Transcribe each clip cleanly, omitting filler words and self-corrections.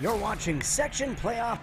You're watching Section Playoff.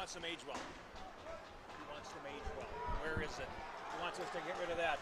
wants them age well. He wants them age well. Where is it? He wants us to get rid of that.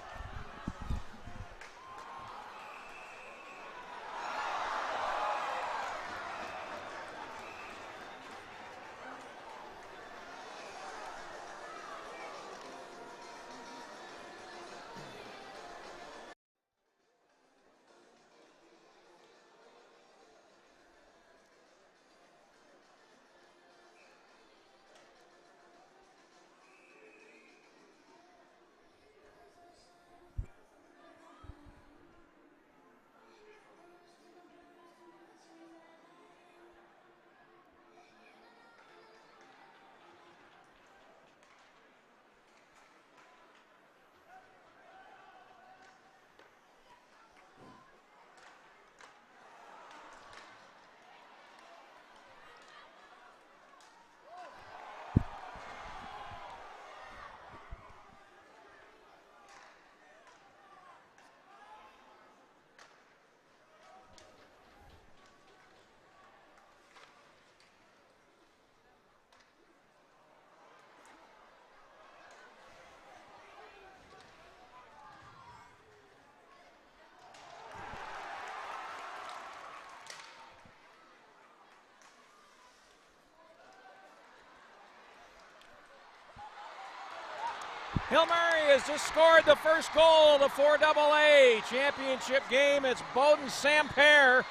Hill Murray has just scored the first goal of the 4AA championship game. It's Bowden Samper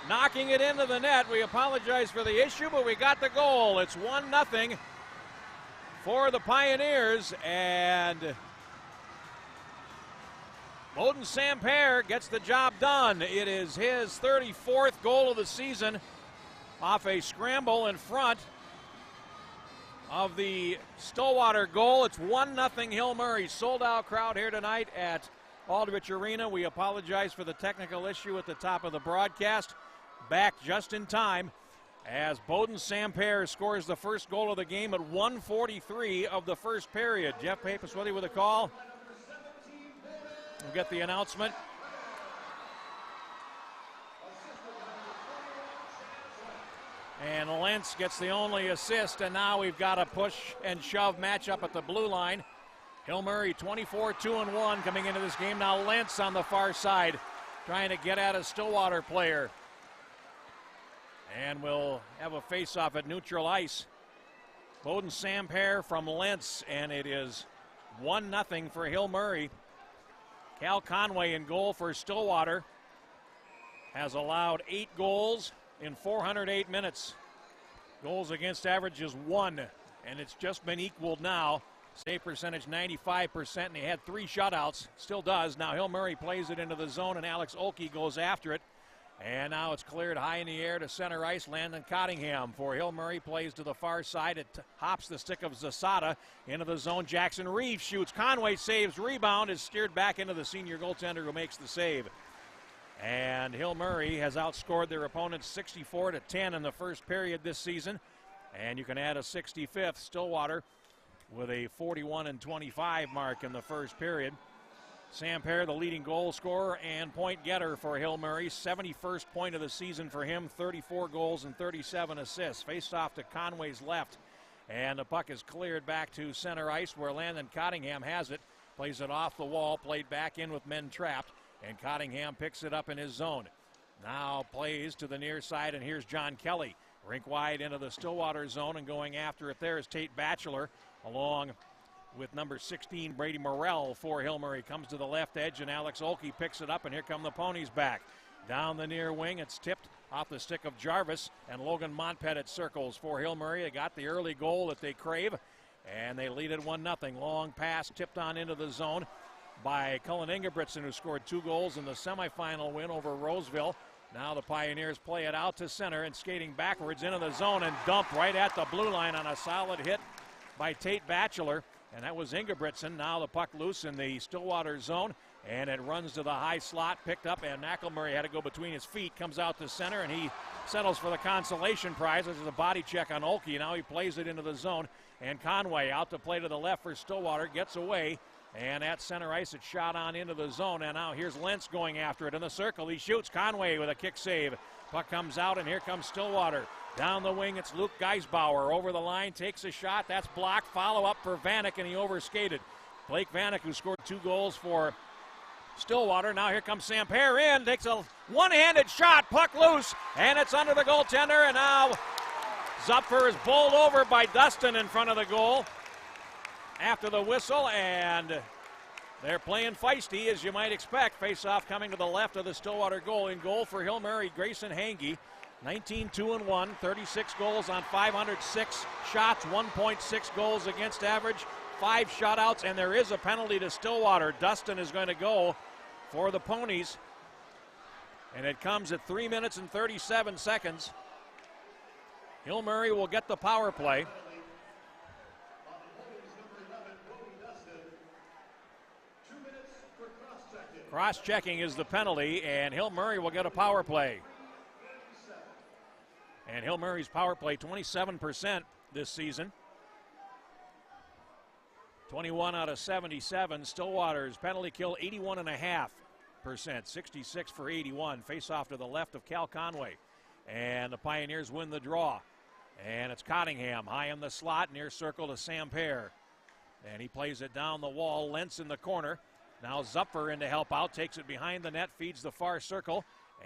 knocking it into the net. We apologize for the issue, but we got the goal. It's 1-0 for the Pioneers, and Bowden Samper gets the job done. It is his 34th goal of the season off a scramble in front of the Stillwater goal. It's 1-0 Hill Murray. Sold out crowd here tonight at Aldrich Arena. We apologize for the technical issue at the top of the broadcast. Back just in time as Bowden Samper scores the first goal of the game at 1:43 of the first period. Jeff Pappas with you with a call. We'll get the announcement. And Lentz gets the only assist, and now we've got a push and shove matchup at the blue line. Hill Murray 24-2-1 coming into this game. Now Lentz on the far side trying to get at a Stillwater player. And we'll have a face-off at neutral ice. Bowden Samper from Lentz, and it is 1-0 for Hill Murray. Cal Conway in goal for Stillwater has allowed 8 goals in 408 minutes. Goals against average is 1, and it's just been equaled now. Save percentage 95%, and he had 3 shutouts. Still does. Now Hill Murray plays it into the zone, and Alex Olkey goes after it. And now it's cleared high in the air to center ice. Landon Cottingham for Hill Murray plays to the far side. It hops the stick of Zasada into the zone. Jackson Reeves shoots. Conway saves. Rebound is steered back into the senior goaltender who makes the save. And Hill Murray has outscored their opponents 64-10 in the first period this season. And you can add a 65th. Stillwater with a 41-25 mark in the first period. Samper, the leading goal scorer and point getter for Hill Murray. 71st point of the season for him. 34 goals and 37 assists. Faced off to Conway's left. And the puck is cleared back to center ice where Landon Cottingham has it. Plays it off the wall. Played back in with men trapped. And Cottingham picks it up in his zone. Now plays to the near side, and here's John Kelly. Rink wide into the Stillwater zone, and going after it there is Tate Batchelor, along with number 16, Brady Morrell for Hill Murray. Comes to the left edge, and Alex Olkey picks it up, and here come the Ponies back. Down the near wing, it's tipped off the stick of Jarvis, and Logan Montpettit circles for Hill Murray. They got the early goal that they crave, and they lead it 1-0. Long pass tipped on into the zone by Cullen Ingebrigtsen, who scored 2 goals in the semifinal win over Roseville. Now the Pioneers play it out to center and skating backwards into the zone and dumped right at the blue line on a solid hit by Tate Batchelor. And that was Ingebrigtsen. Now the puck loose in the Stillwater zone, and it runs to the high slot, picked up, and McElmurray had to go between his feet, comes out to center, and he settles for the consolation prize. This is a body check on Olkey. Now he plays it into the zone, and Conway out to play to the left for Stillwater, gets away. And at center ice, it's shot on into the zone. And now here's Lentz going after it in the circle. He shoots. Conway with a kick save. Puck comes out, and here comes Stillwater. Down the wing, it's Luke Geisbauer. Over the line, takes a shot. That's blocked. Follow-up for Vanek, and he overskated. Blake Vanek, who scored 2 goals for Stillwater. Now here comes Samper in. Takes a one-handed shot. Puck loose, and it's under the goaltender. And now Zupfer is bowled over by Dustin in front of the goal after the whistle, and they're playing feisty, as you might expect. Face-off coming to the left of the Stillwater goal. In goal for Hill Murray, Grayson Hange. 19-2-1, 36 goals on 506 shots, 1.6 goals against average, 5 shutouts, and there is a penalty to Stillwater. Dustin is going to go for the Ponies, and it comes at 3 minutes and 37 seconds. Hill Murray will get the power play. Cross-checking is the penalty, and Hill Murray will get a power play. And Hill Murray's power play, 27% this season. 21 out of 77. Stillwater's penalty kill, 81.5%. 66 for 81. Face off to the left of Cal Conway. And the Pioneers win the draw. And it's Cottingham high in the slot, near circle to Samper. And he plays it down the wall. Lentz in the corner. Now Zupfer in to help out. Takes it behind the net, feeds the far circle.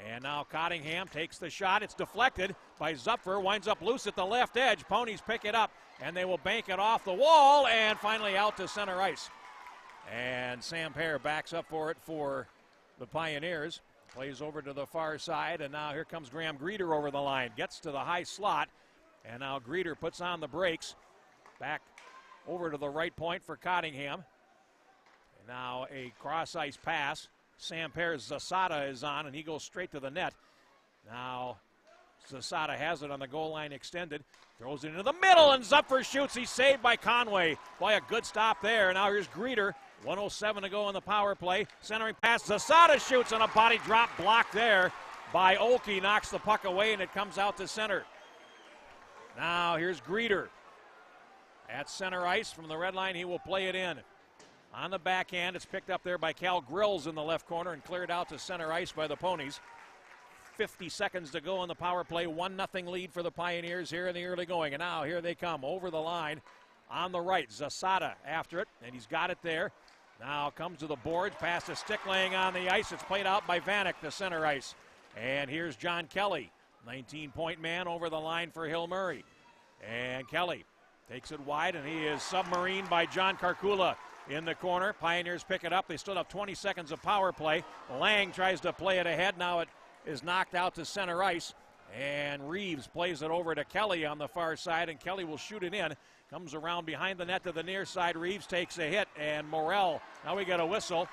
And now Cottingham takes the shot. It's deflected by Zupfer. Winds up loose at the left edge. Ponies pick it up, and they will bank it off the wall and finally out to center ice. And Samper backs up for it for the Pioneers. Plays over to the far side, and now here comes Graham Greeter over the line. Gets to the high slot, and now Greeter puts on the brakes. Back over to the right point for Cottingham. And now a cross-ice pass. Samper's Zasada is on, and he goes straight to the net. Now Zasada has it on the goal line extended. Throws it into the middle, and Zupfer shoots. He's saved by Conway. Boy, a good stop there. Now here's Greeter. 1:07 to go on the power play. Centering pass. Zasada shoots on a body drop blocked there by Olkey. Knocks the puck away, and it comes out to center. Now here's Greeter. At center ice from the red line, he will play it in. On the backhand, it's picked up there by Cal Grills in the left corner and cleared out to center ice by the Ponies. 50 seconds to go on the power play. 1-0 lead for the Pioneers here in the early going. And now here they come over the line on the right. Zasada after it, and he's got it there. Now comes to the boards, past a stick laying on the ice. It's played out by Vanek to center ice. And here's John Kelly, 19-point man over the line for Hill Murray. And Kelly takes it wide, and he is submarined by John Karkula in the corner. Pioneers pick it up. They still have 20 seconds of power play. Lang tries to play it ahead. Now it is knocked out to center ice. And Reeves plays it over to Kelly on the far side, and Kelly will shoot it in. Comes around behind the net to the near side. Reeves takes a hit, and Morrell. Now we get a whistle.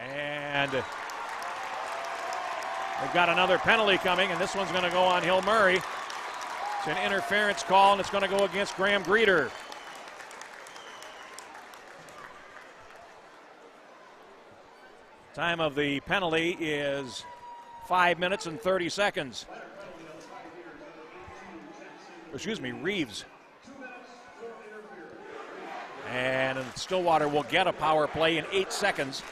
And we've got another penalty coming, and this one's going to go on Hill Murray. It's an interference call, and it's going to go against Graham Greeter. Time of the penalty is 5 minutes and 30 seconds. Excuse me, Reeves. And Stillwater will get a power play in 8 seconds.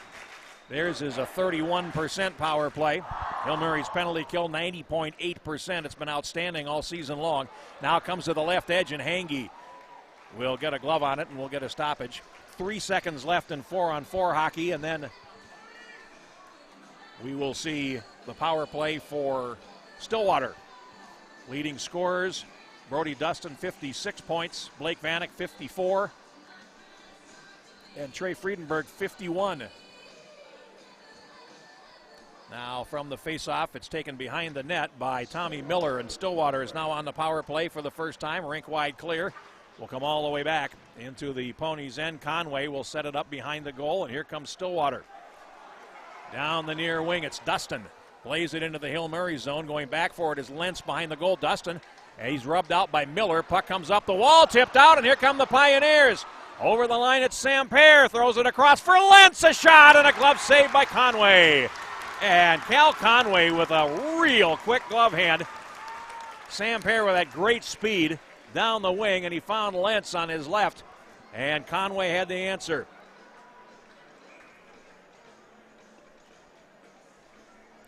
Theirs is a 31% power play. Hill Murray's penalty kill, 90.8%. It's been outstanding all season long. Now it comes to the left edge, and Hange will get a glove on it, and we'll get a stoppage. 3 seconds left in 4-on-4 hockey, and then we will see the power play for Stillwater. Leading scorers, Brody Dustin, 56 points. Blake Vanek, 54. And Trey Friedenberg, 51. Now from the faceoff, it's taken behind the net by Tommy Miller, and Stillwater is now on the power play for the first time. Rink wide clear. Will come all the way back into the Ponies' end. Conway will set it up behind the goal, and here comes Stillwater. Down the near wing, it's Dustin. Plays it into the Hill Murray zone. Going back for it is Lentz behind the goal. Dustin, and he's rubbed out by Miller. Puck comes up the wall, tipped out, and here come the Pioneers. Over the line, it's Samper. Throws it across for Lentz. A shot and a glove save by Conway. And Cal Conway with a real quick glove hand. Samper with that great speed down the wing, and he found Lentz on his left. And Conway had the answer.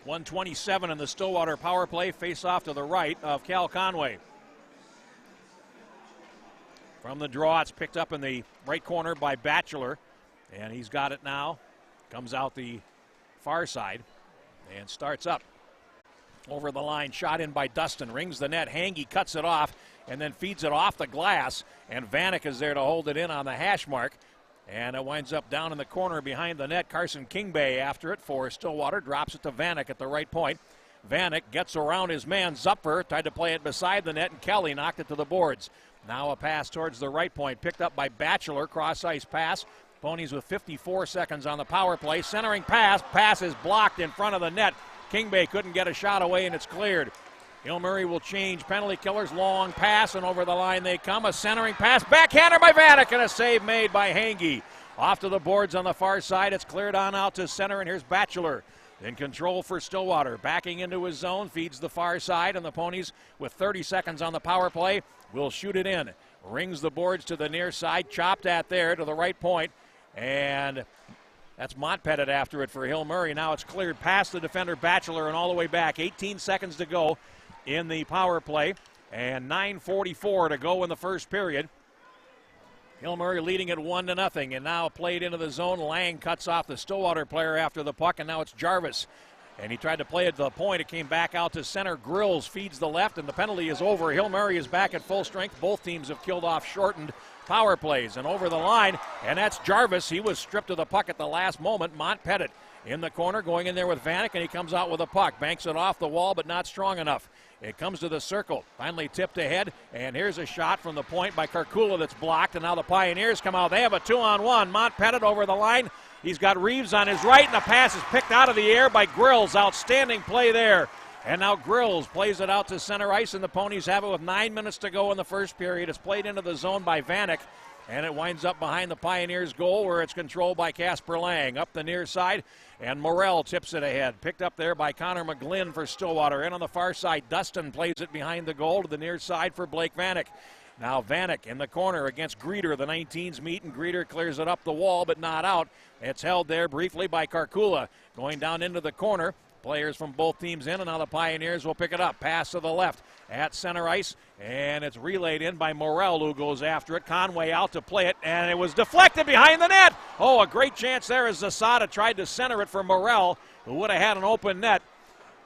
1:27 in the Stillwater power play. Face off to the right of Cal Conway. From the draw, it's picked up in the right corner by Batchelor, and he's got it now. Comes out the far side and starts up. Over the line, shot in by Dustin, rings the net. Hange cuts it off and then feeds it off the glass, and Vanek is there to hold it in on the hash mark. And it winds up down in the corner behind the net. Carson Kingbay after it for Stillwater, drops it to Vanek at the right point. Vanek gets around his man Zupfer, tried to play it beside the net, and Kelly knocked it to the boards. Now a pass towards the right point, picked up by Batchelor, cross-ice pass. Ponies with 54 seconds on the power play. Centering pass is blocked in front of the net. Kingbay couldn't get a shot away, and it's cleared. Hill Murray will change penalty killers. Long pass, and over the line they come. A centering pass, backhander by Vanek, and a save made by Hange. Off to the boards on the far side. It's cleared on out to center, and here's Batchelor in control for Stillwater. Backing into his zone, feeds the far side, and the Ponies with 30 seconds on the power play will shoot it in. Rings the boards to the near side, chopped at there to the right point, and that's Montpettit after it for Hill Murray. Now it's cleared past the defender Batchelor and all the way back. 18 seconds to go in the power play, and 9:44 to go in the first period. Hill Murray leading it 1-0, and now played into the zone. Lang cuts off the Stillwater player after the puck, and now it's Jarvis. And he tried to play it to the point. It came back out to center. Grills feeds the left, and the penalty is over. Hill Murray is back at full strength. Both teams have killed off shortened power plays. And over the line, and that's Jarvis. He was stripped of the puck at the last moment. Montpettit in the corner, going in there with Vanek, and he comes out with a puck. Banks it off the wall, but not strong enough. It comes to the circle. Finally tipped ahead, and here's a shot from the point by Karkula that's blocked, and now the Pioneers come out. They have a 2-on-1. Montpettit over the line. He's got Reeves on his right, and the pass is picked out of the air by Grills. Outstanding play there. And now Grills plays it out to center ice, and the Ponies have it with 9 minutes to go in the first period. It's played into the zone by Vanek, and it winds up behind the Pioneers' goal where it's controlled by Casper Lang. Up the near side, and Morrell tips it ahead. Picked up there by Connor McGlynn for Stillwater. And on the far side, Dustin plays it behind the goal to the near side for Blake Vanek. Now Vanek in the corner against Greeter. The 19s meet, and Greeter clears it up the wall, but not out. It's held there briefly by Karkula. Going down into the corner. Players from both teams in, and now the Pioneers will pick it up. Pass to the left at center ice, and it's relayed in by Morrell, who goes after it. Conway out to play it, and it was deflected behind the net. Oh, a great chance there as Zasada tried to center it for Morrell, who would have had an open net.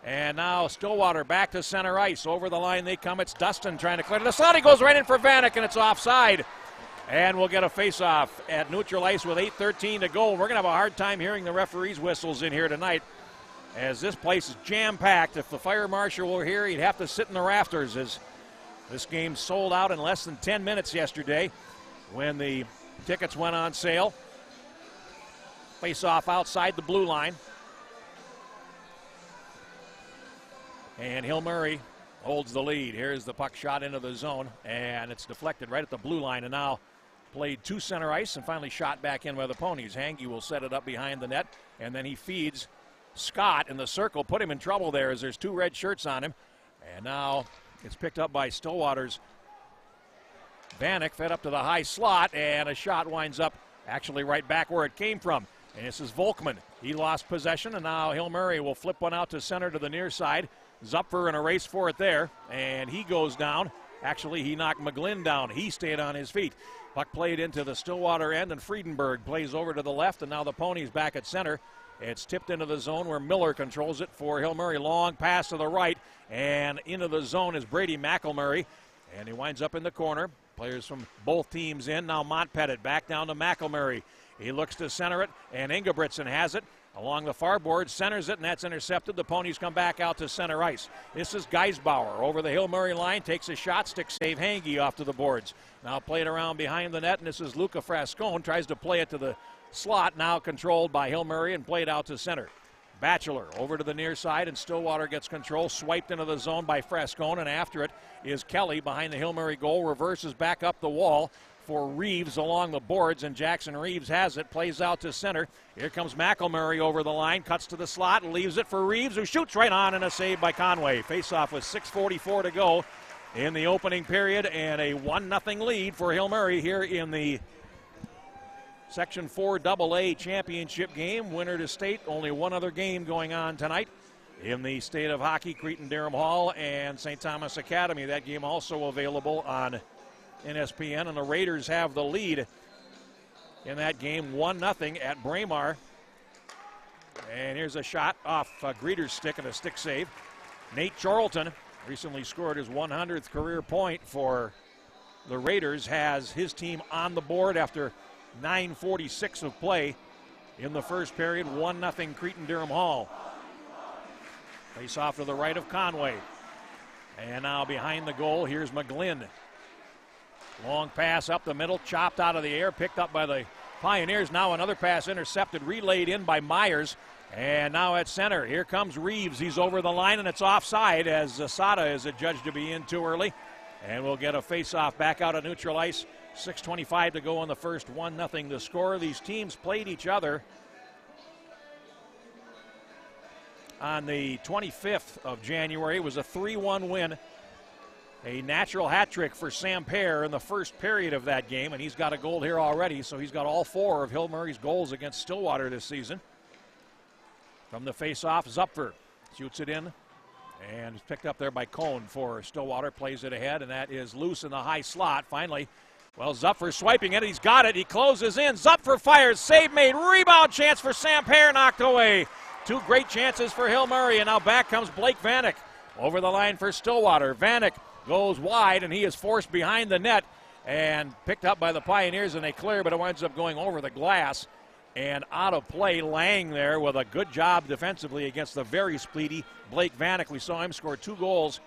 And now Stillwater back to center ice. Over the line they come. It's Dustin trying to clear it. Zasada goes right in for Vanek, and it's offside. And we'll get a face-off at neutral ice with 8:13 to go. We're going to have a hard time hearing the referee's whistles in here tonight, as this place is jam-packed. If the fire marshal were here, he'd have to sit in the rafters, as this game sold out in less than 10 minutes yesterday when the tickets went on sale. Face-off outside the blue line. And Hill Murray holds the lead. Here's the puck shot into the zone, and it's deflected right at the blue line, and now played to center ice and finally shot back in by the Ponies. Hange will set it up behind the net, and then he feeds Scott in the circle, put him in trouble there as there's two red shirts on him. And now it's picked up by Stillwater's Vanek, fed up to the high slot, and a shot winds up actually right back where it came from. And this is Volkman. He lost possession, and now Hill Murray will flip one out to center to the near side. Zupfer in a race for it there, and he goes down. Actually, he knocked McGlynn down. He stayed on his feet. Puck played into the Stillwater end, and Friedenberg plays over to the left, and now the Ponies back at center. It's tipped into the zone where Miller controls it for Hill Murray. Long pass to the right, and into the zone is Brady McElmurray, and he winds up in the corner. Players from both teams in. Now Montpettit back down to McElmurray. He looks to center it, and Ingebrigtsen has it along the far board, centers it, and that's intercepted. The Ponies come back out to center ice. This is Geisbauer over the Hill Murray line, takes a shot, stick save Hange off to the boards. Now played around behind the net, and this is Luca Frascone, tries to play it to the slot, now controlled by Hill Murray and played out to center. Batchelor over to the near side, and Stillwater gets control, swiped into the zone by Frascone, and after it is Kelly behind the Hill Murray goal, reverses back up the wall for Reeves along the boards, and Jackson Reeves has it, plays out to center. Here comes McElmurray over the line, cuts to the slot, and leaves it for Reeves, who shoots right on, and a save by Conway. Face-off with 6:44 to go in the opening period, and a 1-0 lead for Hill Murray here in the Section 4 AA championship game. Winner to state, only one other game going on tonight. in the State of Hockey, Cretin-Derham Hall and St. Thomas Academy. That game also available on NSPN, and the Raiders have the lead in that game 1-0 at Braemar. And here's a shot off Greeter's stick and a stick save. Nate Charlton recently scored his 100th career point for the Raiders, has his team on the board after 9:46 of play in the first period. 1-0 Cretin-Derham Hall. Face off to the right of Conway. And now behind the goal, here's McGlynn. Long pass up the middle, chopped out of the air, picked up by the Pioneers. Now another pass intercepted, relayed in by Myers. And now at center, here comes Reeves. He's over the line, and it's offside as Zasada is adjudged to be in too early. And we'll get a face-off back out of neutral ice. 6:25 to go in the first, 1-0 the score. These teams played each other on the 25th of January. It was a 3-1 win. A natural hat trick for Sam Pear in the first period of that game, and he's got a goal here already, so he's got all 4 of Hill Murray's goals against Stillwater this season. From the face-off, Zupfer shoots it in, and it's picked up there by Cohn for Stillwater, plays it ahead, and that is loose in the high slot. Finally, well, Zupfer swiping it, he's got it, he closes in, Zupfer fires, save made, rebound chance for Sam Pear, knocked away. 2 great chances for Hill Murray, and now back comes Blake Vanek over the line for Stillwater. Vanek goes wide, and he is forced behind the net and picked up by the Pioneers, and they clear, but it winds up going over the glass and out of play. Lang there with a good job defensively against the very speedy Blake Vanek. We saw him score 2 goals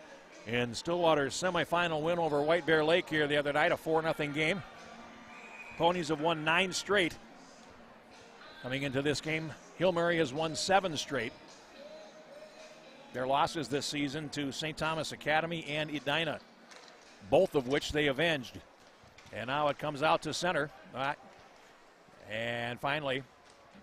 in Stillwater's semifinal win over White Bear Lake here the other night, a 4-0 game. Ponies have won 9 straight. Coming into this game, Hill Murray has won 7 straight. Their losses this season to St. Thomas Academy and Edina, both of which they avenged. And now it comes out to center. And finally,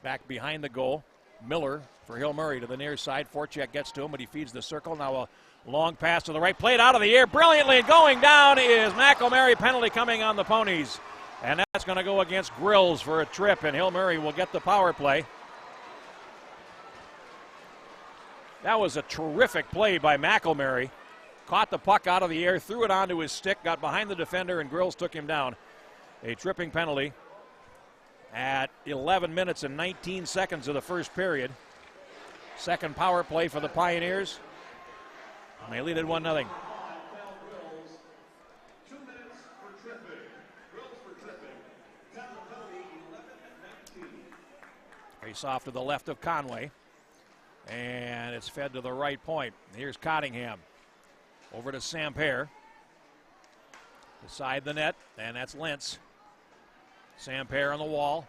back behind the goal, Miller for Hill Murray to the near side. Forchek gets to him, but he feeds the circle. Now a long pass to the right, played out of the air brilliantly, and going down is McElmary. Penalty coming on the Ponies. And that's going to go against Grills for a trip, and Hill Murray will get the power play. That was a terrific play by McElmary. Caught the puck out of the air, threw it onto his stick, got behind the defender, and Grills took him down. A tripping penalty at 11 minutes and 19 seconds of the first period. Second power play for the Pioneers. And they lead it 1-0. Face off to the left of Conway. And it's fed to the right point. Here's Cottingham. Over to Sam Pear. Beside the net, and that's Lentz. Sam Pear on the wall.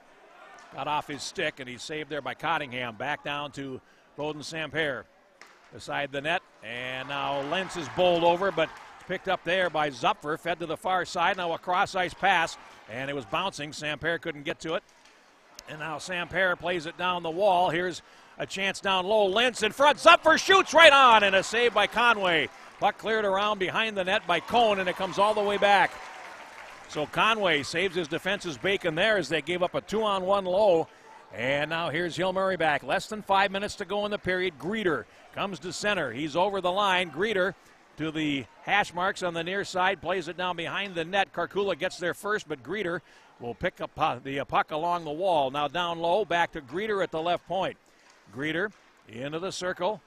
Got off his stick, and he's saved there by Cottingham. Back down to Bowden Samper. Beside the net, and now Lentz is bowled over, but picked up there by Zupfer. Fed to the far side. Now a cross-ice pass, and it was bouncing. Samper couldn't get to it. And now Samper plays it down the wall. Here's a chance down low. Lentz in front. Zupfer shoots right on, and a save by Conway. Puck cleared around behind the net by Cohn, and it comes all the way back. So Conway saves his defense's bacon there as they gave up a 2-on-1 low. And now here's Hill Murray back. Less than 5 minutes to go in the period. Greeter comes to center. He's over the line. Greeter to the hash marks on the near side. Plays it down behind the net. Karkula gets there first, but Greeter will pick up the puck along the wall. Now down low, back to Greeter at the left point. Greeter into the circle.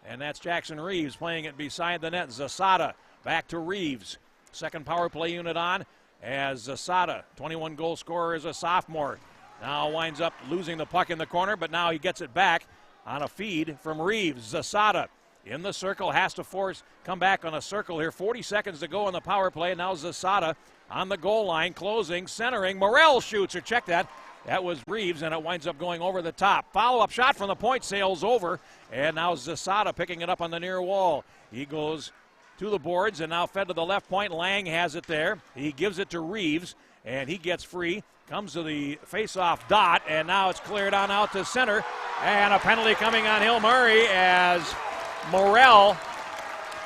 And that's Jackson Reeves playing it beside the net. Zasada back to Reeves. Second power play unit on as Zasada, 21-goal scorer, is a sophomore. Now winds up losing the puck in the corner, but now he gets it back on a feed from Reeves. Zasada in the circle, has to come back on a circle here. 40 seconds to go on the power play. Now Zasada on the goal line, closing, centering. Morrell shoots, or check that. That was Reeves, and it winds up going over the top. Follow-up shot from the point, sails over, and now Zasada picking it up on the near wall. He goes to the boards and now fed to the left point. Lang has it there. He gives it to Reeves, and he gets free. Comes to the face-off dot, and now it's cleared on out to center. And a penalty coming on Hill Murray as Morrell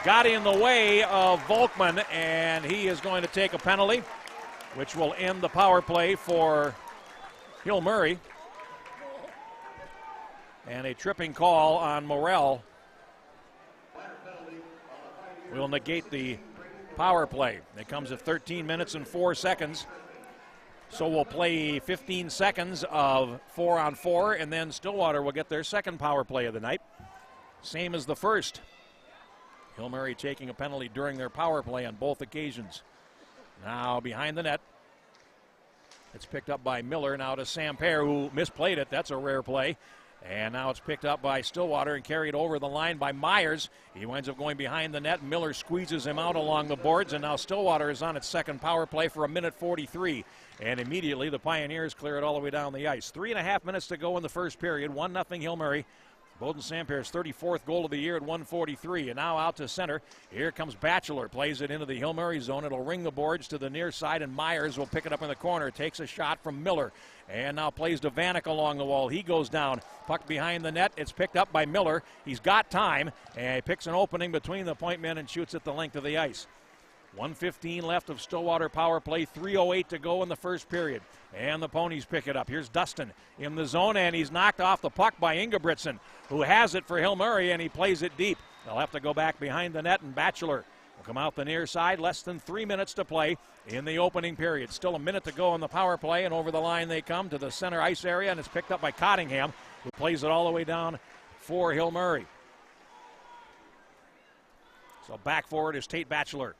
got in the way of Volkman, and he is going to take a penalty, which will end the power play for Hill Murray. And a tripping call on Morrell will negate the power play. It comes at 13 minutes and 4 seconds. So we'll play 15 seconds of 4-on-4, and then Stillwater will get their second power play of the night. Same as the first. Hill Murray taking a penalty during their power play on both occasions. Now behind the net. It's picked up by Miller, now to Samper, who misplayed it. That's a rare play. And now it's picked up by Stillwater and carried over the line by Myers. He winds up going behind the net. Miller squeezes him out along the boards, and now Stillwater is on its second power play for 1:43. And immediately the Pioneers clear it all the way down the ice. 3.5 minutes to go in the first period. 1-0 Hill Murray. Bowden Samper's 34th goal of the year at 1:43. And now out to center. Here comes Batchelor. Plays it into the Hill Murray zone. It'll ring the boards to the near side, and Myers will pick it up in the corner. Takes a shot from Miller. And now plays to Vanek along the wall. He goes down. Puck behind the net. It's picked up by Miller. He's got time. And he picks an opening between the point men and shoots at the length of the ice. 1:15 left of Stillwater power play. 3:08 to go in the first period. And the Ponies pick it up. Here's Dustin in the zone, and he's knocked off the puck by Ingebrigtsen, who has it for Hill Murray, and he plays it deep. They'll have to go back behind the net, and Batchelor will come out the near side. Less than 3 minutes to play in the opening period. Still a minute to go in the power play, and over the line they come to the center ice area, and it's picked up by Cottingham, who plays it all the way down for Hill Murray. So back forward is Tate Batchelor.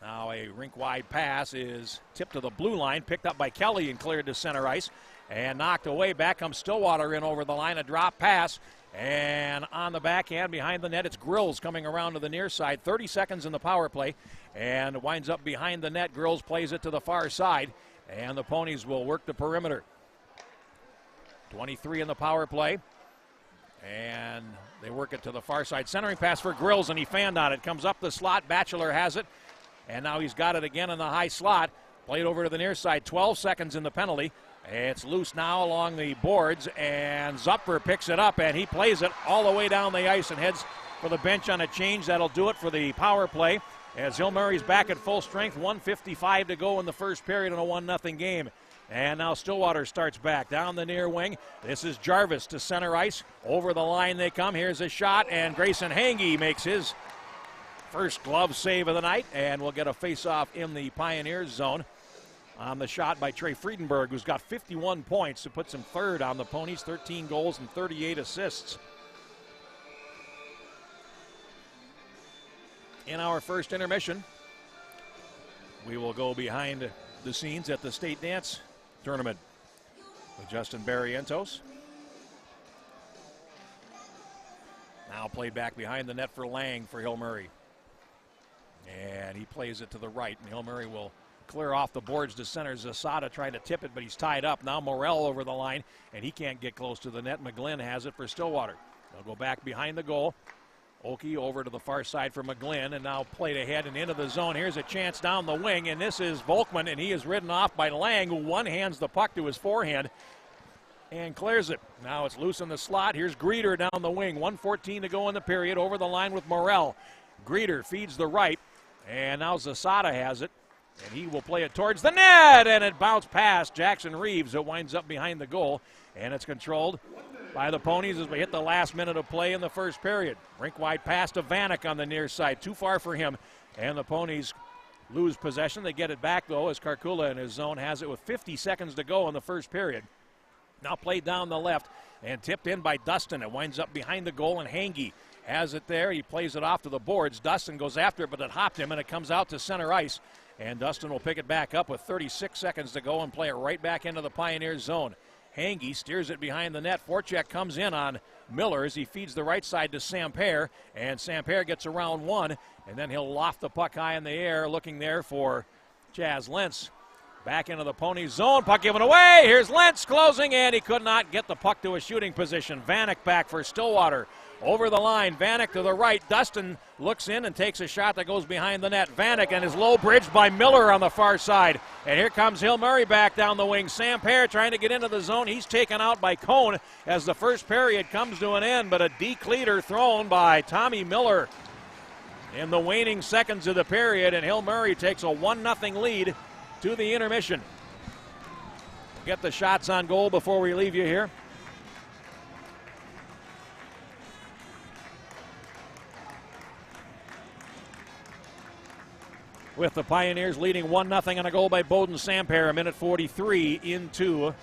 Now a rink-wide pass is tipped to the blue line, picked up by Kelly and cleared to center ice, and knocked away. Back comes Stillwater in over the line, a drop pass, and on the backhand behind the net, it's Grills coming around to the near side. 30 seconds in the power play, and winds up behind the net. Grills plays it to the far side, and the Ponies will work the perimeter. 23 in the power play, and they work it to the far side. Centering pass for Grills, and he fanned on it. Comes up the slot. Batchelor has it. And now he's got it again in the high slot. Played over to the near side. 12 seconds in the penalty. It's loose now along the boards, and Zupfer picks it up, and he plays it all the way down the ice and heads for the bench on a change. That'll do it for the power play as Hill Murray's back at full strength. 1:55 to go in the first period in a 1-0 game. And now Stillwater starts back down the near wing. This is Jarvis to center ice. Over the line they come. Here's a shot, and Grayson Hange makes his first glove save of the night, and we'll get a face-off in the Pioneers zone on the shot by Trey Friedenberg, who's got 51 points. It puts him third on the Ponies, 13 goals and 38 assists. In our first intermission, we will go behind the scenes at the state dance tournament with Justin Barrientos. Now played back behind the net for Lang for Hill Murray. And he plays it to the right, and Hill Murray will clear off the boards to center. Zasada trying to tip it, but he's tied up. Now Morrell over the line, and he can't get close to the net. McGlynn has it for Stillwater. They'll go back behind the goal. Oki over to the far side for McGlynn, and now played ahead and into the zone. Here's a chance down the wing, and this is Volkman, and he is ridden off by Lang, who one-hands the puck to his forehand and clears it. Now it's loose in the slot. Here's Greeter down the wing. 1:14 to go in the period. Over the line with Morrell. Greeter feeds the right. And now Zasada has it, and he will play it towards the net, and it bounced past Jackson Reeves. It winds up behind the goal, and it's controlled by the Ponies as we hit the last minute of play in the first period. Rink-wide pass to Vanek on the near side. Too far for him, and the Ponies lose possession. They get it back, though, as Karkula in his zone has it with 50 seconds to go in the first period. Now played down the left and tipped in by Dustin. It winds up behind the goal, and Hange has it there. He plays it off to the boards. Dustin goes after it, but it hopped him, and it comes out to center ice. And Dustin will pick it back up with 36 seconds to go and play it right back into the Pioneers zone. Hange steers it behind the net. Forecheck comes in on Miller as he feeds the right side to Samper, and Samper gets around one, and then he'll loft the puck high in the air, looking there for Chaz Lentz. Back into the Ponies zone, puck given away. Here's Lentz closing, and he could not get the puck to a shooting position. Vanek back for Stillwater. Over the line, Vanek to the right. Dustin looks in and takes a shot that goes behind the net. Vanek and is low bridged by Miller on the far side. And here comes Hill Murray back down the wing. Samper trying to get into the zone. He's taken out by Cone as the first period comes to an end, but a decleater thrown by Tommy Miller in the waning seconds of the period, and Hill Murray takes a 1-0 lead to the intermission. Get the shots on goal before we leave you here. with the Pioneers leading 1-0 on a goal by Bowden Sampair, a minute 43 into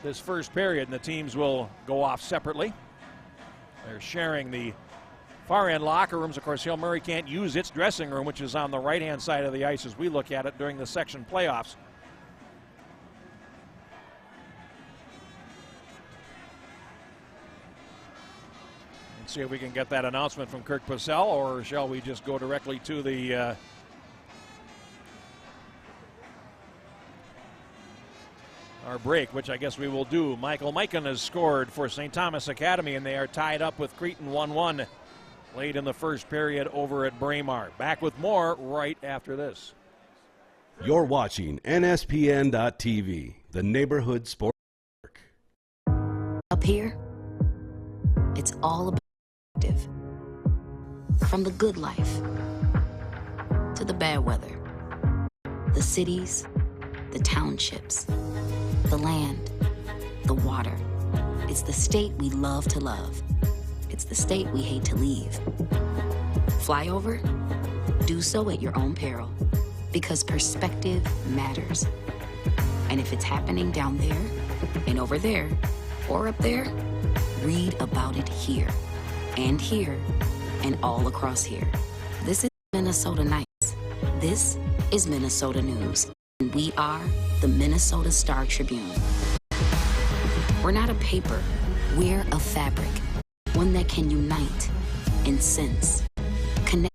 this first period, and the teams will go off separately. They're sharing the far end locker rooms. Of course, Hill Murray can't use its dressing room, which is on the right-hand side of the ice as we look at it during the section playoffs. Let's see if we can get that announcement from Kirk Purcell, or shall we just go directly to the our break, which I guess we will do. Michael Mikan has scored for St. Thomas Academy, and they are tied up with Cretin 1-1 late in the first period over at Braemar. Back with more right after this. You're watching NSPN.TV, the neighborhood sport network. Up here, it's all about perspective. From the good life to the bad weather, the cities, the townships, the land, the water. It's the state we love to love. It's the state we hate to leave. Fly over? Do so at your own peril, because perspective matters. And if it's happening down there, and over there, or up there, read about it here, and all across here. This is Minnesota Nights. This is Minnesota News. And we are the Minnesota Star Tribune. We're not a paper, we're a fabric. One that can unite, incense, connect,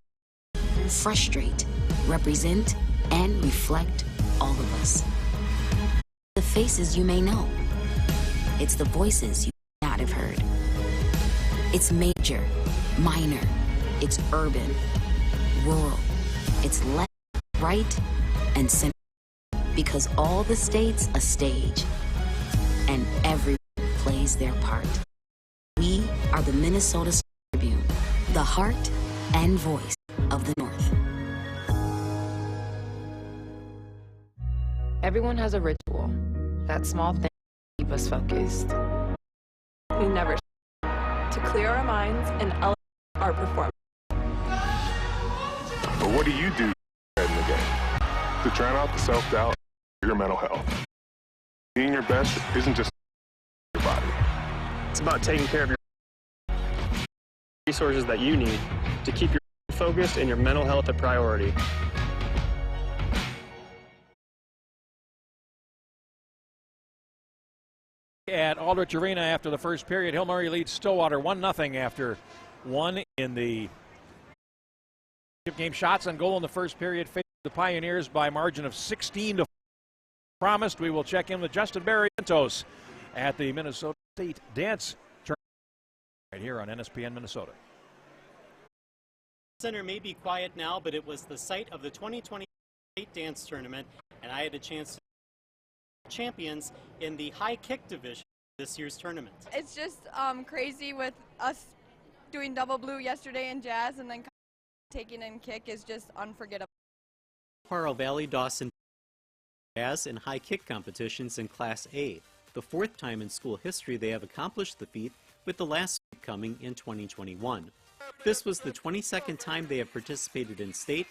frustrate, represent, and reflect all of us. The faces you may know. It's the voices you may not have heard. It's major, minor, it's urban, rural, it's left, right, and center. Because all the states a stage, and everyone plays their part. We are the Minnesota Star Tribune, the heart and voice of the North. Everyone has a ritual, that small thing to keep us focused. We never to clear our minds and elevate our performance. But what do you do in the game to drown out the self-doubt, your mental health? Being your best isn't just your body. It's about taking care of your resources that you need to keep your focused and your mental health a priority. At Aldrich Arena after the first period, Hill Murray leads Stillwater 1-0 after one in the game. Shots on goal in the first period favored the Pioneers by a margin of 16-4. Promised we will check in with Justin Barrientos at the Minnesota State Dance Tournament right here on NSPN Minnesota. Center may be quiet now, but it was the site of the 2020 State Dance Tournament, and I had a chance to champions in the high kick division this year's tournament. It's just crazy with us doing double blue yesterday in jazz, and then taking in kick is just unforgettable. Quarrel Valley Dawson jazz and high kick competitions in Class A, the fourth time in school history they have accomplished the feat, with the last coming in 2021. This was the 22nd time they have participated in state,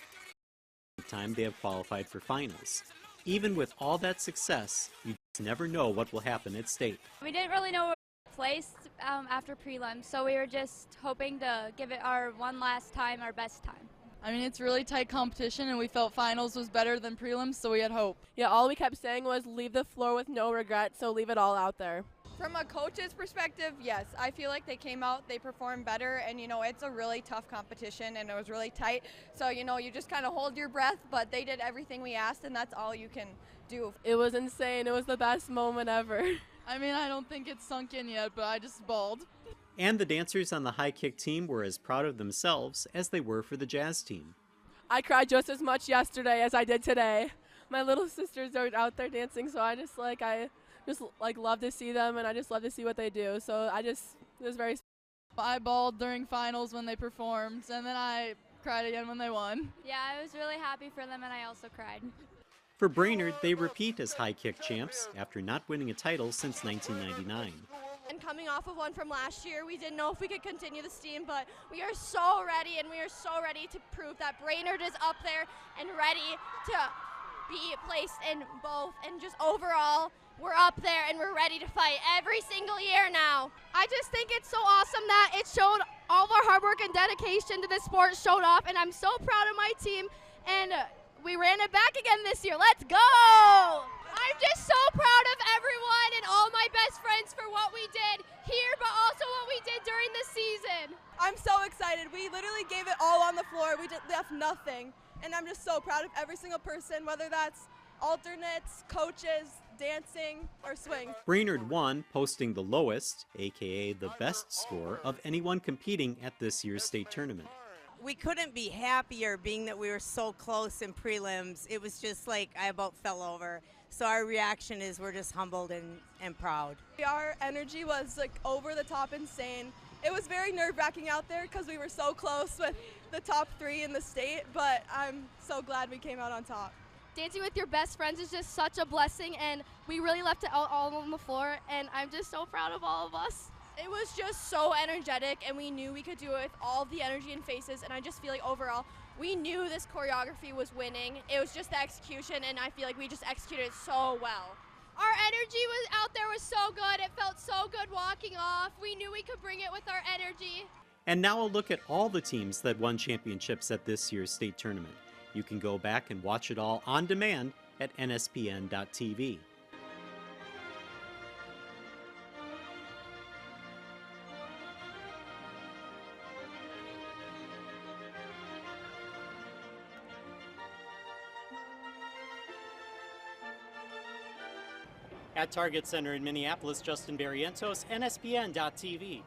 and the time they have qualified for finals. Even with all that success, you just never know what will happen at state. We didn't really know where we placed after prelims, so we were just hoping to give it our one last time, our best time. I mean, it's really tight competition, and we felt finals was better than prelims, so we had hope. Yeah, all we kept saying was leave the floor with no regret, so leave it all out there. From a coach's perspective, yes, I feel like they came out, they performed better, and it's a really tough competition, and it was really tight. So you just kind of hold your breath, but they did everything we asked, and that's all you can do. It was insane. It was the best moment ever. I mean, I don't think it's sunk in yet, but I just bawled. And the dancers on the high kick team were as proud of themselves as they were for the jazz team. I cried just as much yesterday as I did today. My little sisters are out there dancing, so I just love to see them, and I just love to see what they do. So it was very. I bawled during finals when they performed, and then I cried again when they won. Yeah, I was really happy for them, and I also cried. For Brainerd, they repeat as high kick champs after not winning a title since 1999. And coming off of one from last year, we didn't know if we could continue the steam, but we are so ready, and we are so ready to prove that Brainerd is up there and ready to be placed in both. And just overall, we're up there and we're ready to fight every single year now. I just think it's so awesome that it showed all of our hard work and dedication to this sport showed off, and I'm so proud of my team, and we ran it back again this year. Let's go! I'm just so proud of everyone and all my best friends for what we did here, but also what we did during the season. I'm so excited. We literally gave it all on the floor. We left nothing, and I'm just so proud of every single person, whether that's alternates, coaches, dancing, or swing. Brainerd won, posting the lowest, aka the best score of anyone competing at this year's state tournament. We couldn't be happier being that we were so close in prelims. It was just like I about fell over. So our reaction is we're just humbled and proud. Our energy was like over the top insane. It was very nerve-wracking out there because we were so close with the top 3 in the state, but I'm so glad we came out on top. Dancing with your best friends is just such a blessing, and we really left it all on the floor, and I'm just so proud of all of us. It was just so energetic, and we knew we could do it with all the energy and faces, and I just feel like overall we knew this choreography was winning. It was just the execution, and I feel like we just executed it so well. Our energy was out there was so good. It felt so good walking off. We knew we could bring it with our energy. And now a look at all the teams that won championships at this year's state tournament. You can go back and watch it all on demand at nspn.tv. At Target Center in Minneapolis, Justin Barrientos, NSPN.TV.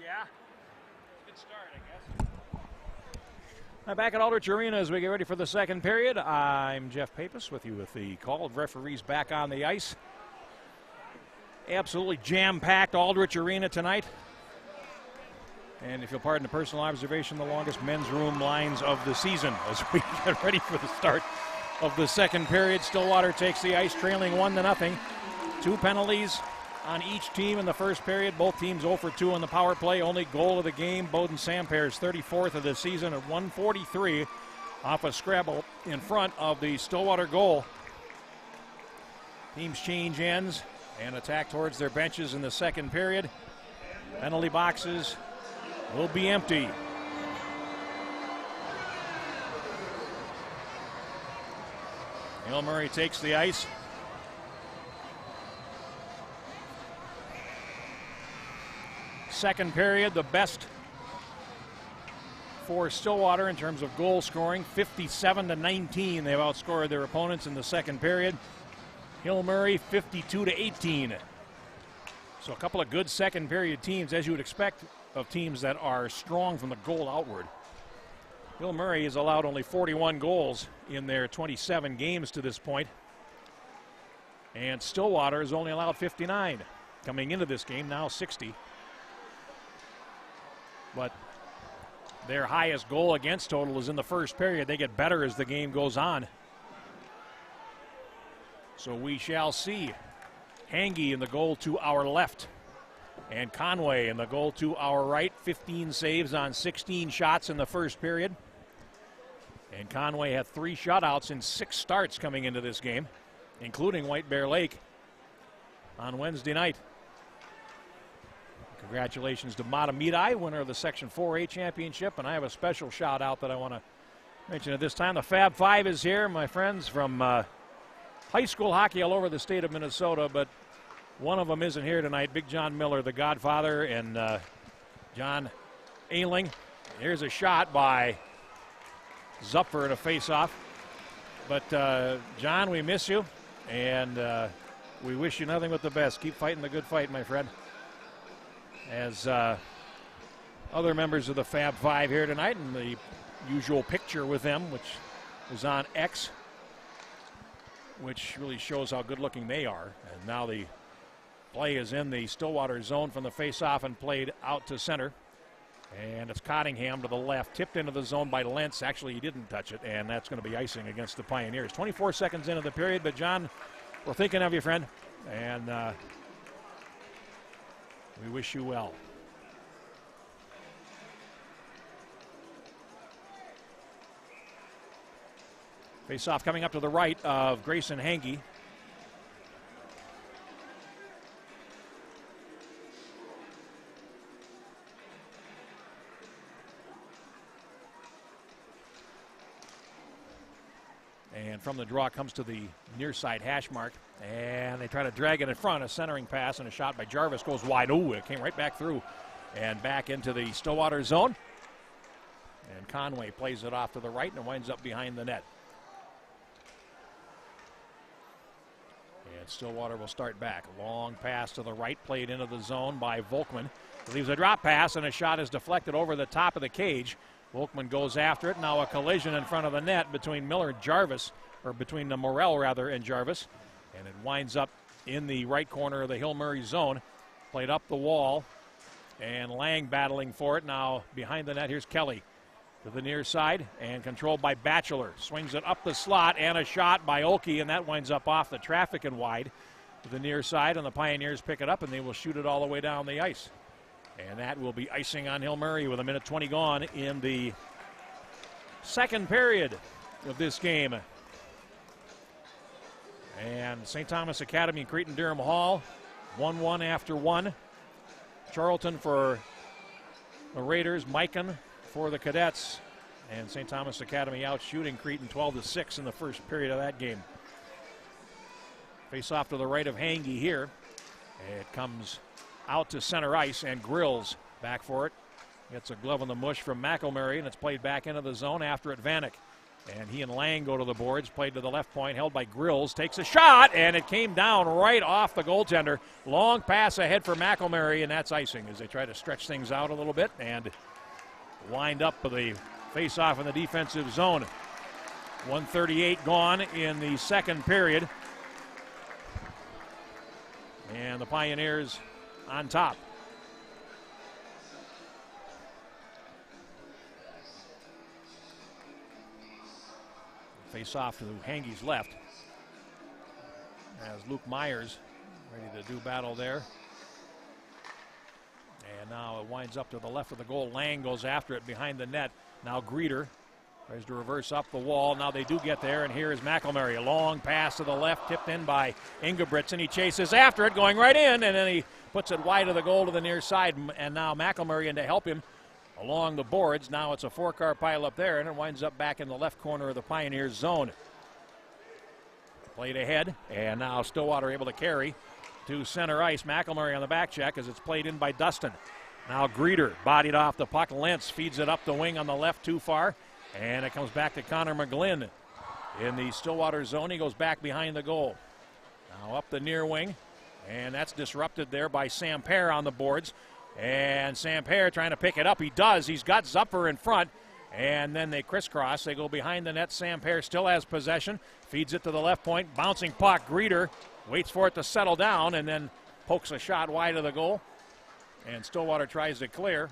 Yeah. Good start, I guess. I'm back at Aldrich Arena as we get ready for the second period. I'm Jeff Pappas with you with the call of referees back on the ice. Absolutely jam-packed Aldrich Arena tonight. And if you'll pardon the personal observation, the longest men's room lines of the season as we get ready for the start of the second period. Stillwater takes the ice, trailing 1-0. 2 penalties on each team in the first period. Both teams 0 for 2 on the power play. Only goal of the game, Bowden Samper's 34th of the season at 1:43 off a scrabble in front of the Stillwater goal. Teams change ends and attack towards their benches in the second period. Penalty boxes will be empty. Hill Murray takes the ice. Second period, the best for Stillwater in terms of goal scoring, 57-19. They've outscored their opponents in the second period. Hill Murray 52-18. So a couple of good second period teams, as you would expect of teams that are strong from the goal outward. Hill Murray has allowed only 41 goals in their 27 games to this point. And Stillwater has only allowed 59 coming into this game, now 60. But their highest goal against total is in the first period. They get better as the game goes on. So we shall see. Hange in the goal to our left. And Conway in the goal to our right. 15 saves on 16 shots in the first period. And Conway had 3 shutouts in 6 starts coming into this game, including White Bear Lake on Wednesday night. Congratulations to Matamidai, winner of the Section 4A championship. And I have a special shout out that I want to mention at this time. The Fab Five is here, my friends, from high school hockey all over the state of Minnesota, but one of them isn't here tonight. Big John Miller, the Godfather, and John Ailing. Here's a shot by Zupfer at a faceoff. But John, we miss you, and we wish you nothing but the best. Keep fighting the good fight, my friend. As other members of the Fab Five here tonight, and the usual picture with them, which is on X, which really shows how good looking they are. And now the play is in the Stillwater zone from the faceoff and played out to center. And it's Cottingham to the left, tipped into the zone by Lentz. Actually, he didn't touch it, and that's going to be icing against the Pioneers. 24 seconds into the period, but John, we're thinking of you, friend, and we wish you well. Face-off coming up to the right of Grayson Hange. And from the draw comes to the near side hash mark. And they try to drag it in front. A centering pass and a shot by Jarvis goes wide. Ooh, it came right back through and back into the Stillwater zone. And Conway plays it off to the right and winds up behind the net. And Stillwater will start back. Long pass to the right, played into the zone by Volkman. He leaves a drop pass, and a shot is deflected over the top of the cage. Volkman goes after it. Now a collision in front of the net between Miller and Jarvis, or between the Morrell, rather, and Jarvis. And it winds up in the right corner of the Hill Murray zone. Played up the wall, and Lang battling for it. Now behind the net, here's Kelly to the near side, and controlled by Batchelor. Swings it up the slot, and a shot by Olkey, and that winds up off the traffic and wide to the near side, and the Pioneers pick it up, and they will shoot it all the way down the ice. And that will be icing on Hill Murray with 1:20 gone in the second period of this game. And St. Thomas Academy and Cretin-Durham Hall, 1-1 after 1. Charlton for the Raiders, Mikan for the Cadets. And St. Thomas Academy out shooting Cretin 12-6 in the first period of that game. Face off to the right of Hange here. It comes out to center ice, and Grills back for it. Gets a glove on the mush from McElmurray, and it's played back into the zone after it. Vanek And he and Lang go to the boards, played to the left point, held by Grills, takes a shot, and it came down right off the goaltender. Long pass ahead for McElmurray, and that's icing as they try to stretch things out a little bit and wind up with the face-off in the defensive zone. 1:38 gone in the second period. And the Pioneers on top. Face off to Hange's left as Luke Myers ready to do battle there. And now it winds up to the left of the goal. Lang goes after it behind the net. Now Greeter tries to reverse up the wall. Now they do get there, and here is McElmurray. A long pass to the left, tipped in by Ingebrigtsen. He chases after it, going right in, and then he puts it wide of the goal to the near side. And now McElmurray in to help him along the boards. Now it's a four-car pile up there, and it winds up back in the left corner of the Pioneers zone. Played ahead, and now Stillwater able to carry to center ice. McElmurray on the back check as it's played in by Dustin. Now Greeter bodied off the puck. Lentz feeds it up the wing on the left too far, and it comes back to Connor McGlynn in the Stillwater zone. He goes back behind the goal. Now up the near wing, and that's disrupted there by Sam Pear on the boards. And Sam Pear trying to pick it up. He does. He's got Zupfer in front. And then they crisscross. They go behind the net. Sam Pear still has possession. Feeds it to the left point. Bouncing puck. Greeter waits for it to settle down and then pokes a shot wide of the goal. And Stillwater tries to clear.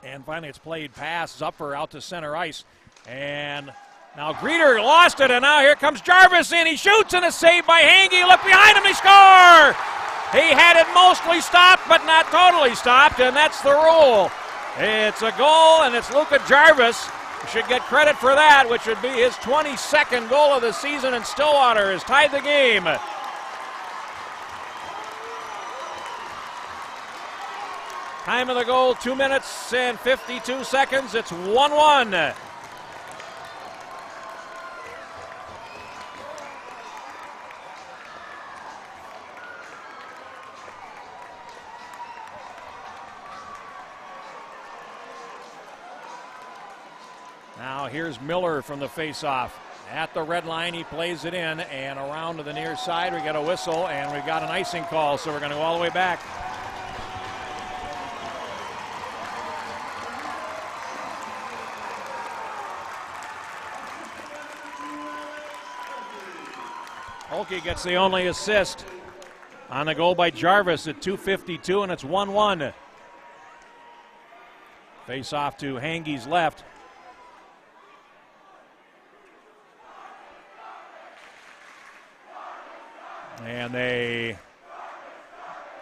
And finally it's played past Zupfer out to center ice. And now Greeter lost it. And now here comes Jarvis in. He shoots and a save by Hange. Look behind him. They score! He had it mostly stopped, but not totally stopped, and that's the rule. It's a goal, and it's Luka Jarvis. He should get credit for that, which would be his 22nd goal of the season, and Stillwater has tied the game. Time of the goal, 2 minutes and 52 seconds. It's 1-1. Now here's Miller from the faceoff. At the red line, he plays it in, and around to the near side. We got a whistle, and we've got an icing call, so we're going to go all the way back. Holke gets the only assist on the goal by Jarvis at 2:52, and it's 1-1. Face off to Hange's left. And they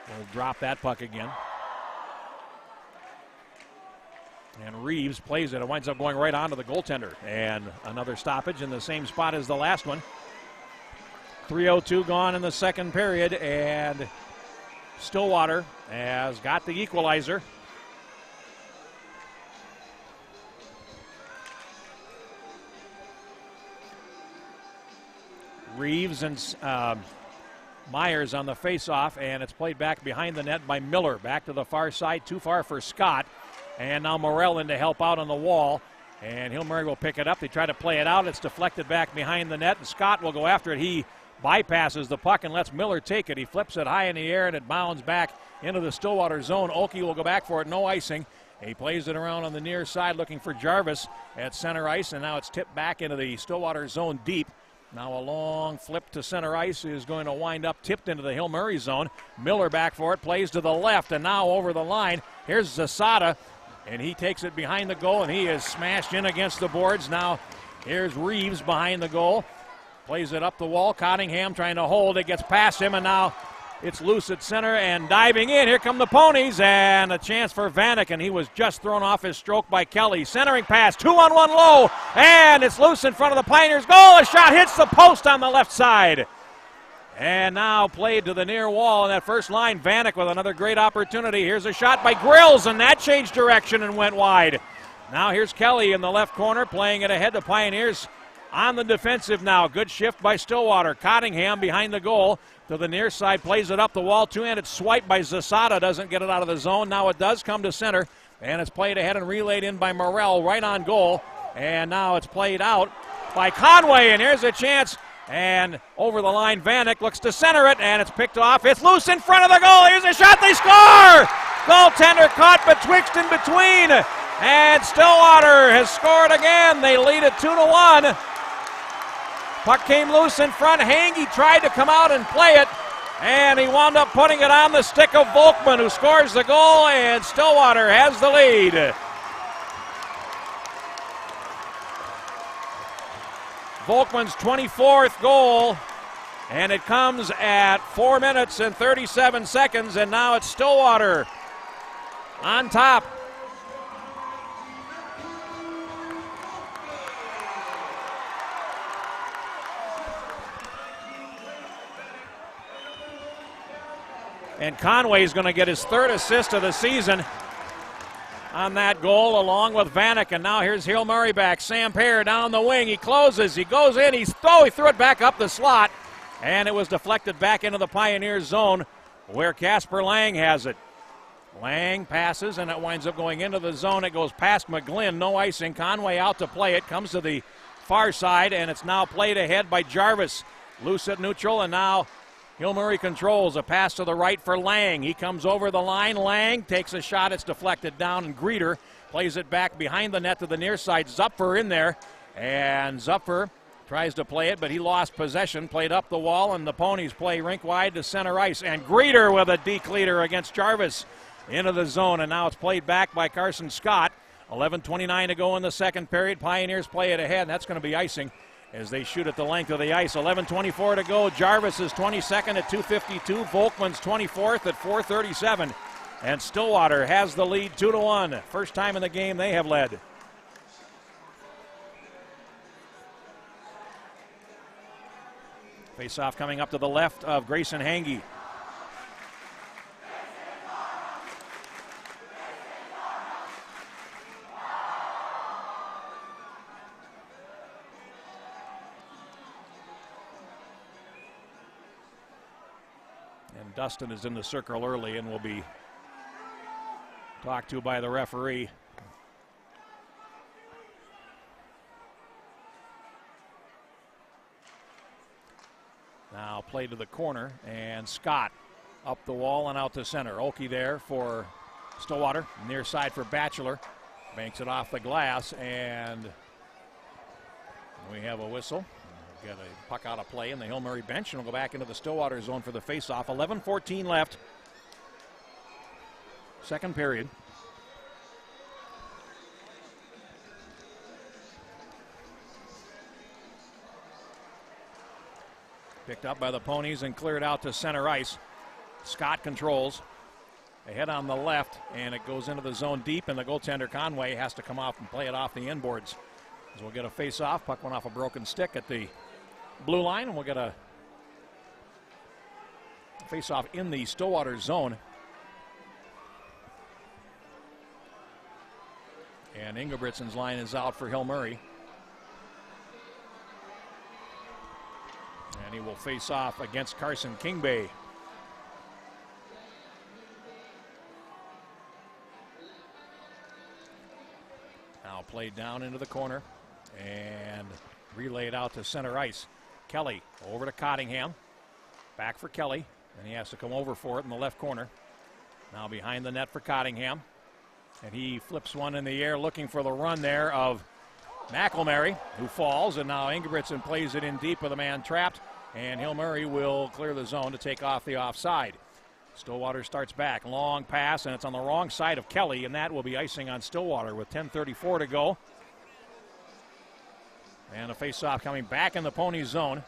will drop that puck again. And Reeves plays it. It winds up going right onto the goaltender. And another stoppage in the same spot as the last one. 3:02 gone in the second period, and Stillwater has got the equalizer. Reeves and Myers on the face-off, and it's played back behind the net by Miller. Back to the far side, too far for Scott. And now Morrell in to help out on the wall. And Hill-Murray will pick it up. They try to play it out. It's deflected back behind the net, and Scott will go after it. He bypasses the puck and lets Miller take it. He flips it high in the air, and it bounds back into the Stillwater zone. Oki will go back for it. No icing. He plays it around on the near side looking for Jarvis at center ice, and now it's tipped back into the Stillwater zone deep. Now a long flip to center ice is going to wind up tipped into the Hill-Murray zone. Miller back for it, plays to the left, and now over the line. Here's Zasada, and he takes it behind the goal, and he is smashed in against the boards. Now here's Reeves behind the goal. Plays it up the wall. Cottingham trying to hold. It gets past him, and now it's loose at center and diving in. Here come the Ponies, and a chance for Vanek, and he was just thrown off his stroke by Kelly. Centering pass, 2-on-1 low, and it's loose in front of the Pioneers' goal. A shot hits the post on the left side. And now played to the near wall in that first line. Vanek with another great opportunity. Here's a shot by Grills, and that changed direction and went wide. Now here's Kelly in the left corner, playing it ahead. The Pioneers on the defensive now. Good shift by Stillwater. Cottingham behind the goal. To the near side, plays it up the wall. Two-handed swipe by Zasada, doesn't get it out of the zone. Now it does come to center, and it's played ahead and relayed in by Morrell right on goal. And now it's played out by Conway, and here's a chance. And over the line, Vanek looks to center it, and it's picked off. It's loose in front of the goal. Here's a shot. They score! Goaltender caught betwixt and between. And Stillwater has scored again. They lead it 2-1. Puck came loose in front. Hangy tried to come out and play it, and he wound up putting it on the stick of Volkman, who scores the goal, and Stillwater has the lead. Volkman's 24th goal, and it comes at 4 minutes and 37 seconds, and now it's Stillwater on top. And Conway's going to get his 3rd assist of the season on that goal, along with Vanek. And now here's Hill Murray back. Sam Pear down the wing. He closes. He goes in. He threw it back up the slot. And it was deflected back into the Pioneers zone where Casper Lang has it. Lang passes, and it winds up going into the zone. It goes past McGlynn. No icing. Conway out to play it. Comes to the far side, and it's now played ahead by Jarvis. Loose at neutral, and now Hill Murray controls a pass to the right for Lang. He comes over the line. Lang takes a shot. It's deflected down, and Greeter plays it back behind the net to the near side. Zupfer in there, and Zupfer tries to play it, but he lost possession. Played up the wall, and the Ponies play rink wide to center ice. And Greeter with a decleater against Jarvis into the zone, and now it's played back by Carson Scott. 11:29 to go in the second period. Pioneers play it ahead, and that's going to be icing as they shoot at the length of the ice. 11:24 to go. Jarvis is 22nd at 2:52. Volkman's 24th at 4:37. And Stillwater has the lead 2-1. First time in the game they have led. Face-off coming up to the left of Grayson Hangy. Dustin is in the circle early and will be talked to by the referee. Now play to the corner, and Scott up the wall and out to center. Oki there for Stillwater, near side for Batchelor. Banks it off the glass, and we have a whistle. Got a puck out of play in the Hill Murray bench, and we'll go back into the Stillwater zone for the face-off. 11:14 left. Second period. Picked up by the Ponies and cleared out to center ice. Scott controls. Ahead on the left, and it goes into the zone deep, and the goaltender Conway has to come off and play it off the inboards. So we'll get a face-off. Puck went off a broken stick at the blue line, and we'll get a face-off in the Stillwater zone. And Ingebrigtsen's line is out for Hill Murray. And he will face off against Carson Kingbay. Now played down into the corner and relayed out to center ice. Kelly over to Cottingham. Back for Kelly, and he has to come over for it in the left corner. Now behind the net for Cottingham. And he flips one in the air looking for the run there of McElmary, who falls, and now Ingebrigtsen plays it in deep with a man trapped, and Hill Murray will clear the zone to take off the offside. Stillwater starts back. Long pass, and it's on the wrong side of Kelly, and that will be icing on Stillwater with 10:34 to go. And a face-off coming back in the Pony zone.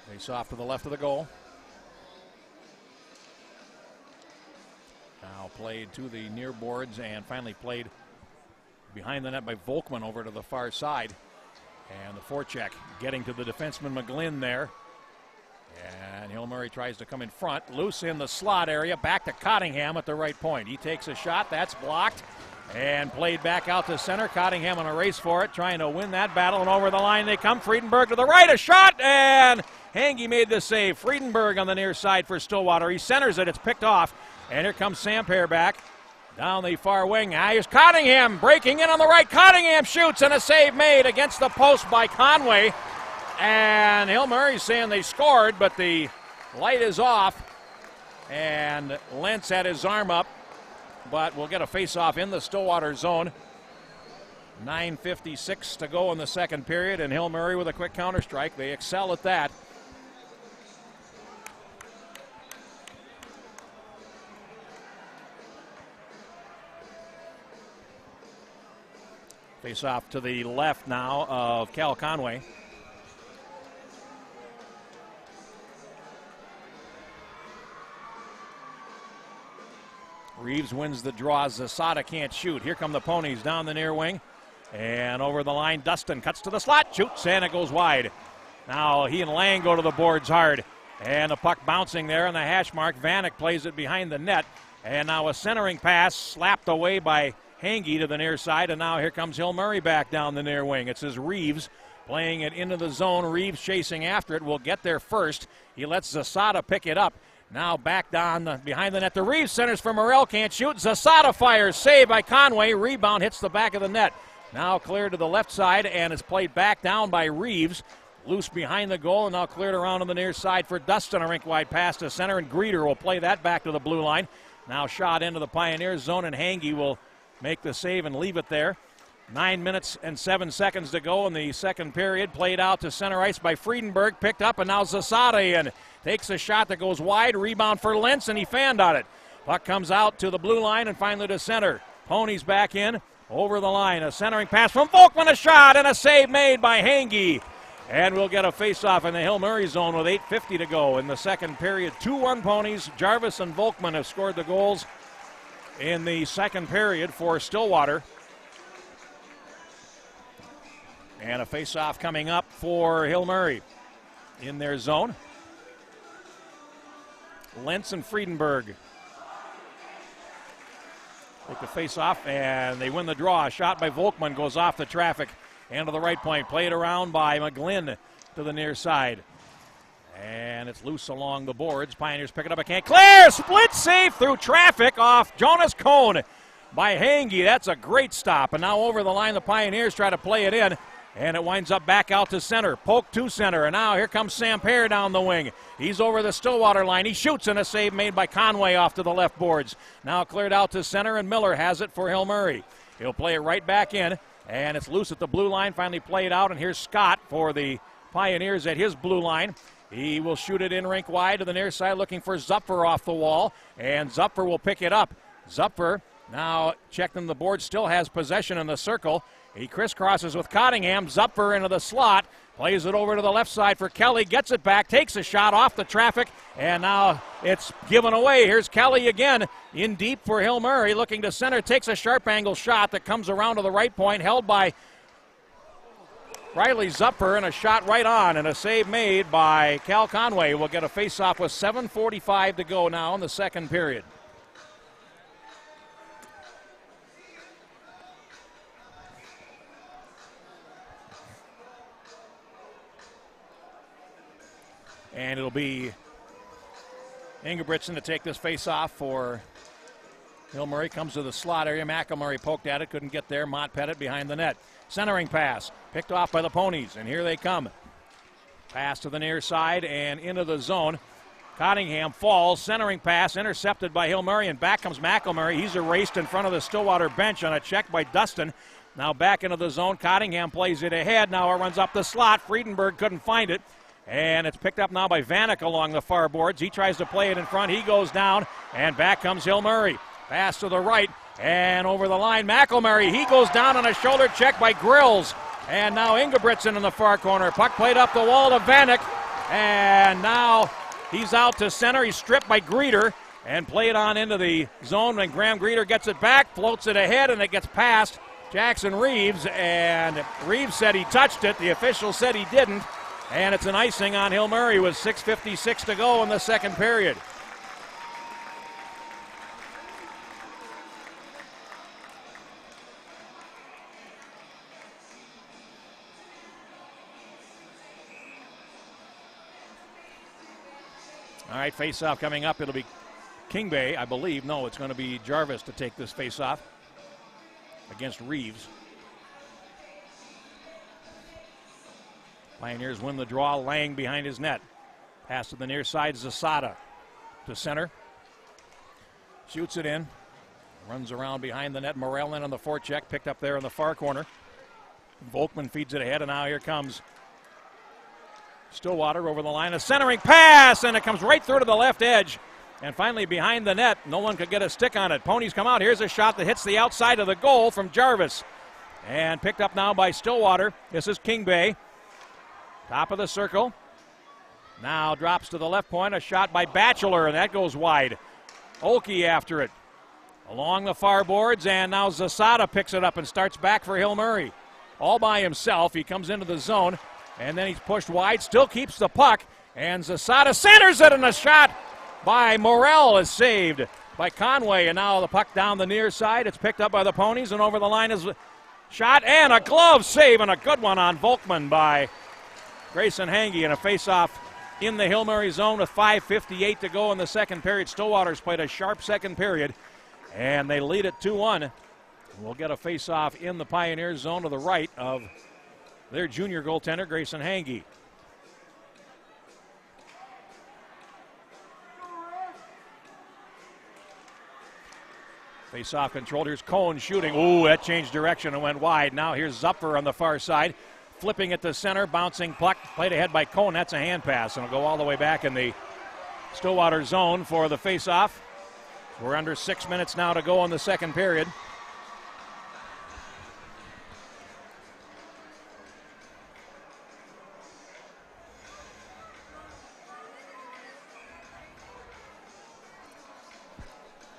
Face-off to the left of the goal. Now played to the near boards and finally played behind the net by Volkman over to the far side. And the forecheck getting to the defenseman McGlynn there. And Hill Murray tries to come in front. Loose in the slot area. Back to Cottingham at the right point. He takes a shot. That's blocked. And played back out to center. Cottingham on a race for it, trying to win that battle. And over the line they come. Friedenberg to the right, a shot, and Hange made the save. Friedenberg on the near side for Stillwater. He centers it, it's picked off. And here comes Samper back down the far wing. Now here's Cottingham breaking in on the right. Cottingham shoots, and a save made against the post by Conway. And Hill Murray's saying they scored, but the light is off. And Lentz had his arm up, but we'll get a face-off in the Stillwater zone. 9:56 to go in the second period, and Hill Murray with a quick counter-strike. They excel at that. Face-off to the left now of Cal Conway. Reeves wins the draw. Zasada can't shoot. Here come the Ponies down the near wing. And over the line, Dustin cuts to the slot, shoots, and it goes wide. Now he and Lang go to the boards hard. And the puck bouncing there on the hash mark. Vanek plays it behind the net. And now a centering pass slapped away by Hange to the near side. And now here comes Hill Murray back down the near wing. It's his Reeves playing it into the zone. Reeves chasing after it. Will get there first. He lets Zasada pick it up. Now back down behind the net. The Reeves centers for Morrell, can't shoot. Zasada fires, saved by Conway. Rebound hits the back of the net. Now cleared to the left side, and it's played back down by Reeves. Loose behind the goal, and now cleared around on the near side for Dustin. A rink-wide pass to center, and Greeter will play that back to the blue line. Now shot into the Pioneers zone, and Hange will make the save and leave it there. 9 minutes and 7 seconds to go in the second period. Played out to center ice by Friedenberg. Picked up, and now Zasada in. Takes a shot that goes wide. Rebound for Lentz, and he fanned on it. Puck comes out to the blue line and finally to center. Ponies back in. Over the line. A centering pass from Volkman. A shot and a save made by Hange. And we'll get a face-off in the Hill Murray zone with 8:50 to go in the second period. 2-1 Ponies. Jarvis and Volkman have scored the goals in the second period for Stillwater. And a face-off coming up for Hill Murray in their zone. Lentz and Friedenberg take the face-off, and they win the draw. A shot by Volkman goes off the traffic and to the right point. Played around by McGlynn to the near side. And it's loose along the boards. Pioneers pick it up. A can't clear. Split save through traffic off Jonas Cohn by Hange. That's a great stop. And now over the line, the Pioneers try to play it in. And it winds up back out to center. Polk to center. And now here comes Samper down the wing. He's over the Stillwater line. He shoots, and a save made by Conway off to the left boards. Now cleared out to center, and Miller has it for Hill Murray. He'll play it right back in. And it's loose at the blue line. Finally played out. And here's Scott for the Pioneers at his blue line. He will shoot it in rink wide to the near side, looking for Zupfer off the wall. And Zupfer will pick it up. Zupfer now checking the board. Still has possession in the circle. He crisscrosses with Cottingham. Zupfer into the slot. Plays it over to the left side for Kelly. Gets it back. Takes a shot off the traffic. And now it's given away. Here's Kelly again in deep for Hill Murray. Looking to center. Takes a sharp angle shot that comes around to the right point. Held by Riley Zupfer. And a shot right on. And a save made by Cal Conway. We'll get a face-off with 7:45 to go now in the second period. And it'll be Ingebrigtsen to take this face-off for Hill Murray. Comes to the slot area. McElmurray poked at it, couldn't get there. Mott Pettit behind the net. Centering pass, picked off by the Ponies, and here they come. Pass to the near side and into the zone. Cottingham falls, centering pass, intercepted by Hill Murray, and back comes McElmurray. He's erased in front of the Stillwater bench on a check by Dustin. Now back into the zone. Cottingham plays it ahead. Now it runs up the slot. Friedenberg couldn't find it. And it's picked up now by Vanek along the far boards. He tries to play it in front. He goes down, and back comes Hill Murray. Pass to the right, and over the line, McElmurray. He goes down on a shoulder check by Grills. And now Ingebrigtsen in the far corner. Puck played up the wall to Vanek. And now he's out to center. He's stripped by Greeter and played on into the zone. When Graham Greeter gets it back, floats it ahead, and it gets past Jackson Reeves. And Reeves said he touched it. The official said he didn't. And it's an icing on Hill Murray with 6:56 to go in the second period. All right, face-off coming up. It'll be King Bay, I believe. No, it's going to be Jarvis to take this face-off against Reeves. Pioneers win the draw. Lang behind his net. Pass to the near side. Zasada to center. Shoots it in. Runs around behind the net. Morell in on the forecheck. Picked up there in the far corner. Volkman feeds it ahead, and now here comes Stillwater over the line. A centering pass, and it comes right through to the left edge. And finally behind the net. No one could get a stick on it. Ponies come out. Here's a shot that hits the outside of the goal from Jarvis. And picked up now by Stillwater. This is King Bay. Top of the circle. Now drops to the left point. A shot by Batchelor, and that goes wide. Olkey after it. Along the far boards, and now Zasada picks it up and starts back for Hill Murray. All by himself. He comes into the zone, and then he's pushed wide. Still keeps the puck, and Zasada centers it, and a shot by Morell is saved by Conway. And now the puck down the near side. It's picked up by the Ponies, and over the line is a shot, and a glove save, and a good one on Volkman by Grayson Hange, and a face-off in the Hill Murray zone with 5:58 to go in the second period. Stillwater's played a sharp second period, and they lead it 2-1. We'll get a face-off in the Pioneers zone to the right of their junior goaltender, Grayson Hange. Face-off controlled. Here's Cohn shooting. Ooh, that changed direction and went wide. Now here's Zupfer on the far side. Flipping it to center, bouncing puck, played ahead by Cohn. That's a hand pass, and it'll go all the way back in the Stillwater zone for the face-off. We're under 6 minutes now to go in the second period.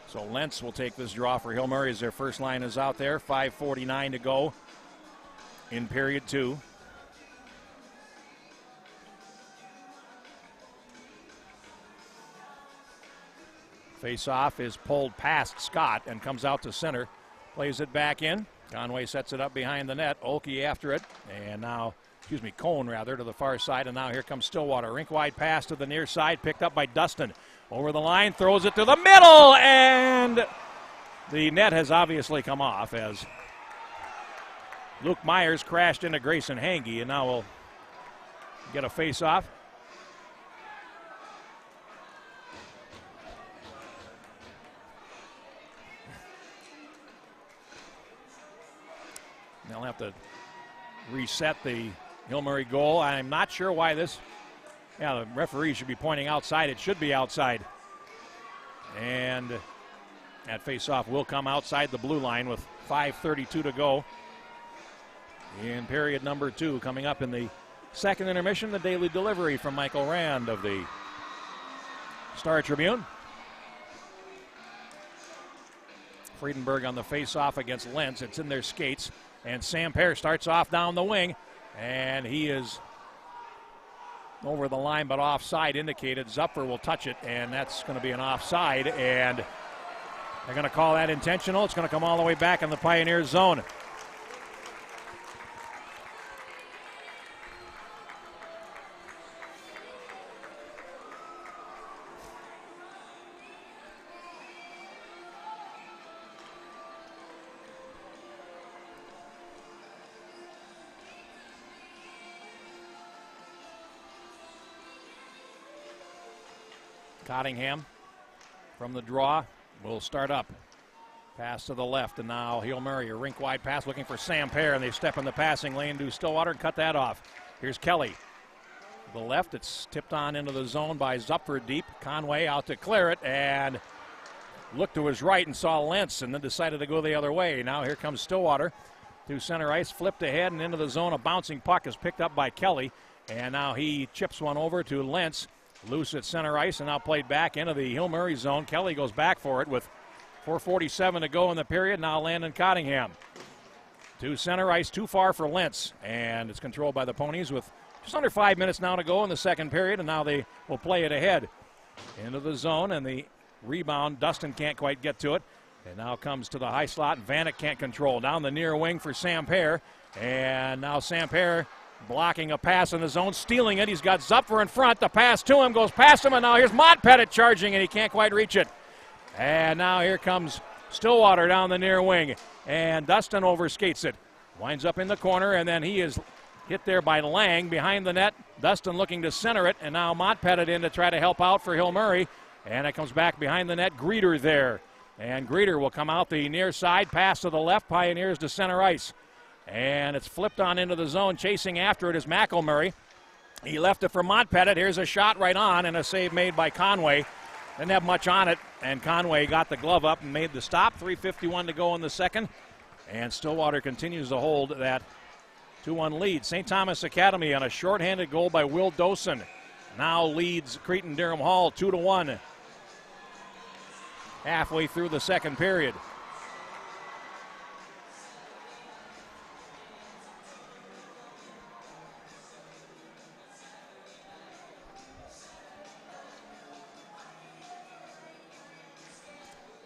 So Lentz will take this draw for Hill Murray as their first line is out there. 5:49 to go in period 2. Face-off is pulled past Scott and comes out to center. Plays it back in. Conway sets it up behind the net. Olkey after it. And now, Cohn rather, to the far side. And now here comes Stillwater. Rink-wide pass to the near side. Picked up by Dustin. Over the line, throws it to the middle. And the net has obviously come off as Luke Myers crashed into Grayson Hange. And now we'll get a face-off. They'll have to reset the Hill Murray goal. I'm not sure why this. Yeah, the referee should be pointing outside. It should be outside. And that face-off will come outside the blue line with 5:32 to go in period number 2. Coming up in the second intermission, the daily delivery from Michael Rand of the Star Tribune. Friedenberg on the face-off against Lentz. It's in their skates. And Samper starts off down the wing, and he is over the line but offside indicated. Zupfer will touch it, and that's going to be an offside, and they're going to call that intentional. It's going to come all the way back in the Pioneers zone. Cottingham from the draw will start up. Pass to the left, and now Hill Murray, a rink-wide pass looking for Samper, and they step in the passing lane to Stillwater and cut that off. Here's Kelly. To the left, it's tipped on into the zone by Zupfer deep. Conway out to clear it, and looked to his right and saw Lentz, and then decided to go the other way. Now here comes Stillwater to center ice, flipped ahead and into the zone. A bouncing puck is picked up by Kelly, and now he chips one over to Lentz. Loose at center ice and now played back into the Hill Murray zone. Kelly goes back for it with 4:47 to go in the period. Now Landon Cottingham to center ice, too far for Lentz, and it's controlled by the Ponies with just under 5 minutes now to go in the second period, and now they will play it ahead into the zone, and the rebound, Dustin can't quite get to it, and now comes to the high slot. Vanek can't control. Down the near wing for Samper, and now Samper blocking a pass in the zone, stealing it. He's got Zupfer in front. The pass to him goes past him, and now here's Montpettit charging, and he can't quite reach it. And now here comes Stillwater down the near wing, and Dustin overskates it. Winds up in the corner, and then he is hit there by Lang behind the net. Dustin looking to center it, and now Montpettit in to try to help out for Hill Murray. And it comes back behind the net. Greeter there. And Greeter will come out the near side, pass to the left, Pioneers to center ice. And it's flipped on into the zone. Chasing after it is McElmurray. He left it for Montpettit. Here's a shot right on, and a save made by Conway. Didn't have much on it, and Conway got the glove up and made the stop. 3:51 to go in the second. And Stillwater continues to hold that 2-1 lead. St. Thomas Academy on a shorthanded goal by Will Dosen now leads Cretin-Derham Hall 2-1 halfway through the second period.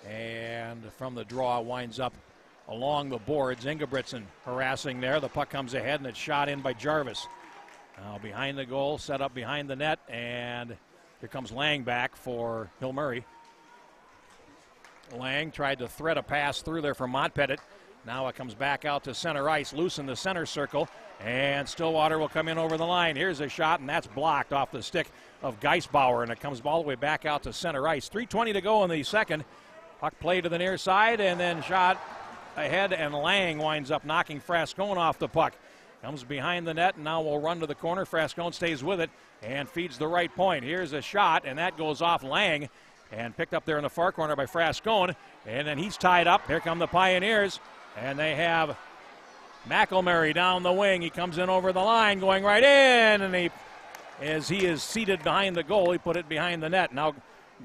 And from the draw winds up along the boards. Ingebrigtsen harassing there. The puck comes ahead, and it's shot in by Jarvis. Now behind the goal, set up behind the net, and here comes Lang back for Hill Murray. Lang tried to thread a pass through there for Montpettit. Now it comes back out to center ice, loose in the center circle, and Stillwater will come in over the line. Here's a shot, and that's blocked off the stick of Geisbauer, and it comes all the way back out to center ice. 3:20 to go in the second. Puck play to the near side, and then shot ahead, and Lang winds up knocking Frascone off the puck. Comes behind the net, and now will run to the corner. Frascone stays with it and feeds the right point. Here's a shot, and that goes off Lang and picked up there in the far corner by Frascone. And then he's tied up. Here come the Pioneers, and they have McElmurray down the wing. He comes in over the line, going right in, and as he is seated behind the goal, he put it behind the net. Now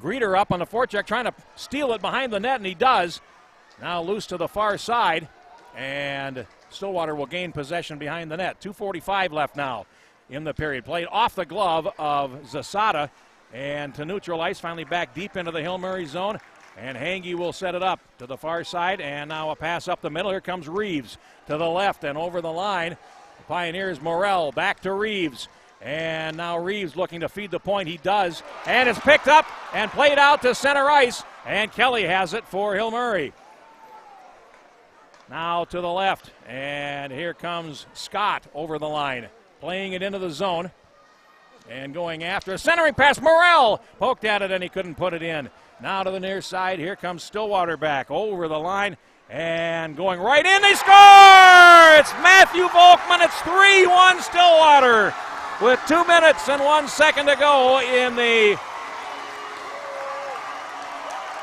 Greeter up on the forecheck, trying to steal it behind the net, and he does. Now loose to the far side, and Stillwater will gain possession behind the net. 2:45 left now in the period. Played off the glove of Zasada, and to neutral ice, finally back deep into the Hill Murray zone, and Hange will set it up to the far side, and now a pass up the middle. Here comes Reeves to the left and over the line. The Pioneers, Morrell back to Reeves, and now Reeves looking to feed the point. He does, and it's picked up and played out to center ice, and Kelly has it for Hill Murray. Now to the left, and here comes Scott over the line, playing it into the zone, and going after a centering pass. Morrell poked at it, and he couldn't put it in. Now to the near side, here comes Stillwater back over the line, and going right in, they score! It's Matthew Volkman. It's 3-1 Stillwater with 2 minutes and 1 second to go in the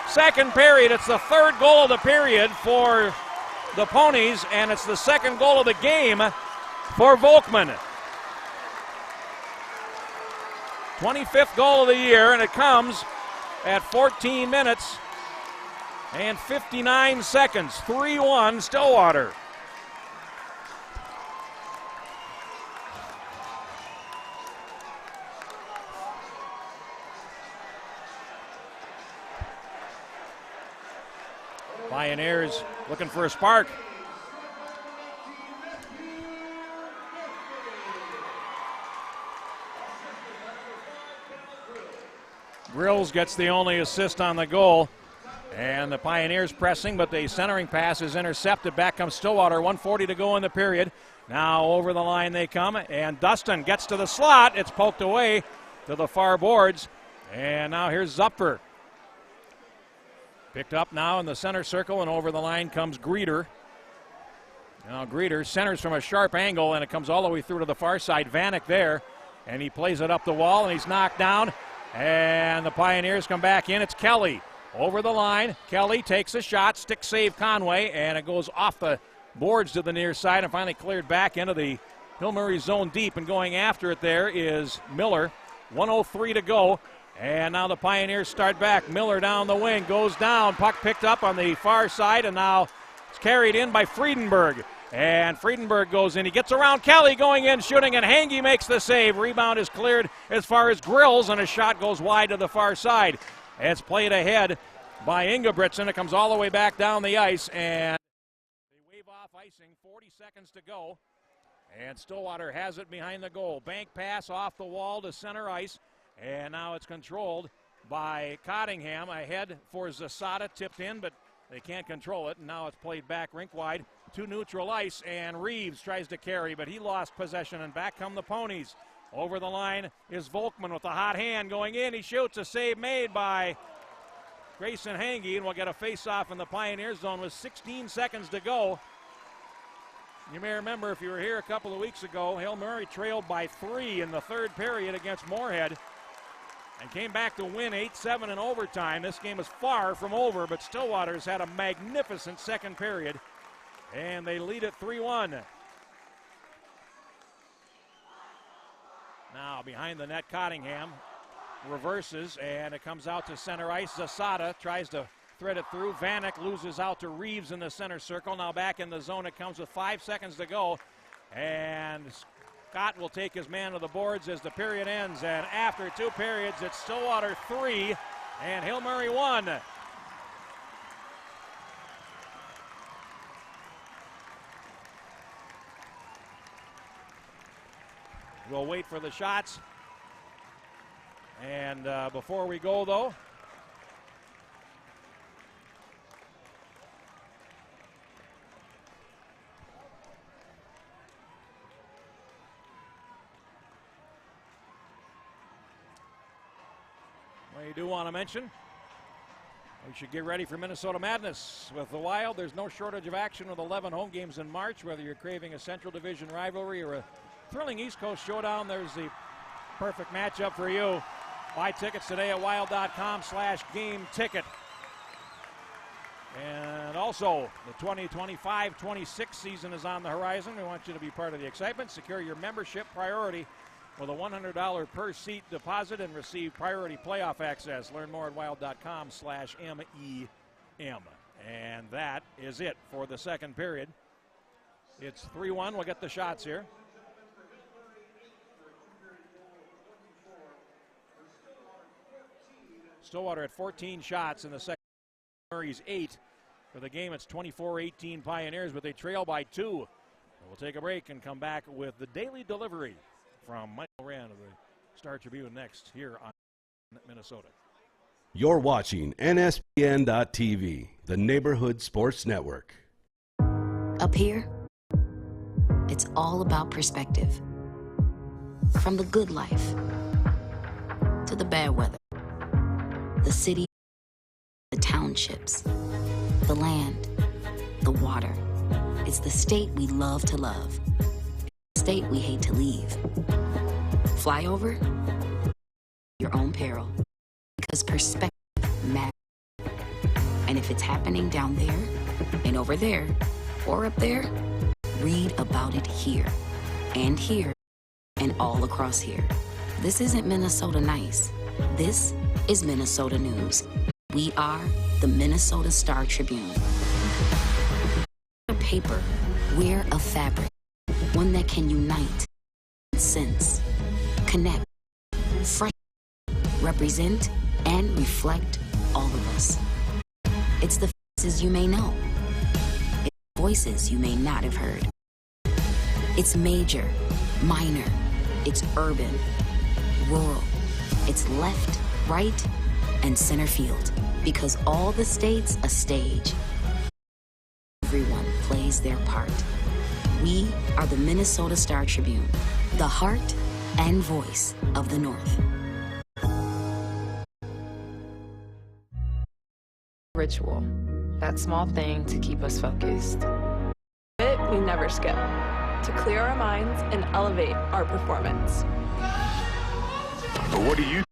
second period. It's the third goal of the period for the Ponies, and it's the second goal of the game for Volkman. 25th goal of the year, and it comes at 14 minutes and 59 seconds. 3-1 Stillwater. Pioneers looking for a spark. Grills gets the only assist on the goal. And the Pioneers pressing, but the centering pass is intercepted. Back comes Stillwater. 1:40 to go in the period. Now over the line they come, and Dustin gets to the slot. It's poked away to the far boards. And now here's Zupfer. Picked up now in the center circle, and over the line comes Greeter. Now Greeter centers from a sharp angle, and it comes all the way through to the far side. Vanek there, and he plays it up the wall, and he's knocked down. And the Pioneers come back in. It's Kelly over the line. Kelly takes a shot, stick save Conway, and it goes off the boards to the near side and finally cleared back into the Hill Murray zone deep. And going after it there is Miller. 1:03 to go. And now the Pioneers start back. Miller down the wing, goes down. Puck picked up on the far side, and now it's carried in by Friedenberg. And Friedenberg goes in. He gets around Kelly going in, shooting, and Hange makes the save. Rebound is cleared as far as Grills, and a shot goes wide to the far side. It's played ahead by Ingebrigtsen. It comes all the way back down the ice, and they wave off icing. 40 seconds to go. And Stillwater has it behind the goal. Bank pass off the wall to center ice. And now it's controlled by Cottingham. Ahead for Zasada, tipped in, but they can't control it. And now it's played back rink wide to neutral ice. And Reeves tries to carry, but he lost possession. And back come the Ponies. Over the line is Volkman with a hot hand going in. He shoots, a save made by Grayson Hange, and we'll get a face-off in the Pioneer zone with 16 seconds to go. You may remember if you were here a couple of weeks ago, Hill Murray trailed by 3 in the third period against Moorhead and came back to win 8-7 in overtime. This game is far from over, but Stillwater's had a magnificent second period, and they lead it 3-1. Now behind the net, Cottingham reverses, and it comes out to center ice. Zasada tries to thread it through. Vanek loses out to Reeves in the center circle. Now back in the zone. It comes with 5 seconds to go. And Scott will take his man to the boards as the period ends. And after 2 periods, it's Stillwater 3 and Hill Murray 1. We'll wait for the shots. And before we go, though, we do want to mention we should get ready for Minnesota Madness. With the Wild, there's no shortage of action with 11 home games in March. Whether you're craving a Central Division rivalry or a thrilling East Coast showdown, there's the perfect matchup for you. Buy tickets today at wild.com/game ticket. And also, the 2025-26 season is on the horizon. We want you to be part of the excitement. Secure your membership priority with a $100 per seat deposit and receive priority playoff access. Learn more at wild.com/MEM. And that is it for the second period. It's 3-1. We'll get the shots here. Stillwater at 14 shots in the second. Murray's 8. For the game, it's 24-18 Pioneers, but they trail by 2. We'll take a break and come back with the daily delivery from Michael Rand of the Star Tribune next here on Minnesota. You're watching NSPN.TV, the Neighborhood Sports Network. Up here, it's all about perspective. From the good life to the bad weather. The city, the townships, the land, the water. It's the state we love to love. It's the state we hate to leave. Fly over your own peril, because perspective matters. And if it's happening down there and over there or up there, read about it here and all across here. This isn't Minnesota nice. This is Minnesota News. We are the Minnesota Star Tribune. A paper, we're a fabric, one that can unite, sense, connect, fresh, represent, and reflect all of us. It's the faces you may know. It's the voices you may not have heard. It's major, minor, it's urban, rural. It's left, right, and center field, because all the states a stage. Everyone plays their part. We are the Minnesota Star Tribune, the heart and voice of the North. Ritual, that small thing to keep us focused. We never skip, to clear our minds and elevate our performance. But what do you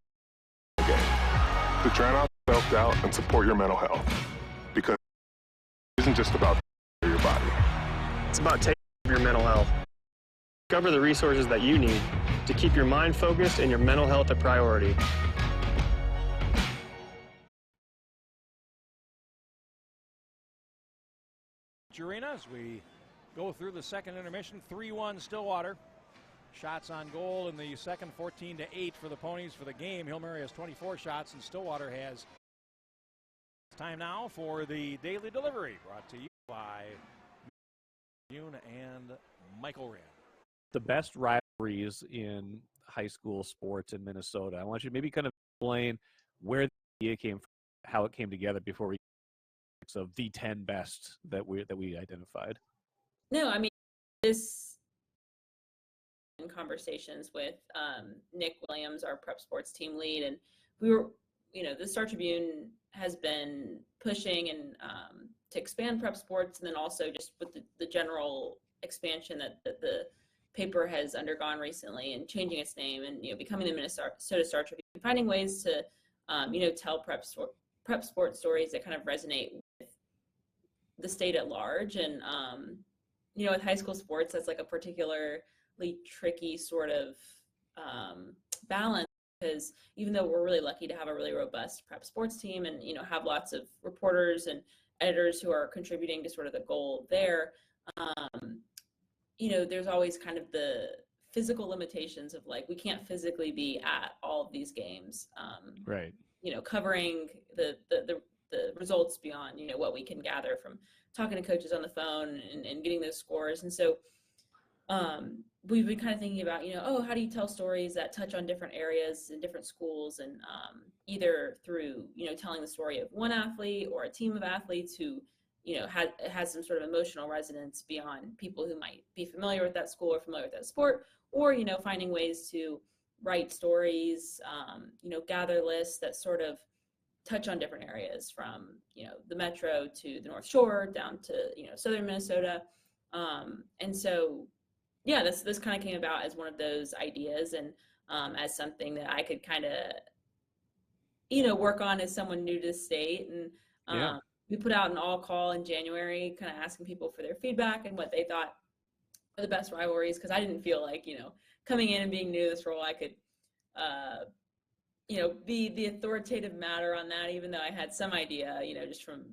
do to drown out self-doubt and support your mental health? Because it isn't just about your body. It's about taking care of your mental health. Discover the resources that you need to keep your mind focused and your mental health a priority. Arena as we go through the second intermission. 3-1 Stillwater. Shots on goal in the second, 14-8 for the Ponies for the game. Hill Murray has 24 shots and Stillwater has. Time now for the daily delivery, brought to you by Yoon and Michael Rand. the best rivalries in high school sports in Minnesota. I want you to maybe kind of explain where the idea came from, how it came together before we of the 10 best that we identified. No, I mean, this in conversations with Nick Williams, our prep sports team lead, and we were, the Star Tribune has been pushing and to expand prep sports, and then also just with the general expansion that the paper has undergone recently and changing its name and becoming the Minnesota Star Tribune, finding ways to tell prep sports stories that kind of resonate with the state at large. And with high school sports, that's like a particularly tricky sort of balance, because even though we're really lucky to have a really robust prep sports team and have lots of reporters and editors who are contributing to sort of the goal there, there's always kind of the physical limitations of like, we can't physically be at all of these games, right? Covering the results beyond what we can gather from talking to coaches on the phone and getting those scores. And so we've been kind of thinking about how do you tell stories that touch on different areas in different schools, and either through telling the story of one athlete or a team of athletes who has some sort of emotional resonance beyond people who might be familiar with that school or familiar with that sport, or finding ways to write stories, gather lists that sort of touch on different areas from the Metro to the North Shore down to southern Minnesota. And so this kind of came about as one of those ideas, and as something that I could kind of work on as someone new to the state. And we put out an all call in January, kind of asking people for their feedback and what they thought were the best rivalries, because I didn't feel like coming in and being new to this role I could be the authoritative matter on that, even though I had some idea, just from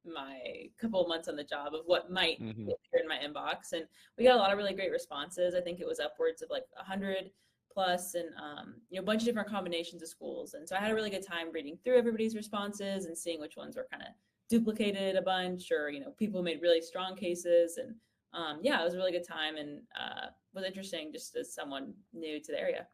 my couple of months on the job of what might appear in my inbox. And we got a lot of really great responses. I think it was upwards of like 100 plus, and a bunch of different combinations of schools. And so I had a really good time reading through everybody's responses and seeing which ones were kind of duplicated a bunch, or people made really strong cases. And it was a really good time, and was interesting just as someone new to the area.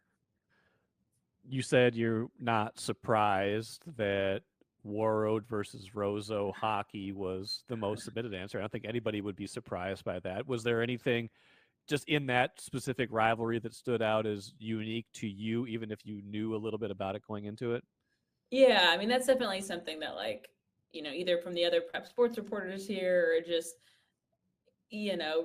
You said you're not surprised that Warroad versus Roseau hockey was the most submitted answer. I don't think anybody would be surprised by that. Was there anything just in that specific rivalry that stood out as unique to you, even if you knew a little bit about it going into it? Yeah, I mean, that's definitely something that, like, either from the other prep sports reporters here, or just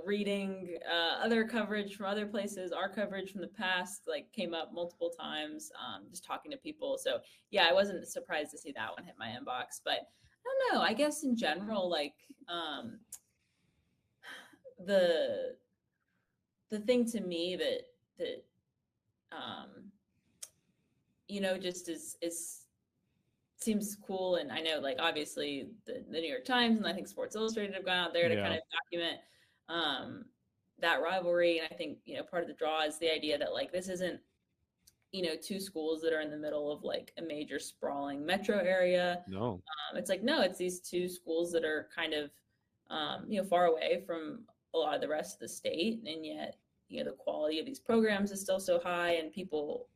reading other coverage from other places, our coverage from the past, like, came up multiple times, just talking to people. So yeah, I wasn't surprised to see that one hit my inbox. But I don't know, I guess in general, like, the thing to me that just is seems cool, and I know, like, obviously the New York Times and I think Sports Illustrated have gone out there to kind of document that rivalry. And I think part of the draw is the idea that, like, this isn't two schools that are in the middle of like a major sprawling metro area. No, it's like, no, it's these two schools that are kind of far away from a lot of the rest of the state, and yet the quality of these programs is still so high, and people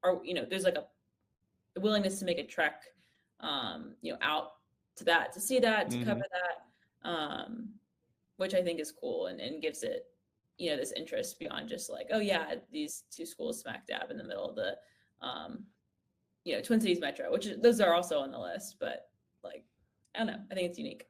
are there's like a willingness to make a trek out to that, to see that, to cover that, which I think is cool, and gives it this interest beyond just like, oh yeah, these two schools smack dab in the middle of the Twin Cities Metro, which those are also on the list. But, like, I don't know, I think it's unique.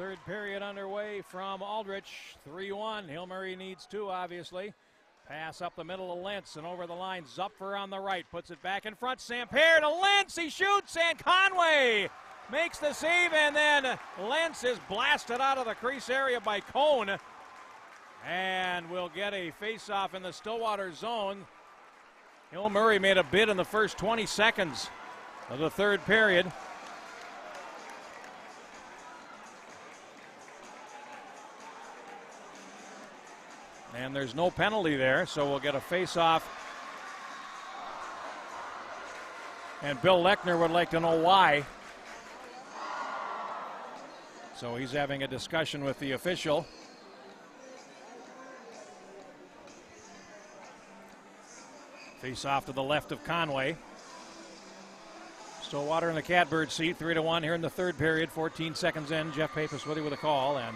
Third period underway from Aldrich. 3-1. Hill Murray needs 2, obviously. Pass up the middle to Lentz and over the line. Zupfer on the right. Puts it back in front. Samper to Lentz. He shoots and Conway makes the save, and then Lentz is blasted out of the crease area by Cone. And we'll get a face-off in the Stillwater zone. Hill Murray made a bid in the first 20 seconds of the third period. And there's no penalty there, so we'll get a face-off. And Bill Lechner would like to know why. So he's having a discussion with the official. Face-off to the left of Conway. Stillwater in the catbird seat, 3-1 here in the third period. 14 seconds in. Jeff Pappas with you with a call, and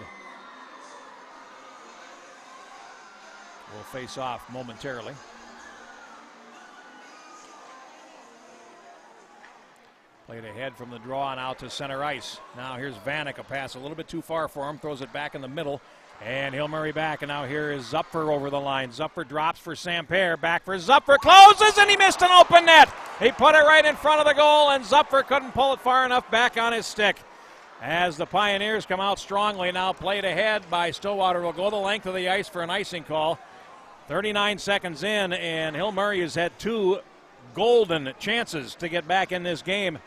will face off momentarily. Played ahead from the draw and out to center ice. Now here's Vanek, a pass a little bit too far for him, throws it back in the middle, and Hill Murray back, and now here is Zupfer over the line. Zupfer drops for Samper, back for Zupfer, closes, and he missed an open net. He put it right in front of the goal, and Zupfer couldn't pull it far enough back on his stick. As the Pioneers come out strongly, now played ahead by Stillwater, will go the length of the ice for an icing call. 39 seconds in, and Hill Murray has had 2 golden chances to get back in this game.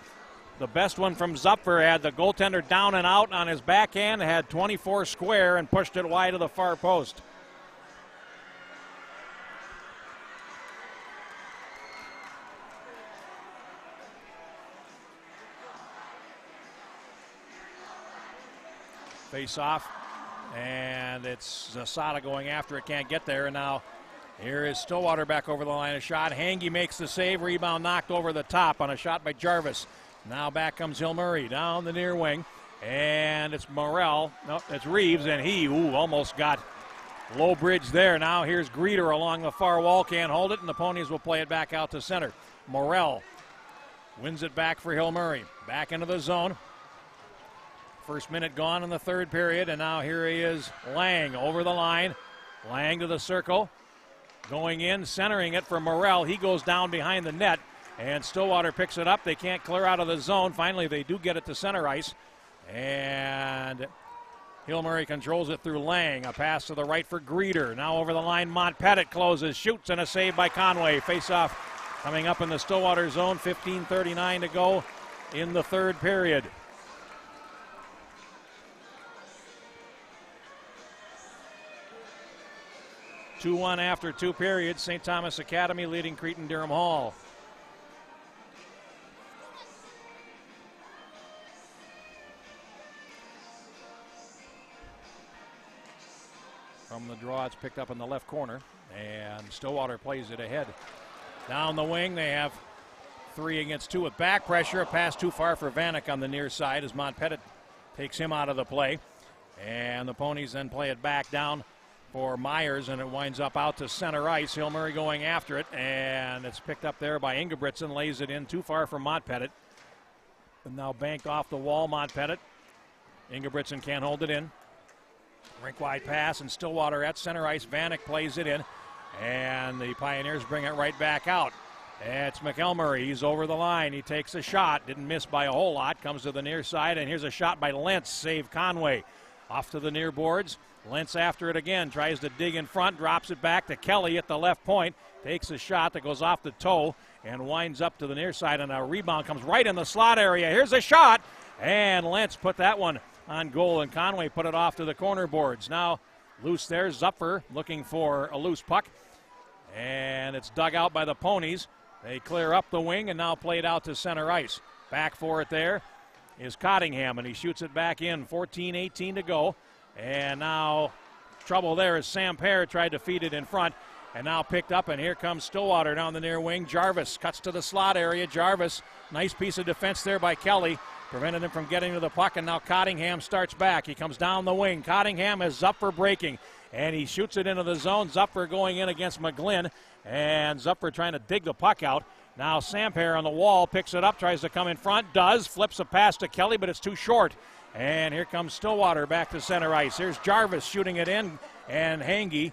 The best one from Zupfer had the goaltender down and out on his backhand, had 24 square and pushed it wide of the far post. Face off. And it's Zasada going after it, can't get there. And now here is Stillwater back over the line of shot. Hangy makes the save, rebound knocked over the top on a shot by Jarvis. Now back comes Hill Murray down the near wing. And it's Morrell. No, it's Reeves, and he almost got low bridge there. Now here's Greeter along the far wall, can't hold it, and the Ponies will play it back out to center. Morrell wins it back for Hill Murray. Back into the zone. First minute gone in the third period, and now here he is, Lang over the line. Lang to the circle, going in, centering it for Morrell. He goes down behind the net, and Stillwater picks it up. They can't clear out of the zone. Finally, they do get it to center ice, and Hill Murray controls it through Lang. A pass to the right for Greeter. Now over the line, Montpettit closes, shoots, and a save by Conway. Face-off coming up in the Stillwater zone. 15:39 to go in the third period. 2-1 after 2 periods. St. Thomas Academy leading Cretin-Durham Hall. From the draw, it's picked up in the left corner, and Stillwater plays it ahead. Down the wing, they have 3 against 2 with back pressure. A pass too far for Vanek on the near side as Montpettit takes him out of the play. And the Ponies then play it back down for Myers, and it winds up out to center ice. Hill Murray going after it, and it's picked up there by Ingebrigtsen, lays it in too far for Montpettit. And now banked off the wall, Montpettit. Ingebrigtsen can't hold it in. Rink-wide pass, and Stillwater at center ice. Vanek plays it in, and the Pioneers bring it right back out. It's McElmurray. He's over the line. He takes a shot. Didn't miss by a whole lot. Comes to the near side, and here's a shot by Lentz. Save Conway. Off to the near boards. Lentz after it again. Tries to dig in front. Drops it back to Kelly at the left point. Takes a shot that goes off the toe and winds up to the near side, and a rebound comes right in the slot area. Here's a shot, and Lentz put that one on goal, and Conway put it off to the corner boards. Now loose there. Zupfer looking for a loose puck, and it's dug out by the Ponies. They clear up the wing and now play it out to center ice. Back for it there is Cottingham, and he shoots it back in. 14-18 to go. And now trouble there as Sam Pear tried to feed it in front, and now picked up, and here comes Stillwater down the near wing. Jarvis cuts to the slot area. Jarvis, nice piece of defense there by Kelly, prevented him from getting to the puck, and now Cottingham starts back. He comes down the wing. Cottingham has Zupfer breaking, and he shoots it into the zone. Zupfer going in against McGlynn, and Zupfer trying to dig the puck out. Now Samper on the wall, picks it up, tries to come in front, flips a pass to Kelly, but it's too short. And here comes Stillwater back to center ice. Here's Jarvis shooting it in, and Hange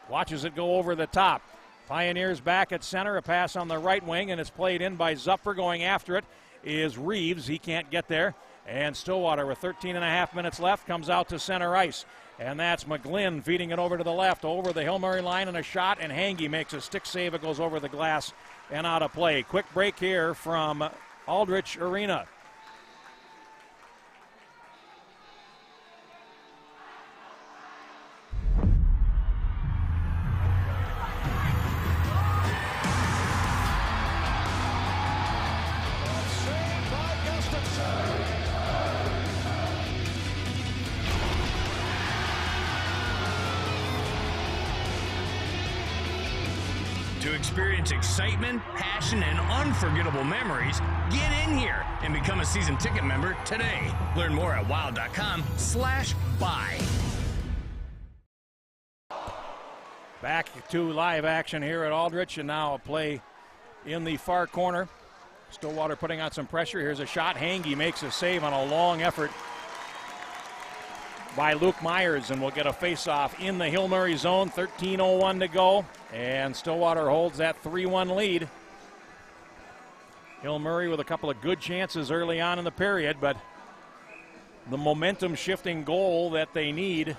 watches it go over the top. Pioneers back at center, a pass on the right wing, and it's played in by Zupfer. Going after it is Reeves. He can't get there. And Stillwater, with 13 and a half minutes left, comes out to center ice. And that's McGlynn feeding it over to the left, over the Hill Murray line, and a shot, and Hange makes a stick save. It goes over the glass and out of play. Quick break here from Aldrich Arena. To experience excitement, passion, and unforgettable memories, get in here and become a season ticket member today. Learn more at wild.com/buy. Back to live action here at Aldrich, and now a play in the far corner. Stillwater putting on some pressure. Here's a shot. Hange makes a save on a long effort by Luke Myers, and we'll get a face-off in the Hill Murray zone. 13:01 to go, and Stillwater holds that 3-1 lead. Hill Murray with a couple of good chances early on in the period, but the momentum-shifting goal that they need,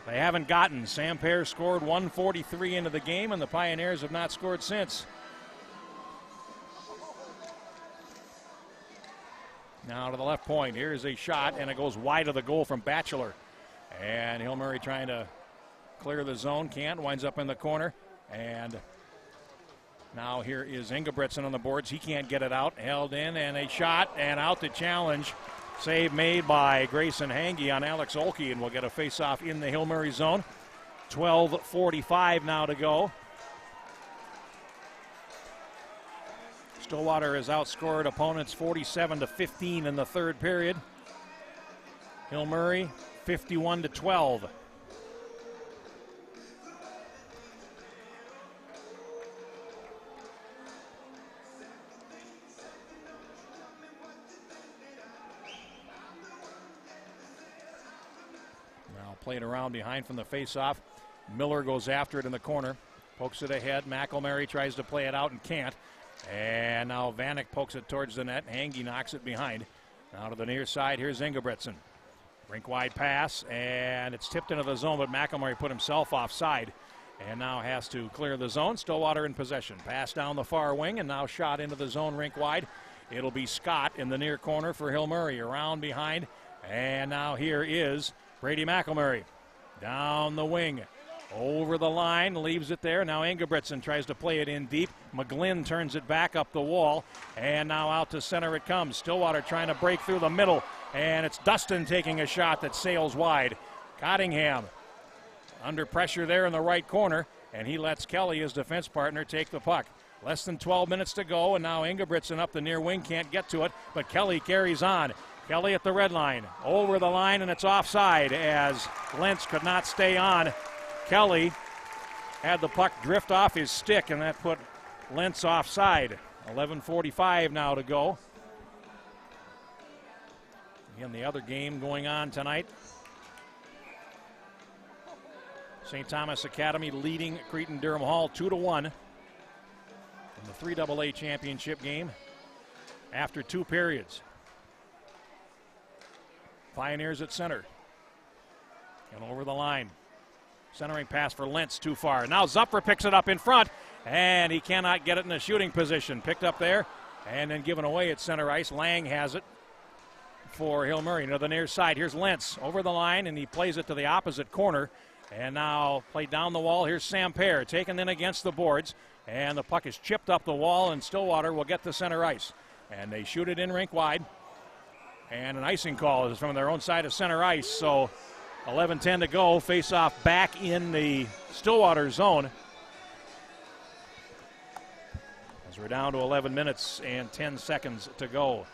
they haven't gotten. Sam Pear scored 1:43 into the game, and the Pioneers have not scored since. Now to the left point. Here's a shot, and it goes wide of the goal from Batchelor. And Hill Murray trying to clear the zone. Can't. Winds up in the corner. And now here is Ingebrigtsen on the boards. He can't get it out. Held in, and a shot, and out to challenge. Save made by Grayson Hange on Alex Olkey, and we'll get a face-off in the Hill Murray zone. 12:45 now to go. Stillwater has outscored opponents 47-15 in the third period. Hill Murray 51-12. Now played around behind from the face-off. Miller goes after it in the corner. Pokes it ahead. McElmary tries to play it out and can't. And now Vanek pokes it towards the net. Hange knocks it behind. Now to the near side, here's Ingebrigtsen. Rink wide pass, and it's tipped into the zone, but McElmurray put himself offside and now has to clear the zone. Stillwater in possession. Pass down the far wing, and now shot into the zone rink wide. It'll be Scott in the near corner for Hill Murray. Around behind, and now here is Brady McElmurray. Down the wing. Over the line, leaves it there. Now Ingebrigtsen tries to play it in deep. McGlynn turns it back up the wall, and now out to center it comes. Stillwater trying to break through the middle, and it's Dustin taking a shot that sails wide. Cottingham under pressure there in the right corner, and he lets Kelly, his defense partner, take the puck. Less than 12 minutes to go, and now Ingebrigtsen up the near wing, can't get to it, but Kelly carries on. Kelly at the red line, over the line, and it's offside as Lentz could not stay on. Kelly had the puck drift off his stick, and that put Lentz offside. 11:45 now to go. Again, the other game going on tonight. St. Thomas Academy leading Cretin-Durham Hall 2-1 in the 3AA championship game after 2 periods. Pioneers at center. And over the line. Centering pass for Lentz, too far. Now Zupfer picks it up in front, and he cannot get it in a shooting position. Picked up there, and then given away at center ice. Lang has it for Hill Murray. To the near side, here's Lentz over the line, and he plays it to the opposite corner. And now played down the wall. Here's Sam Pear taken in against the boards, and the puck is chipped up the wall, and Stillwater will get to center ice. And they shoot it in rink wide, and an icing call is from their own side of center ice. So 11:10 to go. Face-off back in the Stillwater zone. As we're down to 11 minutes and 10 seconds to go.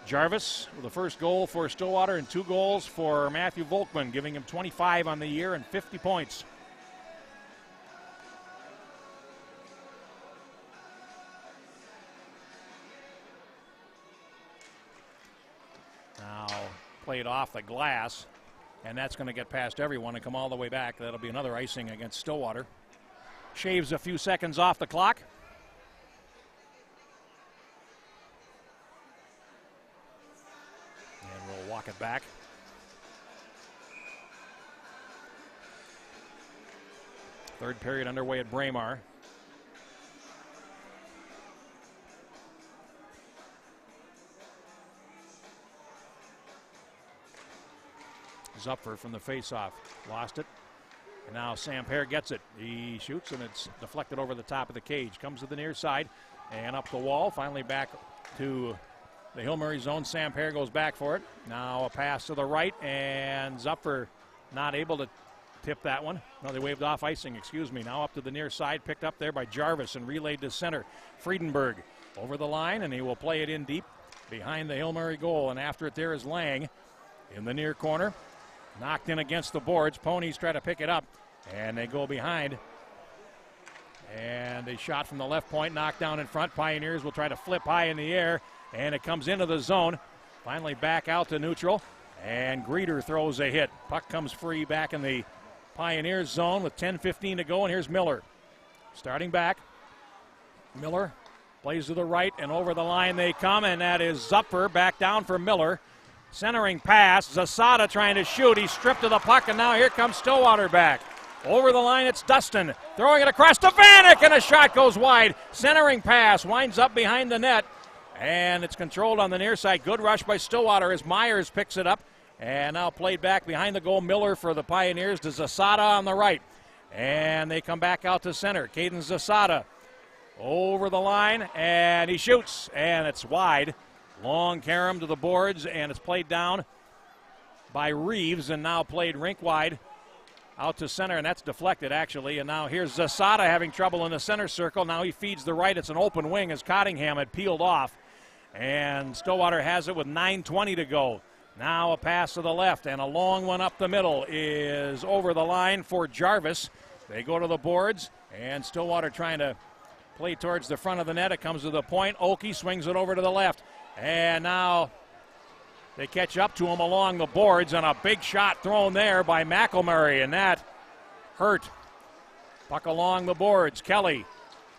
Jarvis with the first goal for Stillwater and 2 goals for Matthew Volkman, giving him 25 on the year and 50 points. Now played off the glass, and that's going to get past everyone and come all the way back. That'll be another icing against Stillwater. Shaves a few seconds off the clock. And we'll walk it back. Third period underway at Braemar. Zupfer from the faceoff. Lost it. And now Samper gets it. He shoots, and it's deflected over the top of the cage. Comes to the near side and up the wall. Finally back to the Hill Murray zone. Samper goes back for it. Now a pass to the right, and Zupfer not able to tip that one. No, they waved off icing, excuse me. Now up to the near side, picked up there by Jarvis and relayed to center. Friedenberg over the line, and he will play it in deep behind the Hill Murray goal. And after it there is Lang in the near corner. Knocked in against the boards. Ponies try to pick it up, and they go behind. And a shot from the left point, knocked down in front. Pioneers will try to flip high in the air, and it comes into the zone. Finally back out to neutral, and Greeter throws a hit. Puck comes free back in the Pioneers zone with 10:15 to go, and here's Miller. Starting back. Miller plays to the right, and over the line they come, and that is Zupfer back down for Miller. Centering pass, Zasada trying to shoot. He's stripped of the puck, and now here comes Stillwater back. Over the line, it's Dustin. Throwing it across to Vanek, and a shot goes wide. Centering pass, winds up behind the net, and it's controlled on the near side. Good rush by Stillwater as Myers picks it up, and now played back behind the goal. Miller for the Pioneers to Zasada on the right. And they come back out to center. Caden Zasada over the line, and he shoots, and it's wide. Long carom to the boards, and it's played down by Reeves, and now played rink wide out to center, and that's deflected actually. And now here's Zasada having trouble in the center circle. Now he feeds the right. It's an open wing as Cottingham had peeled off, and Stillwater has it with 9:20 to go. Now a pass to the left, and a long one up the middle is over the line for Jarvis. They go to the boards, and Stillwater trying to play towards the front of the net. It comes to the point. Oki swings it over to the left. And now they catch up to him along the boards, and a big shot thrown there by McElmurray, and that hurt. Puck along the boards. Kelly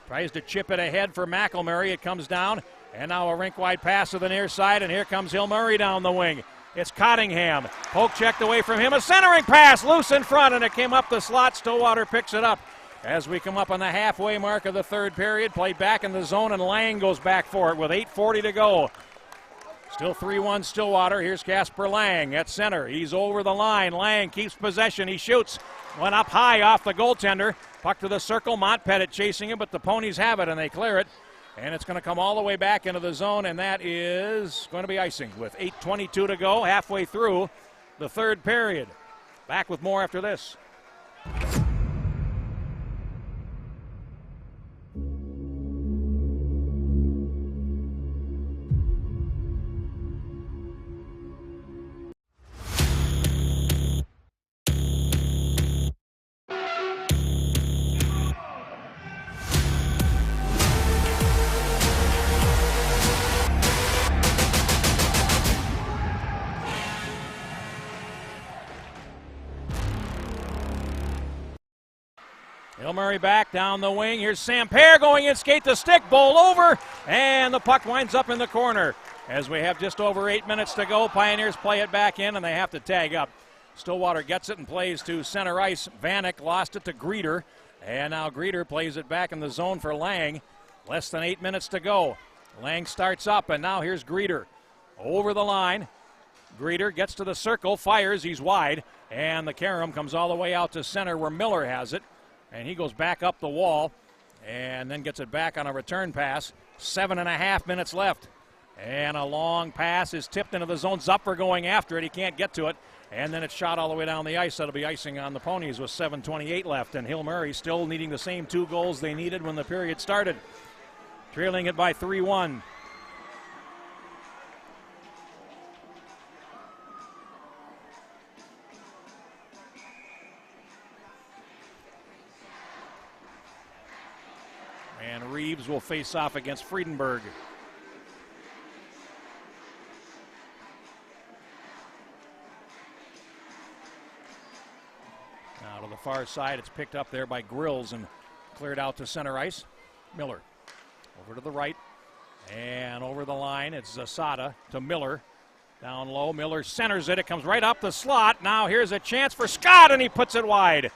tries to chip it ahead for McElmurray. It comes down, and now a rink-wide pass to the near side, and here comes Hill Murray down the wing. It's Cottingham. Poke checked away from him. A centering pass loose in front, and it came up the slot. Stillwater picks it up. As we come up on the halfway mark of the third period, played back in the zone, and Lang goes back for it with 8:40 to go. Still 3-1 Stillwater. Here's Casper Lang at center. He's over the line. Lang keeps possession. He shoots. Went up high off the goaltender. Puck to the circle. Montpettit chasing him, but the Ponies have it, and they clear it. And it's going to come all the way back into the zone, and that is going to be icing with 8:22 to go, halfway through the third period. Back with more after this. Hill Murray back down the wing. Here's Samper going in, skate the stick, bowl over, and the puck winds up in the corner. As we have just over 8 minutes to go, Pioneers play it back in, and they have to tag up. Stillwater gets it and plays to center ice. Vanek lost it to Greeter, and now Greeter plays it back in the zone for Lang. Less than 8 minutes to go. Lang starts up, and now here's Greeter. Over the line. Greeter gets to the circle, fires, he's wide, and the carom comes all the way out to center where Miller has it. And he goes back up the wall and then gets it back on a return pass. 7.5 minutes left. And a long pass is tipped into the zone. Zupfer going after it. He can't get to it. And then it's shot all the way down the ice. That'll be icing on the Ponies with 7:28 left. And Hill Murray still needing the same 2 goals they needed when the period started. Trailing it by 3-1. And Reeves will face off against Friedenberg. far side. It's picked up there by Grills and cleared out to center ice. Miller over to the right and over the line. It's Zasada to Miller. Down low, Miller centers it. It comes right up the slot. Now here's a chance for Scott, and he puts it wide.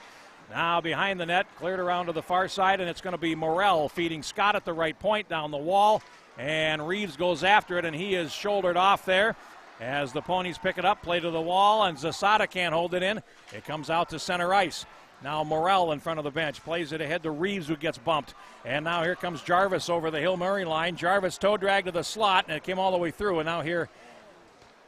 Now behind the net, cleared around to the far side, and it's going to be Morrell feeding Scott at the right point down the wall. And Reeves goes after it, and he is shouldered off there as the Ponies pick it up, play to the wall, and Zasada can't hold it in. It comes out to center ice. Now Morrell in front of the bench, plays it ahead to Reeves, who gets bumped. And now here comes Jarvis over the Hill Murray line. Jarvis toe drag to the slot, and it came all the way through, and now here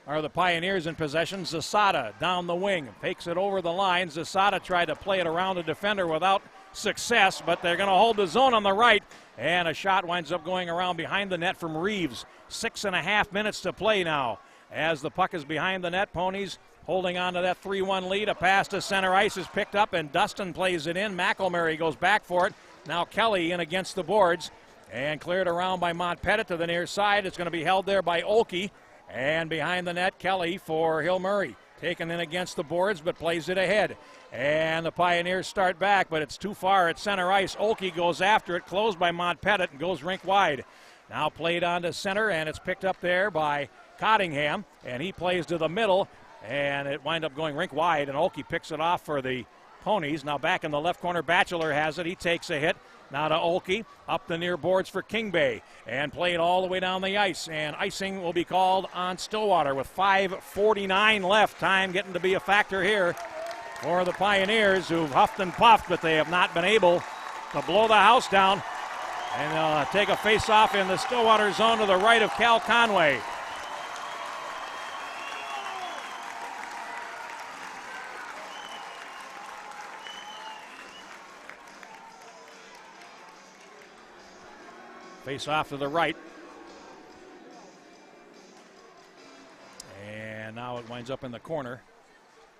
are the Pioneers in possession. Zasada down the wing, takes it over the line. Zasada tried to play it around the defender without success, but they're going to hold the zone on the right, and a shot winds up going around behind the net from Reeves. 6.5 minutes to play now. As the puck is behind the net, Ponies holding on to that 3-1 lead. A pass to center ice is picked up, and Dustin plays it in. McElmurray goes back for it. Now Kelly in against the boards, and cleared around by Montpettit to the near side. It's going to be held there by Olkey. And behind the net, Kelly for Hill Murray. Taken in against the boards, but plays it ahead. And the Pioneers start back, but it's too far at center ice. Olkey goes after it, closed by Montpettit, and goes rink wide. Now played on to center, and it's picked up there by Cottingham. And he plays to the middle, and it winds up going rink wide, and Olkey picks it off for the Ponies. Now back in the left corner, Batchelor has it. He takes a hit. Now to Olkey, up the near boards for Kingbay, and played all the way down the ice. And icing will be called on Stillwater with 5:49 left. Time getting to be a factor here for the Pioneers, who've huffed and puffed, but they have not been able to blow the house down. And they'll take a face-off in the Stillwater zone to the right of Cal Conway. Face off to the right. And now it winds up in the corner.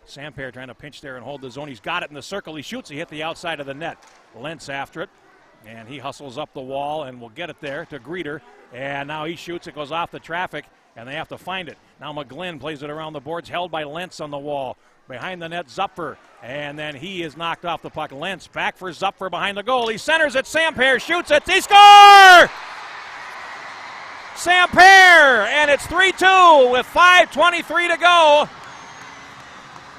Samper trying to pinch there and hold the zone. He's got it in the circle. He shoots. He hit the outside of the net. Lentz after it. And he hustles up the wall and will get it there to Greeter. And now he shoots. It goes off the traffic, and they have to find it. Now McGlynn plays it around the boards, held by Lentz on the wall. Behind the net, Zupfer. And then he is knocked off the puck. Lentz back for Zupfer behind the goal. He centers it. Samper shoots it. He scores! Samper! And it's 3-2 with 5:23 to go.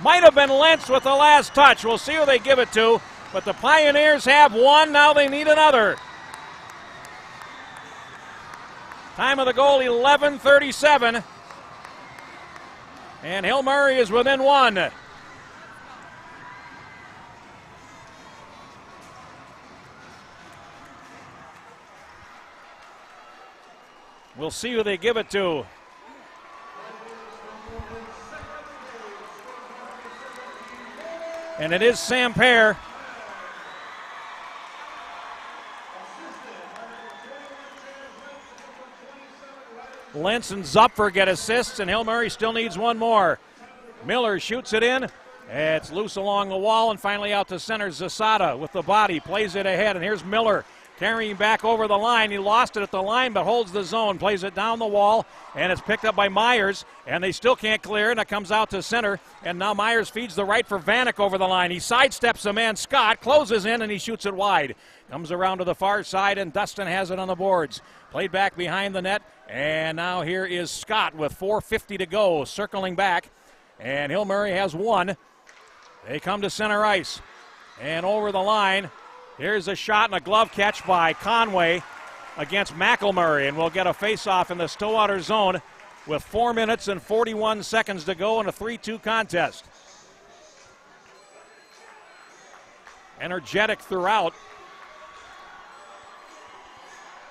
Might have been Lentz with the last touch. We'll see who they give it to. But the Pioneers have one. Now they need another. Time of the goal, 11:37. And Hill Murray is within one. We'll see who they give it to. And it is Samper. Lentz and Zupfer get assists, and Hill Murray still needs one more. Miller shoots it in. It's loose along the wall, and finally out to center. Zasada with the body, plays it ahead, and here's Miller carrying back over the line. He lost it at the line, but holds the zone, plays it down the wall, and it's picked up by Myers, and they still can't clear, and it comes out to center, and now Myers feeds the right for Vanek over the line. He sidesteps the man, Scott, closes in, and he shoots it wide. Comes around to the far side, and Dustin has it on the boards. Played back behind the net, and now here is Scott with 4:50 to go, circling back, and Hill Murray has one. They come to center ice, and over the line, here's a shot and a glove catch by Conway against McElmurray, and we'll get a face-off in the Stillwater zone with 4 minutes and 41 seconds to go in a 3-2 contest. Energetic throughout.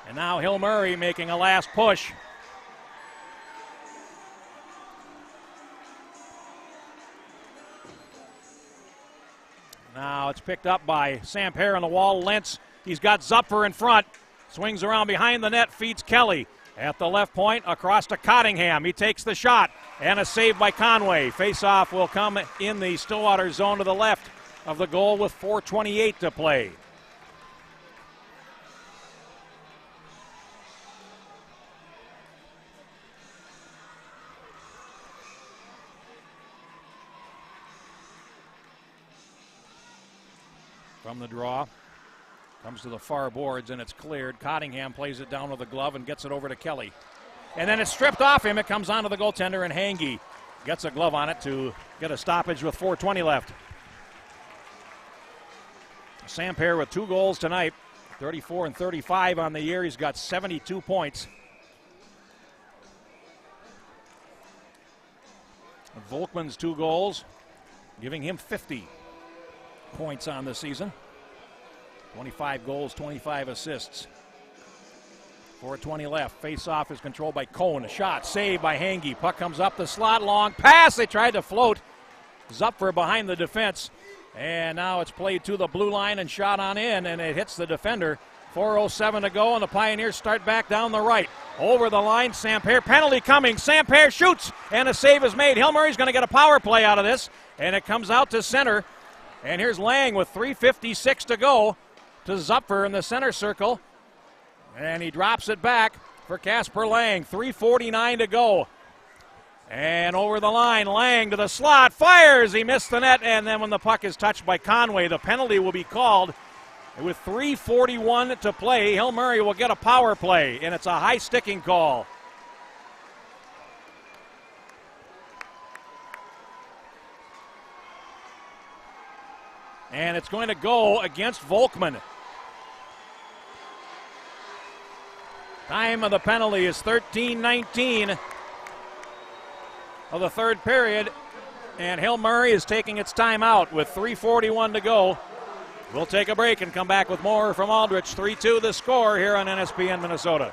And now Hill Murray making a last push. Now it's picked up by Samper on the wall. Lentz, he's got Zupfer in front. Swings around behind the net, feeds Kelly. At the left point, across to Cottingham. He takes the shot, and a save by Conway. Face-off will come in the Stillwater zone to the left of the goal with 4:28 to play. from the draw. Comes to the far boards, and it's cleared. Cottingham plays it down with a glove and gets it over to Kelly. And then it's stripped off him. It comes onto the goaltender, and Hange gets a glove on it to get a stoppage with 4:20 left. Samper with 2 goals tonight, 34 and 35 on the year. He's got 72 points. Volkman's 2 goals, giving him 50 points on the season. 25 goals, 25 assists. 4:20 left. Face-off is controlled by Cohn. A shot saved by Hange. Puck comes up the slot. Long pass. They tried to float. Zupfer behind the defense. And now it's played to the blue line and shot on in, and it hits the defender. 4:07 to go, and the Pioneers start back down the right. Over the line, Samper. Penalty coming. Samper shoots, and a save is made. Hill Murray's going to get a power play out of this, and it comes out to center. And here's Lang with 3:56 to go to Zupfer in the center circle. And he drops it back for Casper Lang. 3:49 to go. And over the line, Lang to the slot, fires. He missed the net, and then when the puck is touched by Conway, the penalty will be called. With 3:41 to play, Hill Murray will get a power play, and it's a high sticking call. And it's going to go against Volkman. Time of the penalty is 13:19 of the third period, and Hill Murray is taking its time out with 3:41 to go. We'll take a break and come back with more from Aldrich. 3-2 the score here on NSPN Minnesota.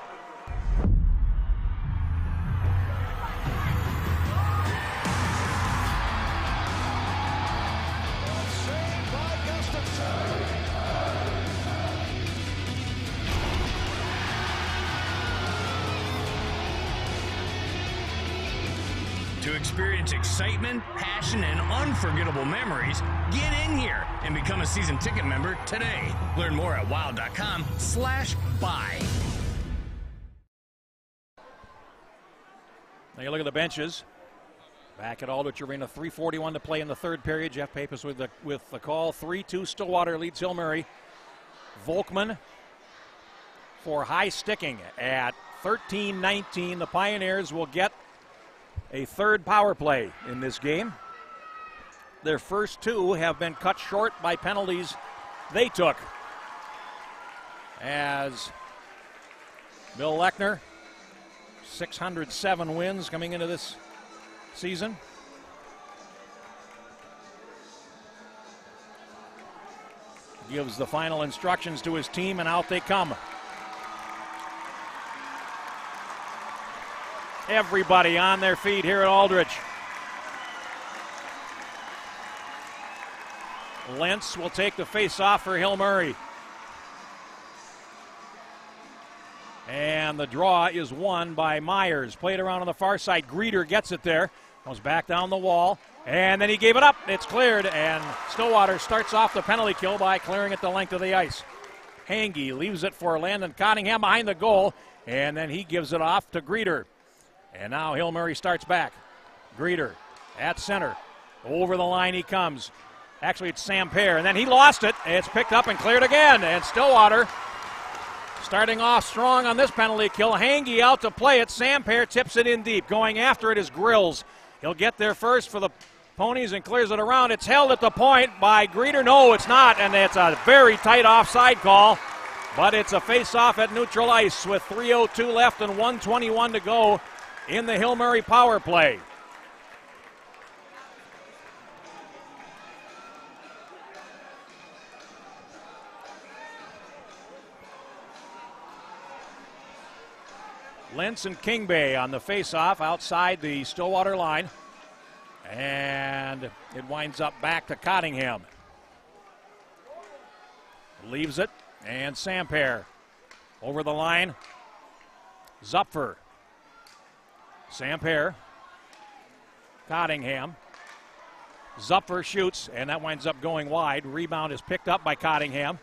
To experience excitement, passion, and unforgettable memories, get in here and become a season ticket member today. Learn more at wild.com/buy. Now you look at the benches. Back at Aldrich Arena, 3:41 to play in the third period. Jeff Pappas with the call. 3-2 Stillwater leads Hill Murray. Volkman for high sticking at 13:19. The Pioneers will get a third power play in this game. Their first 2 have been cut short by penalties they took. As Bill Lechner, 607 wins coming into this season. Gives the final instructions to his team, and out they come. Everybody on their feet here at Aldrich. Lentz will take the face-off for Hill Murray. And the draw is won by Myers. Played around on the far side. Greeter gets it there. Goes back down the wall. And then he gave it up. It's cleared. And Stillwater starts off the penalty kill by clearing it the length of the ice. Hange leaves it for Landon Cottingham behind the goal. And then he gives it off to Greeter. And now Hill Murray starts back. Greeter at center. Over the line he comes. Actually, it's Samper. And then he lost it. It's picked up and cleared again. And Stillwater starting off strong on this penalty kill. Hange out to play it. Samper tips it in deep. Going after it is Grills. He'll get there first for the Ponies and clears it around. It's held at the point by Greeter. No, it's not. And it's a very tight offside call. But it's a face-off at neutral ice with 3:02 left and 1:21 to go in the Hill Murray power play. Lentz and Kingbay on the face-off outside the Stillwater line. And it winds up back to Cottingham. Leaves it, and Samper over the line. Zupfer. Samper. Cottingham. Zupfer shoots, and that winds up going wide. Rebound is picked up by Cottingham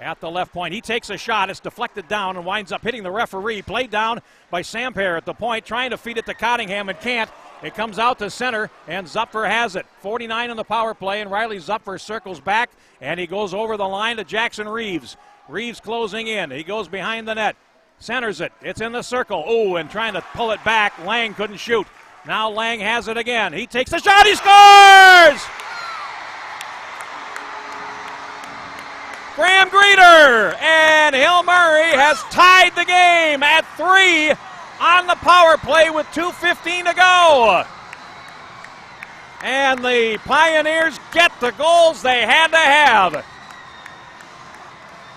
at the left point. He takes a shot. It's deflected down and winds up hitting the referee. Played down by Samper at the point, trying to feed it to Cottingham and can't. It comes out to center, and Zupfer has it. 49 on the power play, and Riley Zupfer circles back, and he goes over the line to Jackson Reeves. Reeves closing in. He goes behind the net. Centers it. It's in the circle. Oh, and trying to pull it back. Lang couldn't shoot. Now Lang has it again. He takes the shot. He scores! Graham Greeter, and Hill Murray has tied the game at 3 on the power play with 2:15 to go. And the Pioneers get the goals they had to have.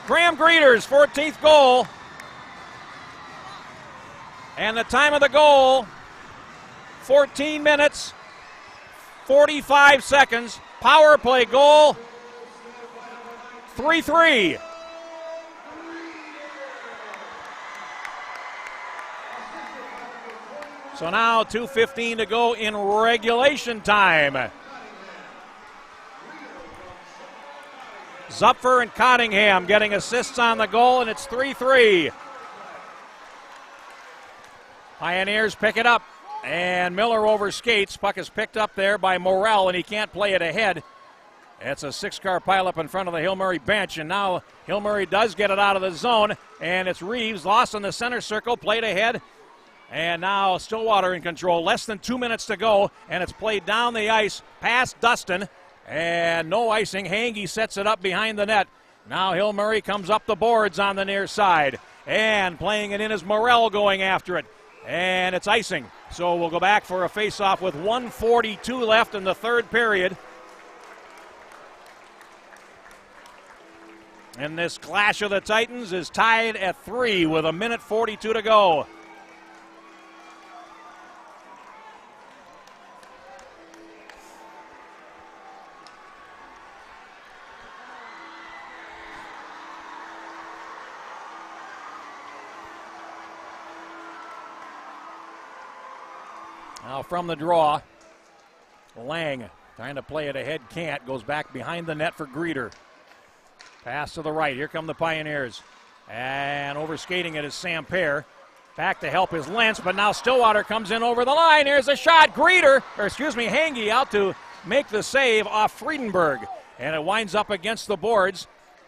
Graham Greeter's 14th goal. And the time of the goal, 14 minutes, 45 seconds. Power play goal, 3-3. So now 2:15 to go in regulation time. Zupfer and Cottingham getting assists on the goal, and it's 3-3. Pioneers pick it up, and Miller overskates. Puck is picked up there by Morrell, and he can't play it ahead. It's a 6-car pileup in front of the Hill Murray bench, and now Hill Murray does get it out of the zone, and it's Reeves lost in the center circle, played ahead, and now Stillwater in control. Less than 2 minutes to go, and it's played down the ice past Dustin, and no icing. Hange sets it up behind the net. Now Hill Murray comes up the boards on the near side, and playing it in is Morrell going after it. And it's icing. So we'll go back for a face-off with 1:42 left in the third period. And this Clash of the Titans is tied at 3 with 1:42 to go. Now from the draw, Lang trying to play it ahead, can't. Goes back behind the net for Greeter. Pass to the right. Here come the Pioneers. And overskating it is Sam Pear. Back to help is Lentz, but now Stillwater comes in over the line. Here's a shot. Hange out to make the save off Friedenberg. And it winds up against the boards.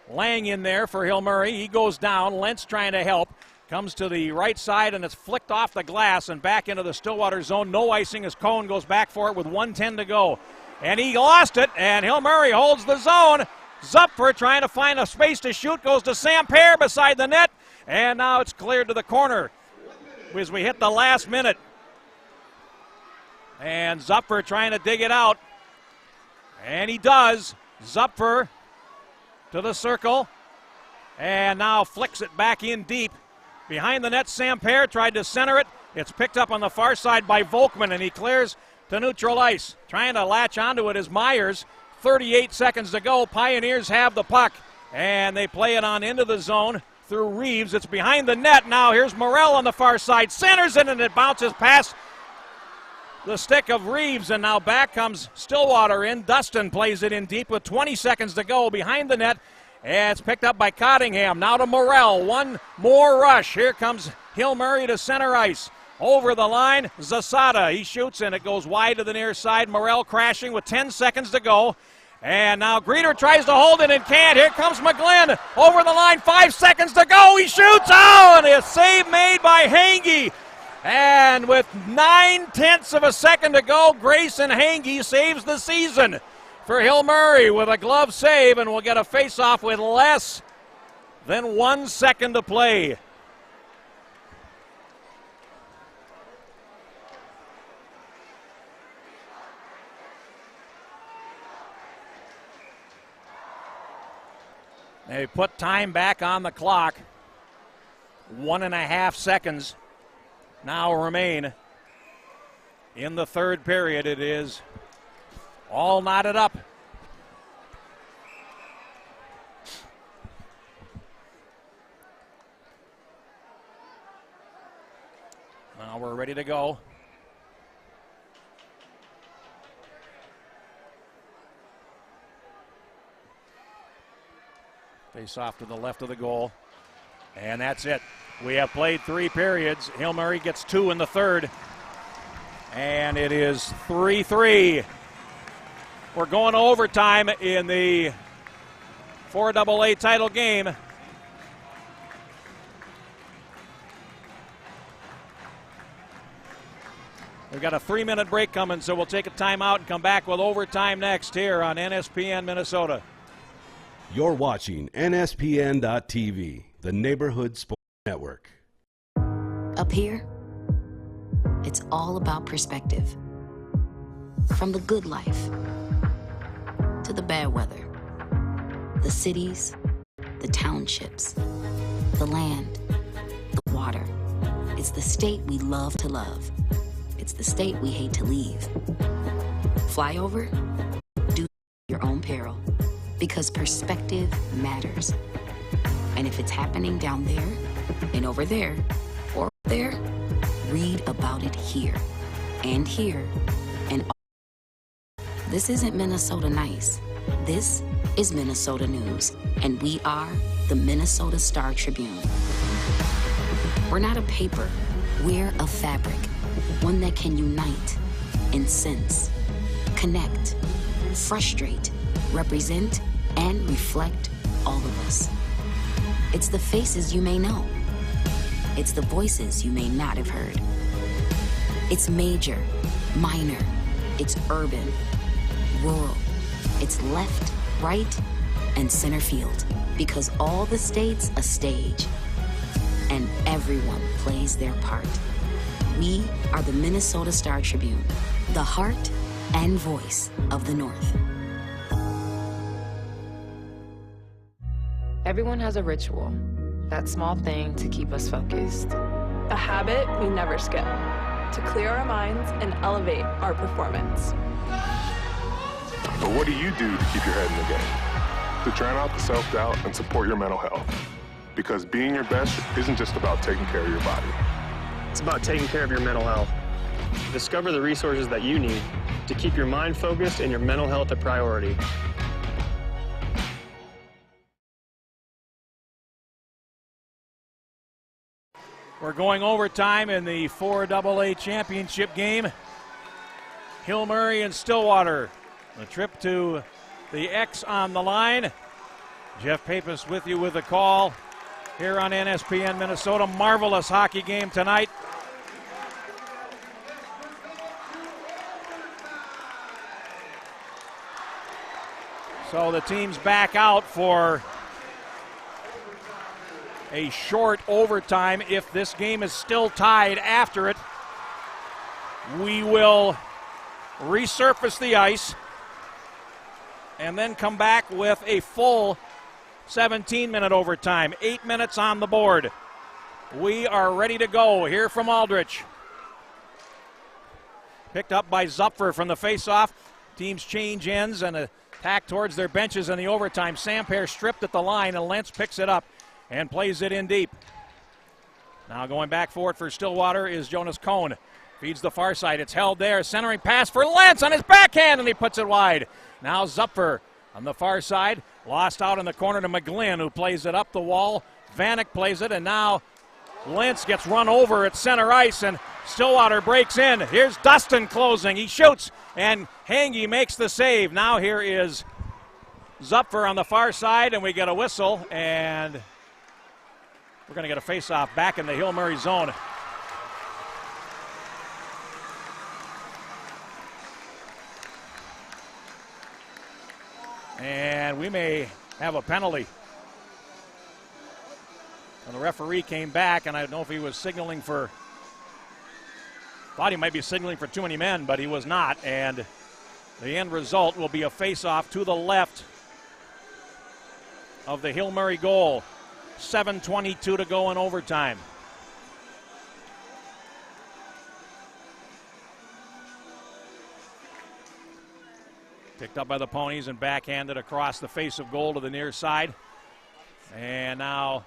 Lang in there for Hill Murray. He goes down. Lentz trying to help. Comes to the right side, and it's flicked off the glass and back into the Stillwater zone. No icing as Cohn goes back for it with 1:10 to go. And he lost it, and Hill Murray holds the zone. Zupfer trying to find a space to shoot, goes to Sam Pear beside the net, and now it's cleared to the corner as we hit the last minute. And Zupfer trying to dig it out, and he does. Zupfer to the circle, and now flicks it back in deep. Behind the net, Sam Pear tried to center it. It's picked up on the far side by Volkman, and he clears to neutral ice. Trying to latch onto it is Myers. 38 seconds to go. Pioneers have the puck, and they play it on into the zone through Reeves. It's behind the net now. Here's Morrell on the far side. Centers it, and it bounces past the stick of Reeves, and now back comes Stillwater in. Dustin plays it in deep with 20 seconds to go behind the net. And it's picked up by Cottingham. Now to Morrell. One more rush. Here comes Hill Murray to center ice. Over the line, Zasada. He shoots, and it goes wide to the near side. Morrell crashing with 10 seconds to go. And now Greeter tries to hold it and can't. Here comes McGlynn. Over the line, 5 seconds to go. He shoots. Oh, and a save made by Hange. And with 9/10 of a second to go, Grayson Hange saves the season for Hill Murray with a glove save, and we'll get a face-off with less than 1 second to play. They put time back on the clock. 1.5 seconds now remain in the third period. It is all knotted up. Now we're ready to go. Face off to the left of the goal. And that's it. We have played 3 periods. Hill Murray gets 2 in the third. And it is 3-3. We're going to overtime in the 4AA title game. We've got a 3-minute break coming, so we'll take a timeout and come back with overtime next here on NSPN Minnesota. You're watching NSPN.TV, the Neighborhood Sports Network. Up here, it's all about perspective. From the good life to the bad weather, the cities, the townships, the land, the water. It's the state we love to love. It's the state we hate to leave. Fly over, do your own peril, because perspective matters. And if it's happening down there and over there or there, read about it here and here and This isn't Minnesota nice. This is Minnesota news, and we are the Minnesota Star Tribune. We're not a paper, we're a fabric, one that can unite, incense, connect, frustrate, represent, and reflect all of us. It's the faces you may know. It's the voices you may not have heard. It's major, minor, it's urban, rural. It's left, right, and center field, because all the state's a stage, and everyone plays their part. We are the Minnesota Star Tribune, the heart and voice of the North. Everyone has a ritual, that small thing to keep us focused. A habit we never skip, to clear our minds and elevate our performance. But what do you do to keep your head in the game? To drown out the self-doubt and support your mental health. Because being your best isn't just about taking care of your body. It's about taking care of your mental health. Discover the resources that you need to keep your mind focused and your mental health a priority. We're going overtime in the 4AA championship game. Hill Murray and Stillwater. A trip to the X on the line. Jeff Pappas with you with the call here on NSPN Minnesota. Marvelous hockey game tonight. So the team's back out for a short overtime. If this game is still tied after it, we will resurface the ice and then come back with a full 17-minute overtime. 8 minutes on the board. We are ready to go here from Aldrich. Picked up by Zupfer from the faceoff. Teams change ends and attack towards their benches in the overtime. Samper stripped at the line, and Lentz picks it up and plays it in deep. Now going back for it for Stillwater is Jonas Cohn. Feeds the far side. It's held there. Centering pass for Lentz on his backhand, and he puts it wide. Now Zupfer on the far side. Lost out in the corner to McGlynn, who plays it up the wall. Vanek plays it, and now Lentz gets run over at center ice, and Stillwater breaks in. Here's Dustin closing. He shoots, and Hange makes the save. Now here is Zupfer on the far side, and we get a whistle, and we're going to get a face-off back in the Hill Murray zone. And we may have a penalty. And the referee came back, and I don't know if he was signaling for, thought he might be signaling for too many men, but he was not. And the end result will be a face-off to the left of the Hill Murray goal. 7:22 to go in overtime. Picked up by the Ponies and backhanded across the face of goal to the near side. And now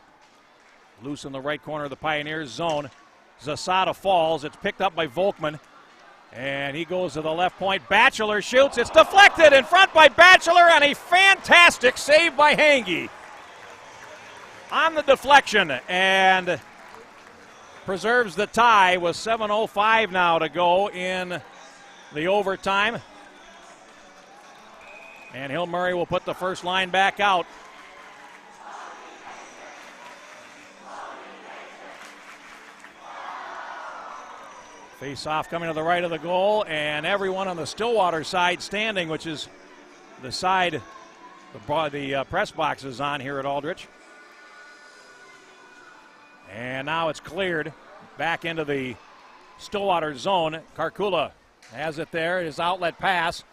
loose in the right corner of the Pioneers zone. Zasada falls. It's picked up by Volkman. And he goes to the left point. Batchelor shoots. It's deflected in front by Batchelor, and a fantastic save by Hange on the deflection. And preserves the tie with 7:05 now to go in the overtime. And Hill Murray will put the first line back out. Face-off coming to the right of the goal, and everyone on the Stillwater side standing, which is the side the press box is on here at Aldrich. And now it's cleared back into the Stillwater zone. Karkula has it there. His outlet pass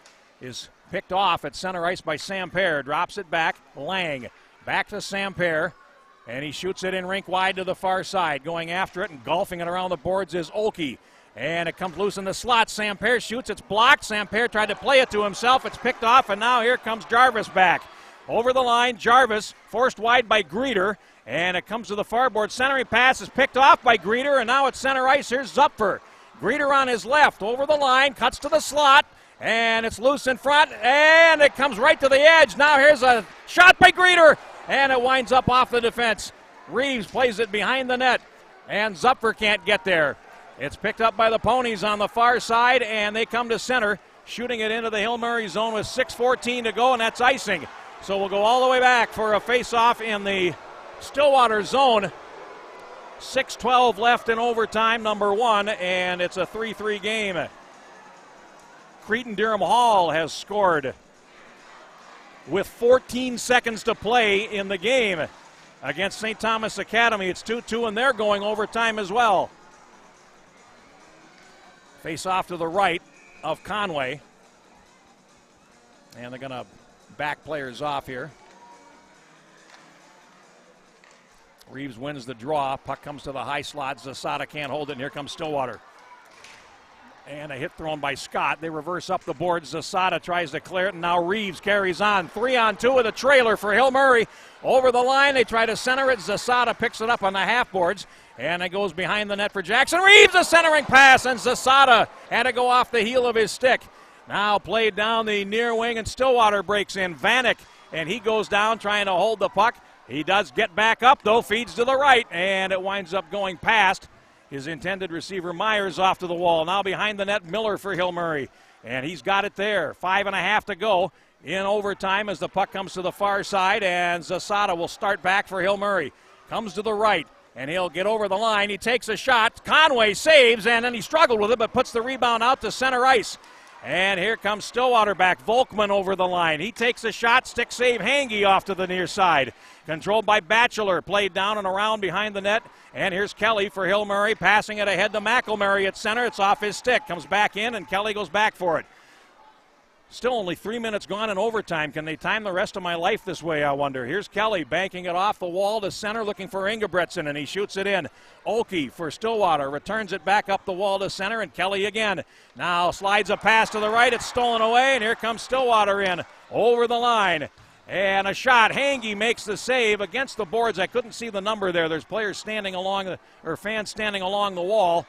is picked off at center ice by Samper. Drops it back. Lang back to Samper. And he shoots it in rink wide to the far side. Going after it and golfing it around the boards is Olkey. And it comes loose in the slot. Samper shoots. It's blocked. Samper tried to play it to himself. It's picked off, and now here comes Jarvis back. Over the line, Jarvis forced wide by Greeter. And it comes to the far board. Centering pass is picked off by Greeter, and now at center ice, here's Zupfer. Greeter on his left, over the line, cuts to the slot, and it's loose in front, and it comes right to the edge. Now here's a shot by Greeter, and it winds up off the defense. Reeves plays it behind the net, and Zupfer can't get there. It's picked up by the Ponies on the far side, and they come to center, shooting it into the Hill Murray zone with 6:14 to go, and that's icing. So we'll go all the way back for a face-off in the Stillwater zone. 6:12 left in overtime, number one, and it's a 3-3 game. Cretin-Durham Hall has scored with 14 seconds to play in the game against St. Thomas Academy. It's 2-2, and they're going overtime as well. Face off to the right of Conway. And they're going to back players off here. Reeves wins the draw. Puck comes to the high slot. Zasada can't hold it, and here comes Stillwater. And a hit thrown by Scott. They reverse up the board. Zasada tries to clear it, and now Reeves carries on. 3-on-2 with a trailer for Hill Murray. Over the line, they try to center it. Zasada picks it up on the half boards, and it goes behind the net for Jackson. Reeves, a centering pass, and Zasada had to go off the heel of his stick. Now played down the near wing, and Stillwater breaks in. Vanek, and he goes down trying to hold the puck. He does get back up, though, feeds to the right, and it winds up going past his intended receiver. Myers off to the wall. Now behind the net, Miller for Hill Murray, and he's got it there. 5.5 to go in overtime as the puck comes to the far side, and Zasada will start back for Hill Murray. Comes to the right, and he'll get over the line. He takes a shot. Conway saves, and then he struggled with it, but puts the rebound out to center ice. And here comes Stillwater back. Volkman over the line. He takes a shot. Stick save. Hange off to the near side. Controlled by Batchelor. Played down and around behind the net. And here's Kelly for Hill Murray. Passing it ahead to McElmurray at center. It's off his stick. Comes back in, and Kelly goes back for it. Still only 3 minutes gone in overtime. Can they time the rest of my life this way, I wonder? Here's Kelly banking it off the wall to center, looking for Ingebretson, and he shoots it in. Olkey for Stillwater returns it back up the wall to center, and Kelly again. Now slides a pass to the right. It's stolen away, and here comes Stillwater in over the line. And a shot. Hange makes the save against the boards. I couldn't see the number there. There's players standing along, or fans standing along the wall.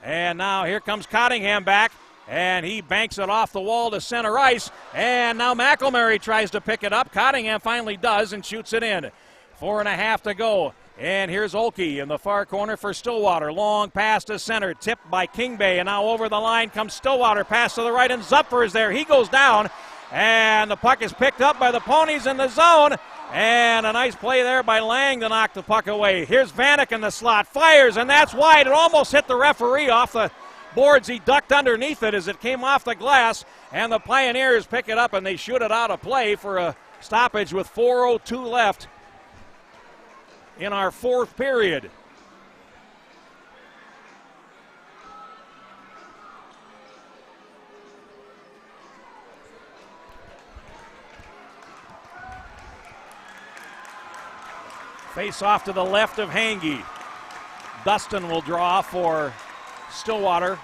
And now here comes Cottingham back. And he banks it off the wall to center ice. And now McElmurray tries to pick it up. Cottingham finally does and shoots it in. 4.5 to go. And here's Olkey in the far corner for Stillwater. Long pass to center. Tipped by Kingbay. And now over the line comes Stillwater. Pass to the right, and Zupfer is there. He goes down. And the puck is picked up by the Ponies in the zone. And a nice play there by Lang to knock the puck away. Here's Vanek in the slot. Fires, and that's wide. It almost hit the referee off the boards. He ducked underneath it as it came off the glass, and the Pioneers pick it up and they shoot it out of play for a stoppage with 4:02 left in our fourth period. Face off to the left of Hange. Dustin will draw for Stillwater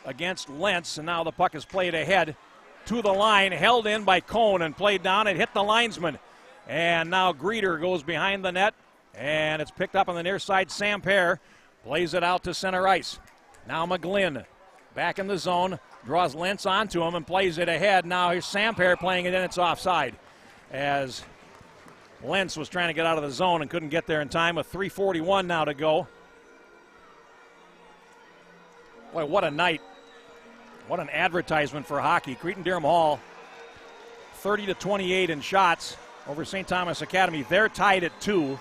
against Lentz, and now the puck is played ahead to the line, held in by Cohn and played down. It hit the linesman, and now Greeter goes behind the net, and it's picked up on the near side. Samper plays it out to center ice. Now McGlynn back in the zone, draws Lentz onto him and plays it ahead. Now here's Samper playing it in. It's offside as Lentz was trying to get out of the zone and couldn't get there in time with 3:41 now to go Boy, what a night. What an advertisement for hockey. Cretin-Derham Hall, 30-28 in shots over St. Thomas Academy. They're tied at 2.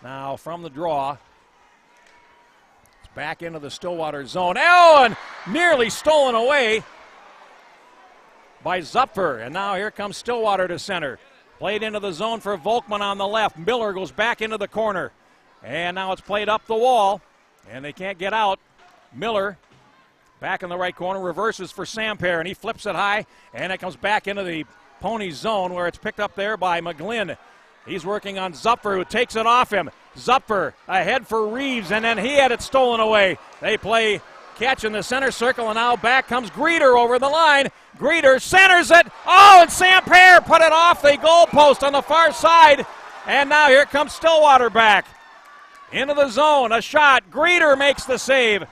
Now from the draw, it's back into the Stillwater zone. Oh, and nearly stolen away by Zupfer. And now here comes Stillwater to center. Played into the zone for Volkman on the left. Miller goes back into the corner. And now it's played up the wall, and they can't get out. Miller back in the right corner, reverses for Samper, and he flips it high, and it comes back into the Pony zone where it's picked up there by McGlynn. He's working on Zupfer, who takes it off him. Zupfer ahead for Reeves, and then he had it stolen away. They play catch in the center circle, and now back comes Greeter over the line. Greeter centers it. Oh, and Samper put it off the goalpost on the far side. And now here comes Stillwater back into the zone. A shot. Greeter makes the save,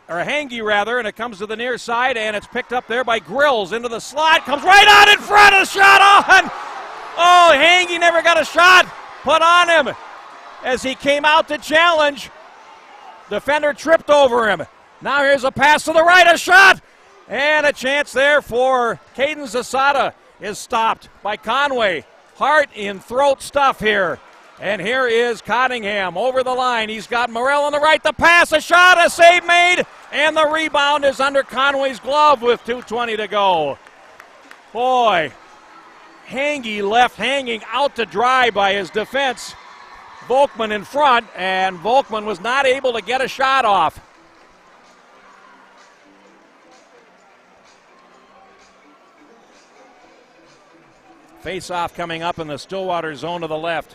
or Hangy rather, and it comes to the near side, and it's picked up there by Grills into the slot. Comes right out in front. A shot on. Oh, Hangy never got a shot put on him as he came out to challenge. Defender tripped over him. Now here's a pass to the right, a shot, and a chance there for Caden Zasada is stopped by Conway. Heart in throat stuff here. And here is Cottingham over the line. He's got Morrell on the right, the pass, a shot, a save made, and the rebound is under Conway's glove with 2:20 to go. Boy, Hangy left hanging out to dry by his defense. Volkman in front, and Volkman was not able to get a shot off. Face-off coming up in the Stillwater zone to the left.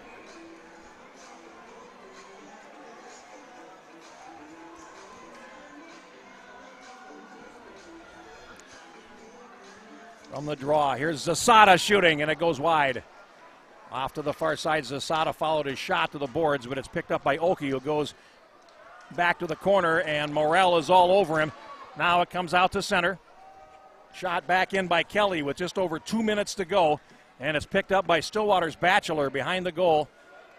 From the draw, here's Zasada shooting, and it goes wide. Off to the far side, Zasada followed his shot to the boards, but it's picked up by Oki, who goes back to the corner, and Morrell is all over him. Now it comes out to center. Shot back in by Kelly with just over 2 minutes to go, and it's picked up by Stillwater's Batchelor behind the goal.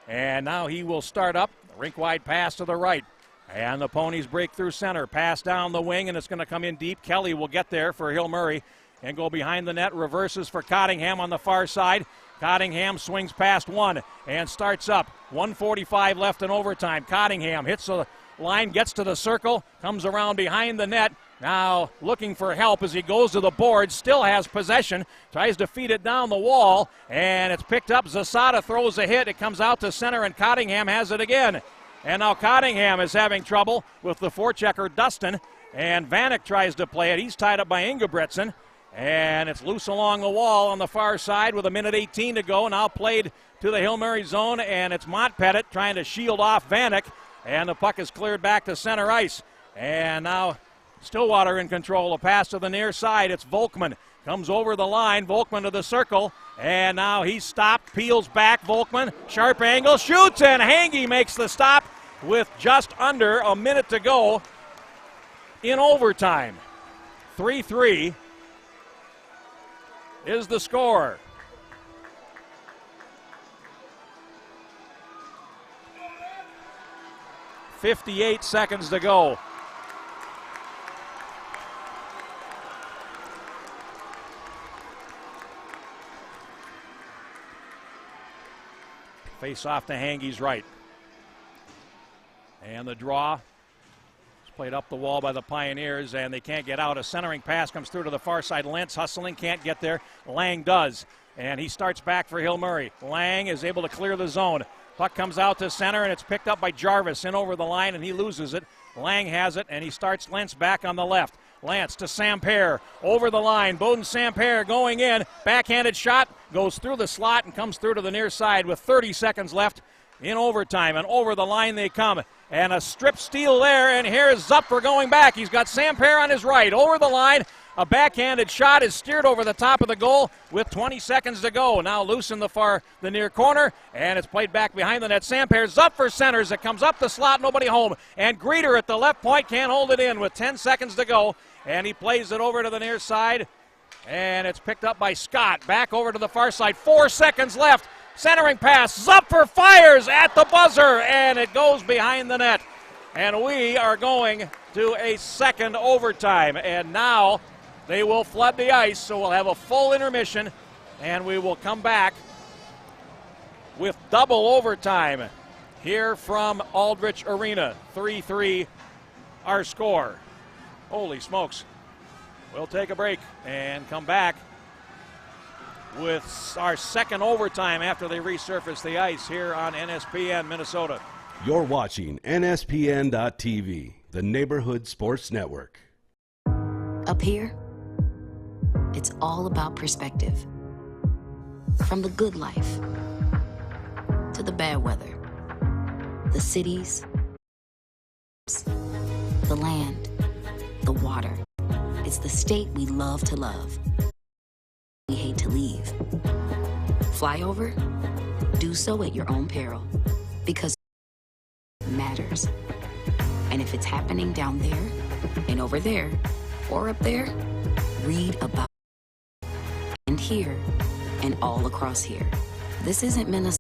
And now he will start up. Rink-wide pass to the right. And the Ponies break through center. Pass down the wing, and it's going to come in deep. Kelly will get there for Hill Murray and go behind the net. Reverses for Cottingham on the far side. Cottingham swings past one and starts up. 1:45 left in overtime. Cottingham hits the line, gets to the circle, comes around behind the net. Now looking for help as he goes to the board, still has possession, tries to feed it down the wall, and it's picked up. Zasada throws a hit. It comes out to center, and Cottingham has it again. And now Cottingham is having trouble with the forechecker, Dustin, and Vanek tries to play it. He's tied up by Ingebretson, and it's loose along the wall on the far side with 1:18 to go. Now played to the Hill Murray zone, and it's Montpettit trying to shield off Vanek, and the puck is cleared back to center ice. And now Stillwater in control. A pass to the near side. It's Volkman. Comes over the line. Volkman to the circle. And now he's stopped. Peels back. Volkman. Sharp angle. Shoots. And Hangy makes the stop with just under a minute to go in overtime. 3-3 is the score. .58 seconds to go. Face off to Hangy's right. And the draw is played up the wall by the Pioneers, and they can't get out. A centering pass comes through to the far side. Lentz hustling, can't get there. Lang does, and he starts back for Hill Murray. Lang is able to clear the zone. Puck comes out to center, and it's picked up by Jarvis in over the line, and he loses it. Lang has it, and he starts Lentz back on the left. Lance to Samper, over the line. Bowden Samper going in. Backhanded shot, goes through the slot and comes through to the near side with 30 seconds left in overtime. And over the line they come. And a strip steal there, and here's Zupfer going back. He's got Samper on his right, over the line. A backhanded shot is steered over the top of the goal with 20 seconds to go. Now loose in the near corner, and it's played back behind the net. Samper, Zupfer centers. It comes up the slot, nobody home. And Greeter at the left point can't hold it in with 10 seconds to go. And he plays it over to the near side, and it's picked up by Scott. Back over to the far side. 4 seconds left. Centering pass. Zupfer fires at the buzzer, and it goes behind the net. And we are going to a second overtime. And now they will flood the ice, so we'll have a full intermission, and we will come back with double overtime here from Aldrich Arena. 3-3 our score. Holy smokes. We'll take a break and come back with our second overtime after they resurface the ice here on NSPN Minnesota. You're watching NSPN.TV, the Neighborhood Sports Network. Up here, it's all about perspective. From the good life to the bad weather, the cities, the land, the water. It's the state we love to love. We hate to leave. Fly over? Do so at your own peril, because it matters. And if it's happening down there and over there or up there, read about it. And here and all across here. This isn't Minnesota.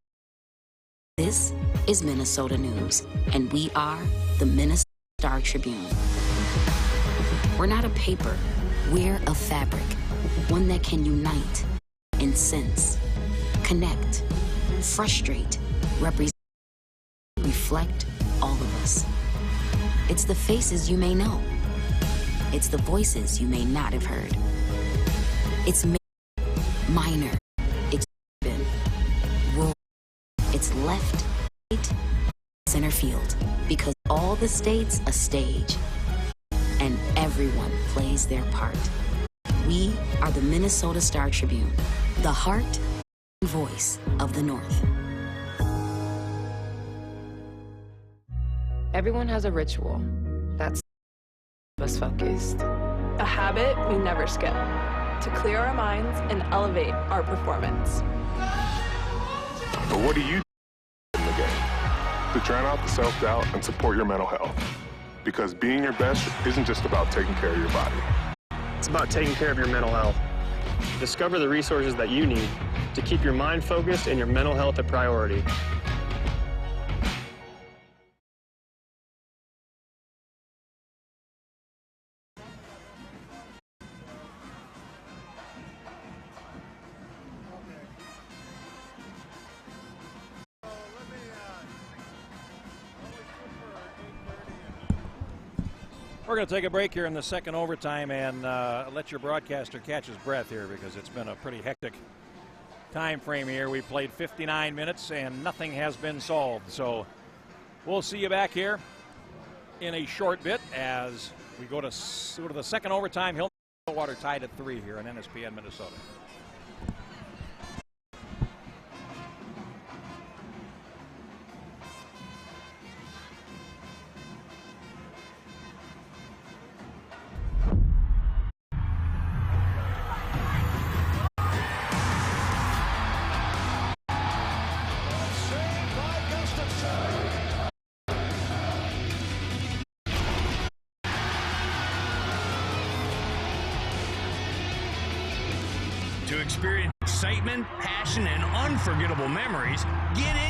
This is Minnesota News, and we are the Minnesota Star Tribune. We're not a paper, we're a fabric, one that can unite, incense, connect, frustrate, represent, reflect all of us. It's the faces you may know. It's the voices you may not have heard. It's minor, it's urban, rural, it's left, right, center field, because all the states a stage, and everyone plays their part. We are the Minnesota Star Tribune, the heart and voice of the North. Everyone has a ritual that's us focused. A habit we never skip to clear our minds and elevate our performance. But what do you do in the game to drown out the self-doubt and support your mental health? Because being your best isn't just about taking care of your body. It's about taking care of your mental health. Discover the resources that you need to keep your mind focused and your mental health a priority. We're going to take a break here in the second overtime and let your broadcaster catch his breath here, because it's been a pretty hectic time frame here. We played 59 minutes and nothing has been solved. So we'll see you back here in a short bit as we go to the second overtime. Stillwater tied at 3 here on NSPN Minnesota. To experience excitement, passion, and unforgettable memories, get in.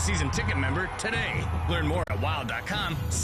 Season ticket member today. Learn more at wow.com/buy.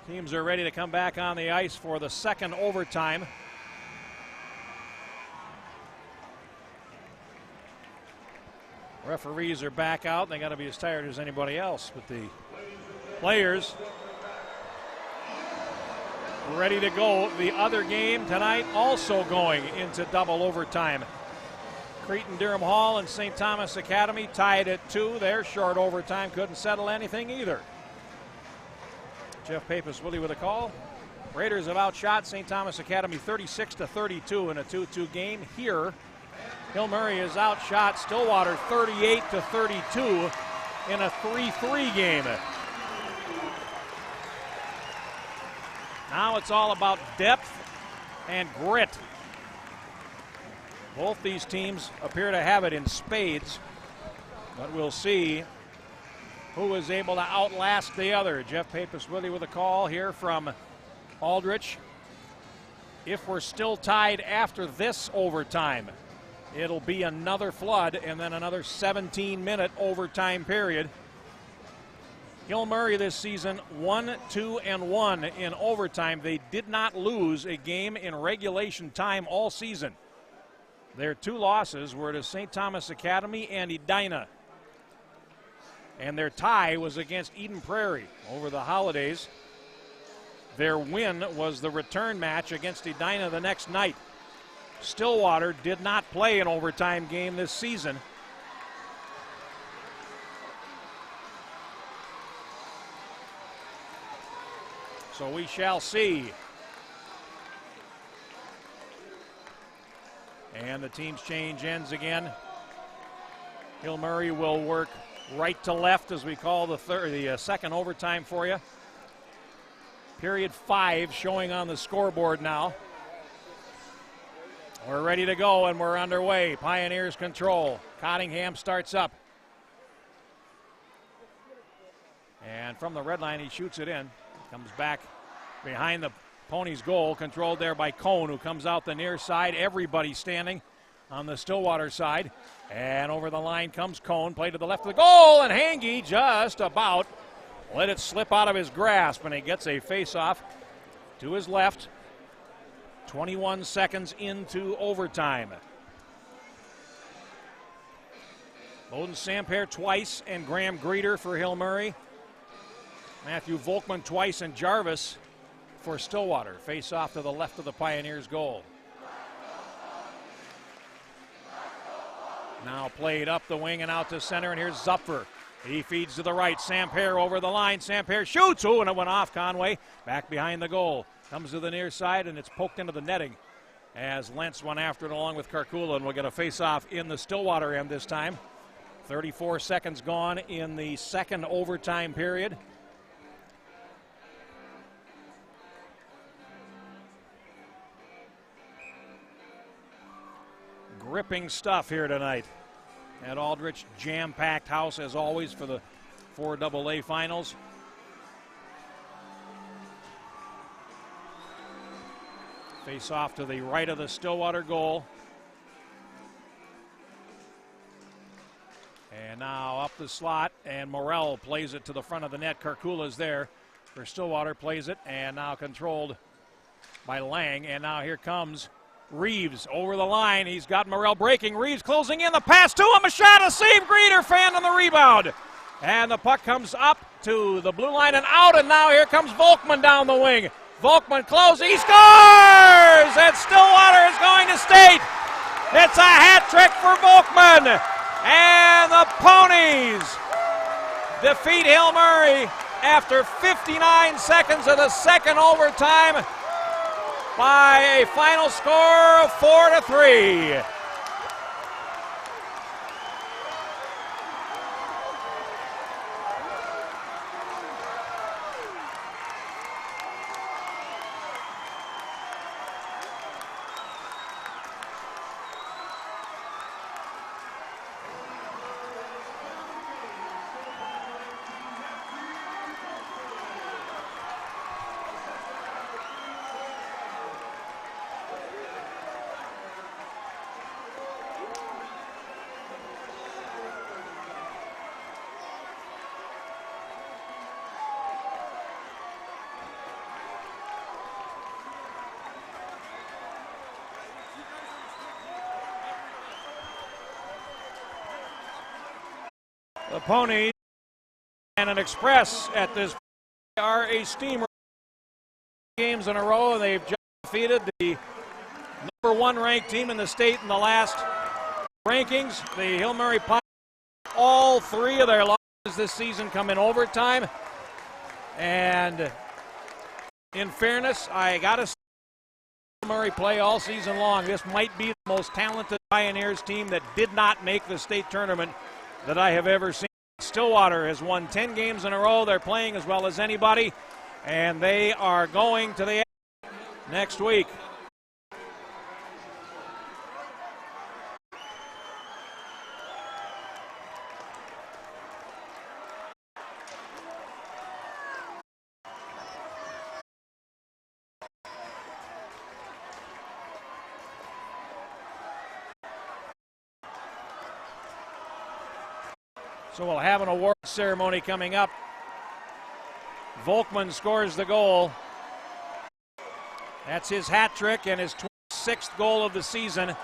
Teams are ready to come back on the ice for the second overtime. Referees are back out. They got to be as tired as anybody else, but the players ready to go. The other game tonight also going into double overtime. Cretin-Durham Hall and St. Thomas Academy tied at 2. Their short overtime couldn't settle anything either. Jeff Pappas-Willie with a call. Raiders have outshot St. Thomas Academy 36-32 in a 2-2 game. Here, Hill Murray has outshot Stillwater 38-32 in a 3-3 game. Now it's all about depth and grit. Both these teams appear to have it in spades, but we'll see who is able to outlast the other. Jeff Pappas-Willie with a call here from Aldrich. If we're still tied after this overtime, it'll be another flood and then another 17-minute overtime period. Hill Murray this season 1-2-1 in overtime. They did not lose a game in regulation time all season. Their 2 losses were to St. Thomas Academy and Edina. And their tie was against Eden Prairie over the holidays. Their win was the return match against Edina the next night. Stillwater did not play an overtime game this season. So we shall see. And the team's change ends again. Hill Murray will work right to left, as we call the second overtime for you. Period 5 showing on the scoreboard now. We're ready to go and we're underway. Pioneers control. Cottingham starts up. And from the red line, he shoots it in. Comes back behind the Ponies' goal, controlled there by Cone, who comes out the near side. Everybody standing on the Stillwater side. And over the line comes Cone, play to the left of the goal, and Hange just about let it slip out of his grasp, and he gets a face-off to his left. 21 seconds into overtime. Bowden Samper twice and Graham Greeter for Hill Murray. Matthew Volkman twice and Jarvis for Stillwater. Face off to the left of the Pioneers' goal. Now played up the wing and out to center, and here's Zupfer. He feeds to the right. Samper over the line. Samper shoots. Oh, and it went off Conway. Back behind the goal. Comes to the near side, and it's poked into the netting as Lentz went after it along with Karkula, and we'll get a face-off in the Stillwater end this time. 34 seconds gone in the second overtime period. Gripping stuff here tonight at Aldrich. Jam-packed house as always for the 4AA finals. Face off to the right of the Stillwater goal. And now up the slot, and Morrell plays it to the front of the net. Karkula's there for Stillwater, plays it, and now controlled by Lang. And now here comes Reeves over the line. He's got Morrell breaking. Reeves closing in. The pass to him. A shot, a save. Greeter fan on the rebound. And the puck comes up to the blue line and out. And now here comes Volkman down the wing. Volkman closing. He scores! And Stillwater is going to state. It's a hat trick for Volkman. And the Ponies defeat Hill Murray after 59 seconds of the second overtime by a final score of 4-3. The Ponies and an Express at this are a steamer. Games in a row. They've just defeated the number 1 ranked team in the state in the last rankings. The Hill Murray Pirates, all 3 of their losses this season come in overtime. And in fairness, I got to say, Hill Murray play all season long. This might be the most talented Pioneers team that did not make the state tournament that I have ever seen. Stillwater has won 10 games in a row. They're playing as well as anybody, and they are going to the next week. So we'll have an award ceremony coming up. Volkman scores the goal. That's his hat trick and his 26th goal of the season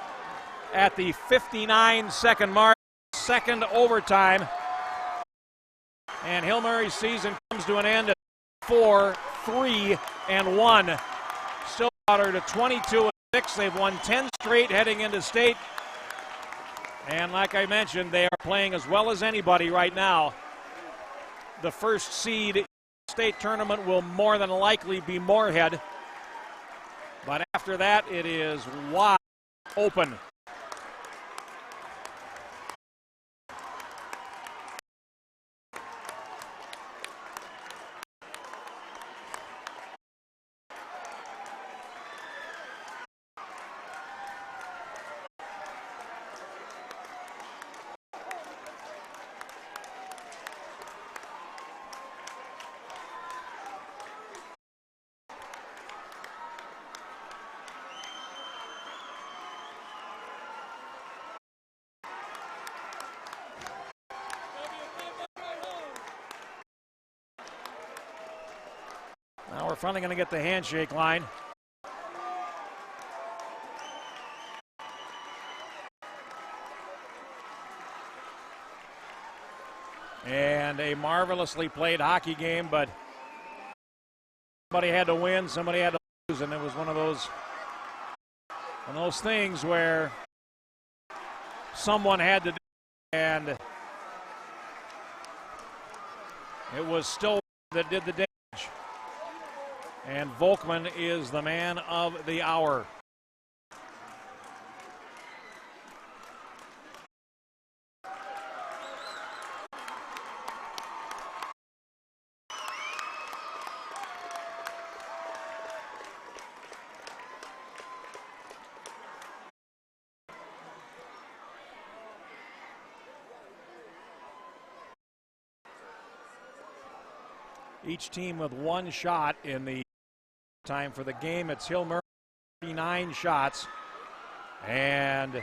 at the 59-second mark, second overtime. And Hill Murray's season comes to an end at 4-3-1. Stillwater to 22-6. They've won 10 straight heading into state. And like I mentioned, they are playing as well as anybody right now. The first seed in the state tournament will more than likely be Moorhead. But after that, it is wide open. Now we're finally going to get the handshake line. And a marvelously played hockey game, but somebody had to win, somebody had to lose, and it was one of those things where someone had to do it, and it was Stillwater that did the damage. And Volkman is the man of the hour. Each team with 1 shot in the time for the game. It's Hill Murray 39 shots and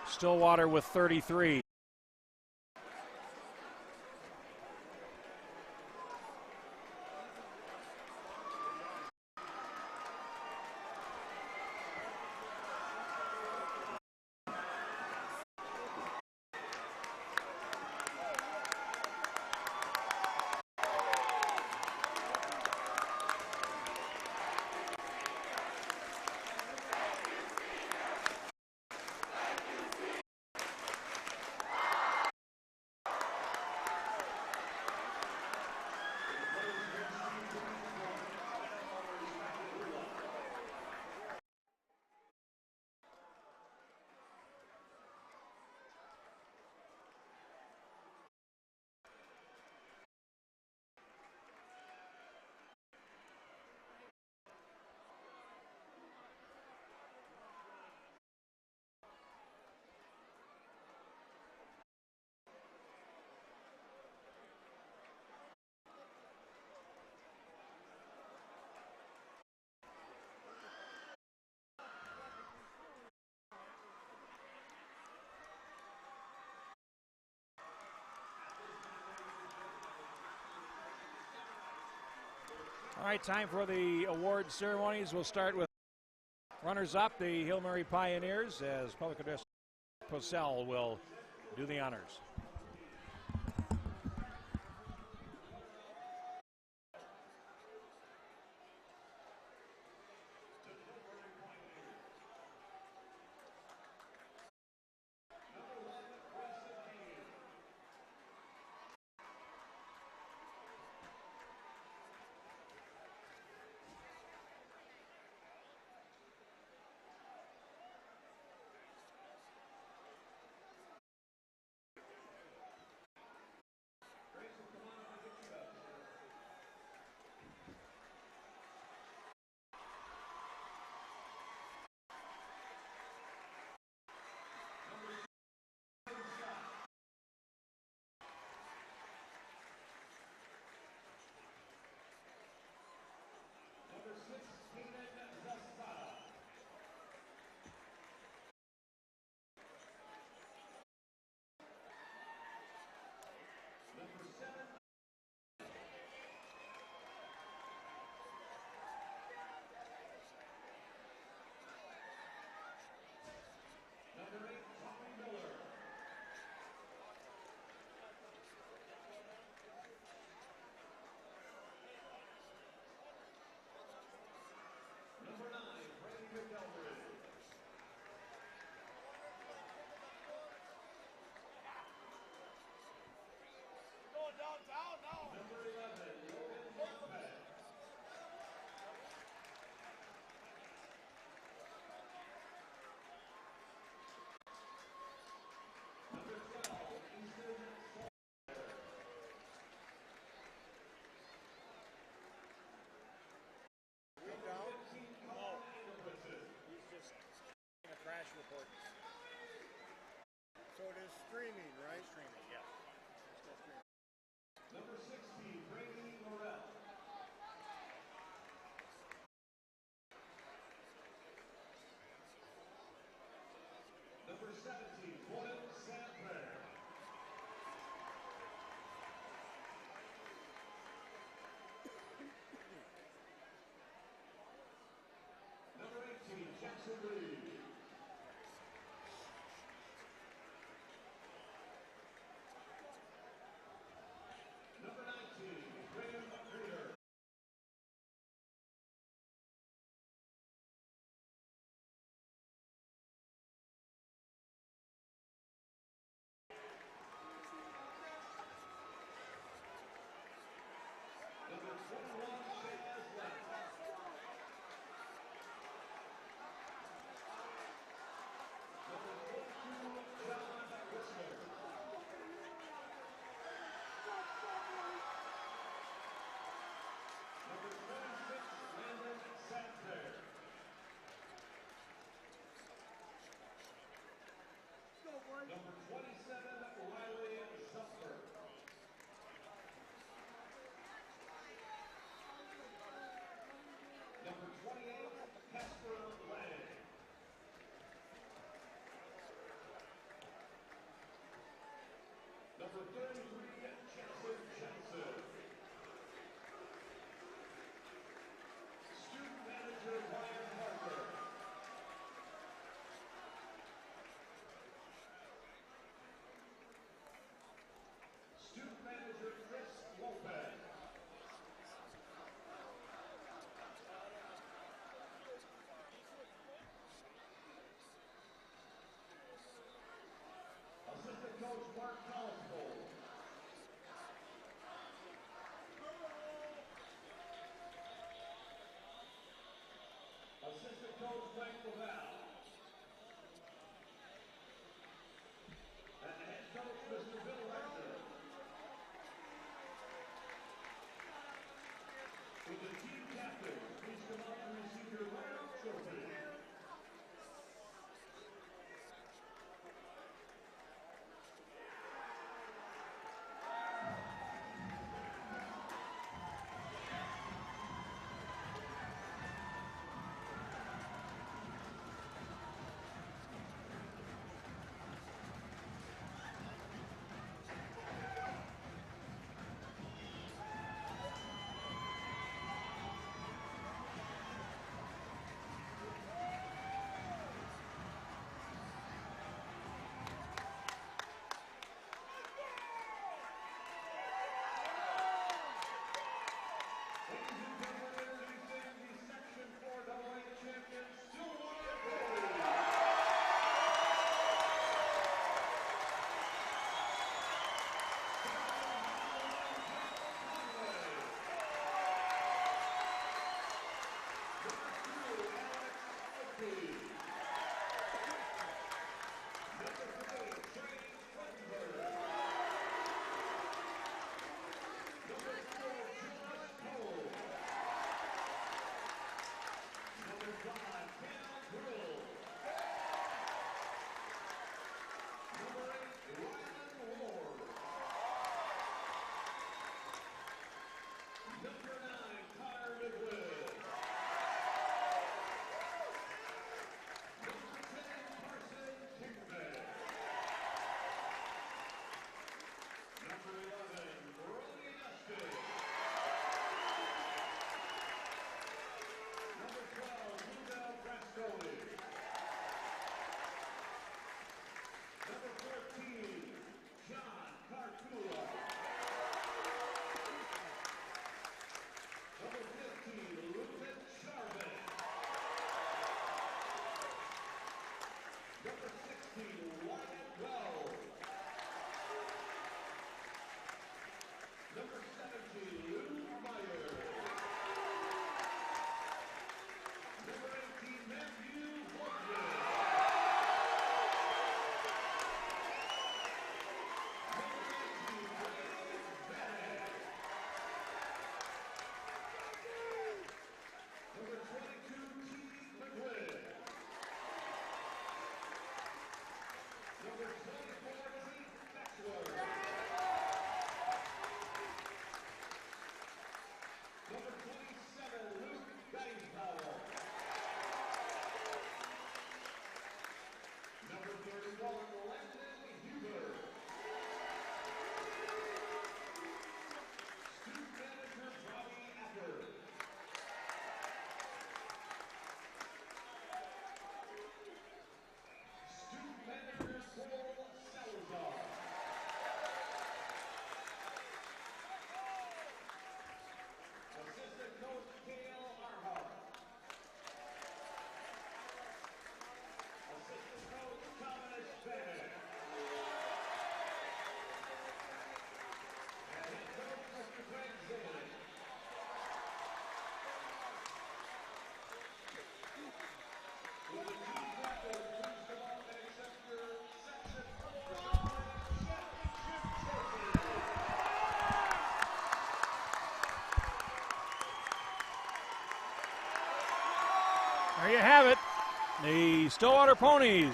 Stillwater with 33. All right, time for the award ceremonies. We'll start with runners-up, the Hill Murray Pioneers, as Public Address Purcell will do the honors. Report. So it is streaming, right? Streaming, yes. Still streaming. Number 16, Brady Morrell. Number 17, Boyle Sampler. Number 18, Jackson Reed. Number 19, Graham Reeder. Number 21, Chaz Left. Number 22, John Whistler. Number 26, Landon Sanchez. Number 27, Riley Zuffer. Number 28, Casper Lang. Number 33, Jensen Johnson. Student manager Ryan Parker. Student manager Chris Lopez. Assistant coach Mark Collinsville. Assistant coach Mike Lavelle. And the head coach Mr. Bill Rector. With the team captain, please come up and receive your round trophy. Number 4, George Cole. There you have it. The Stillwater Ponies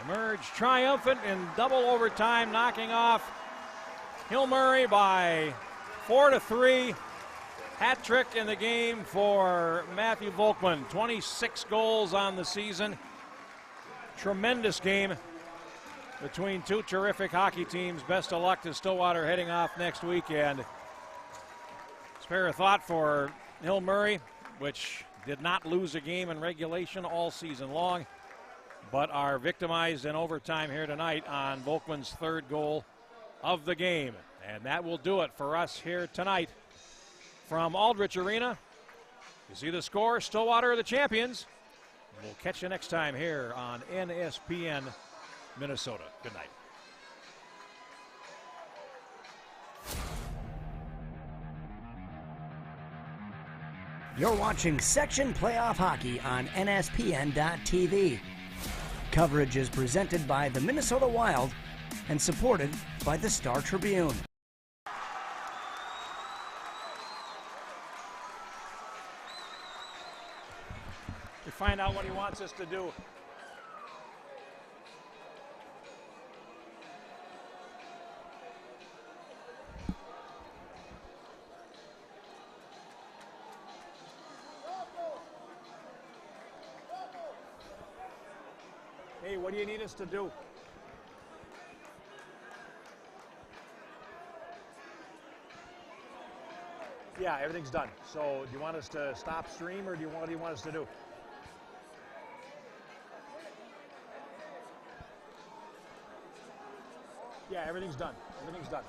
emerge triumphant in double overtime, knocking off Hill Murray by 4-3. Hat trick in the game for Matthew Volkman. 26 goals on the season. Tremendous game between two terrific hockey teams. Best of luck to Stillwater heading off next weekend. Spare a thought for Hill Murray, which did not lose a game in regulation all season long, but are victimized in overtime here tonight on Volkman's third goal of the game. And that will do it for us here tonight from Aldrich Arena. You see the score, Stillwater are the champions. We'll catch you next time here on NSPN Minnesota. Good night. You're watching Section Playoff Hockey on NSPN.TV. Coverage is presented by the Minnesota Wild and supported by the Star Tribune. To find out what he wants us to do. Hey, what do you need us to do? Yeah, everything's done. So do you want us to stop stream, or what do you want us to do? Yeah, everything's done. Everything's done.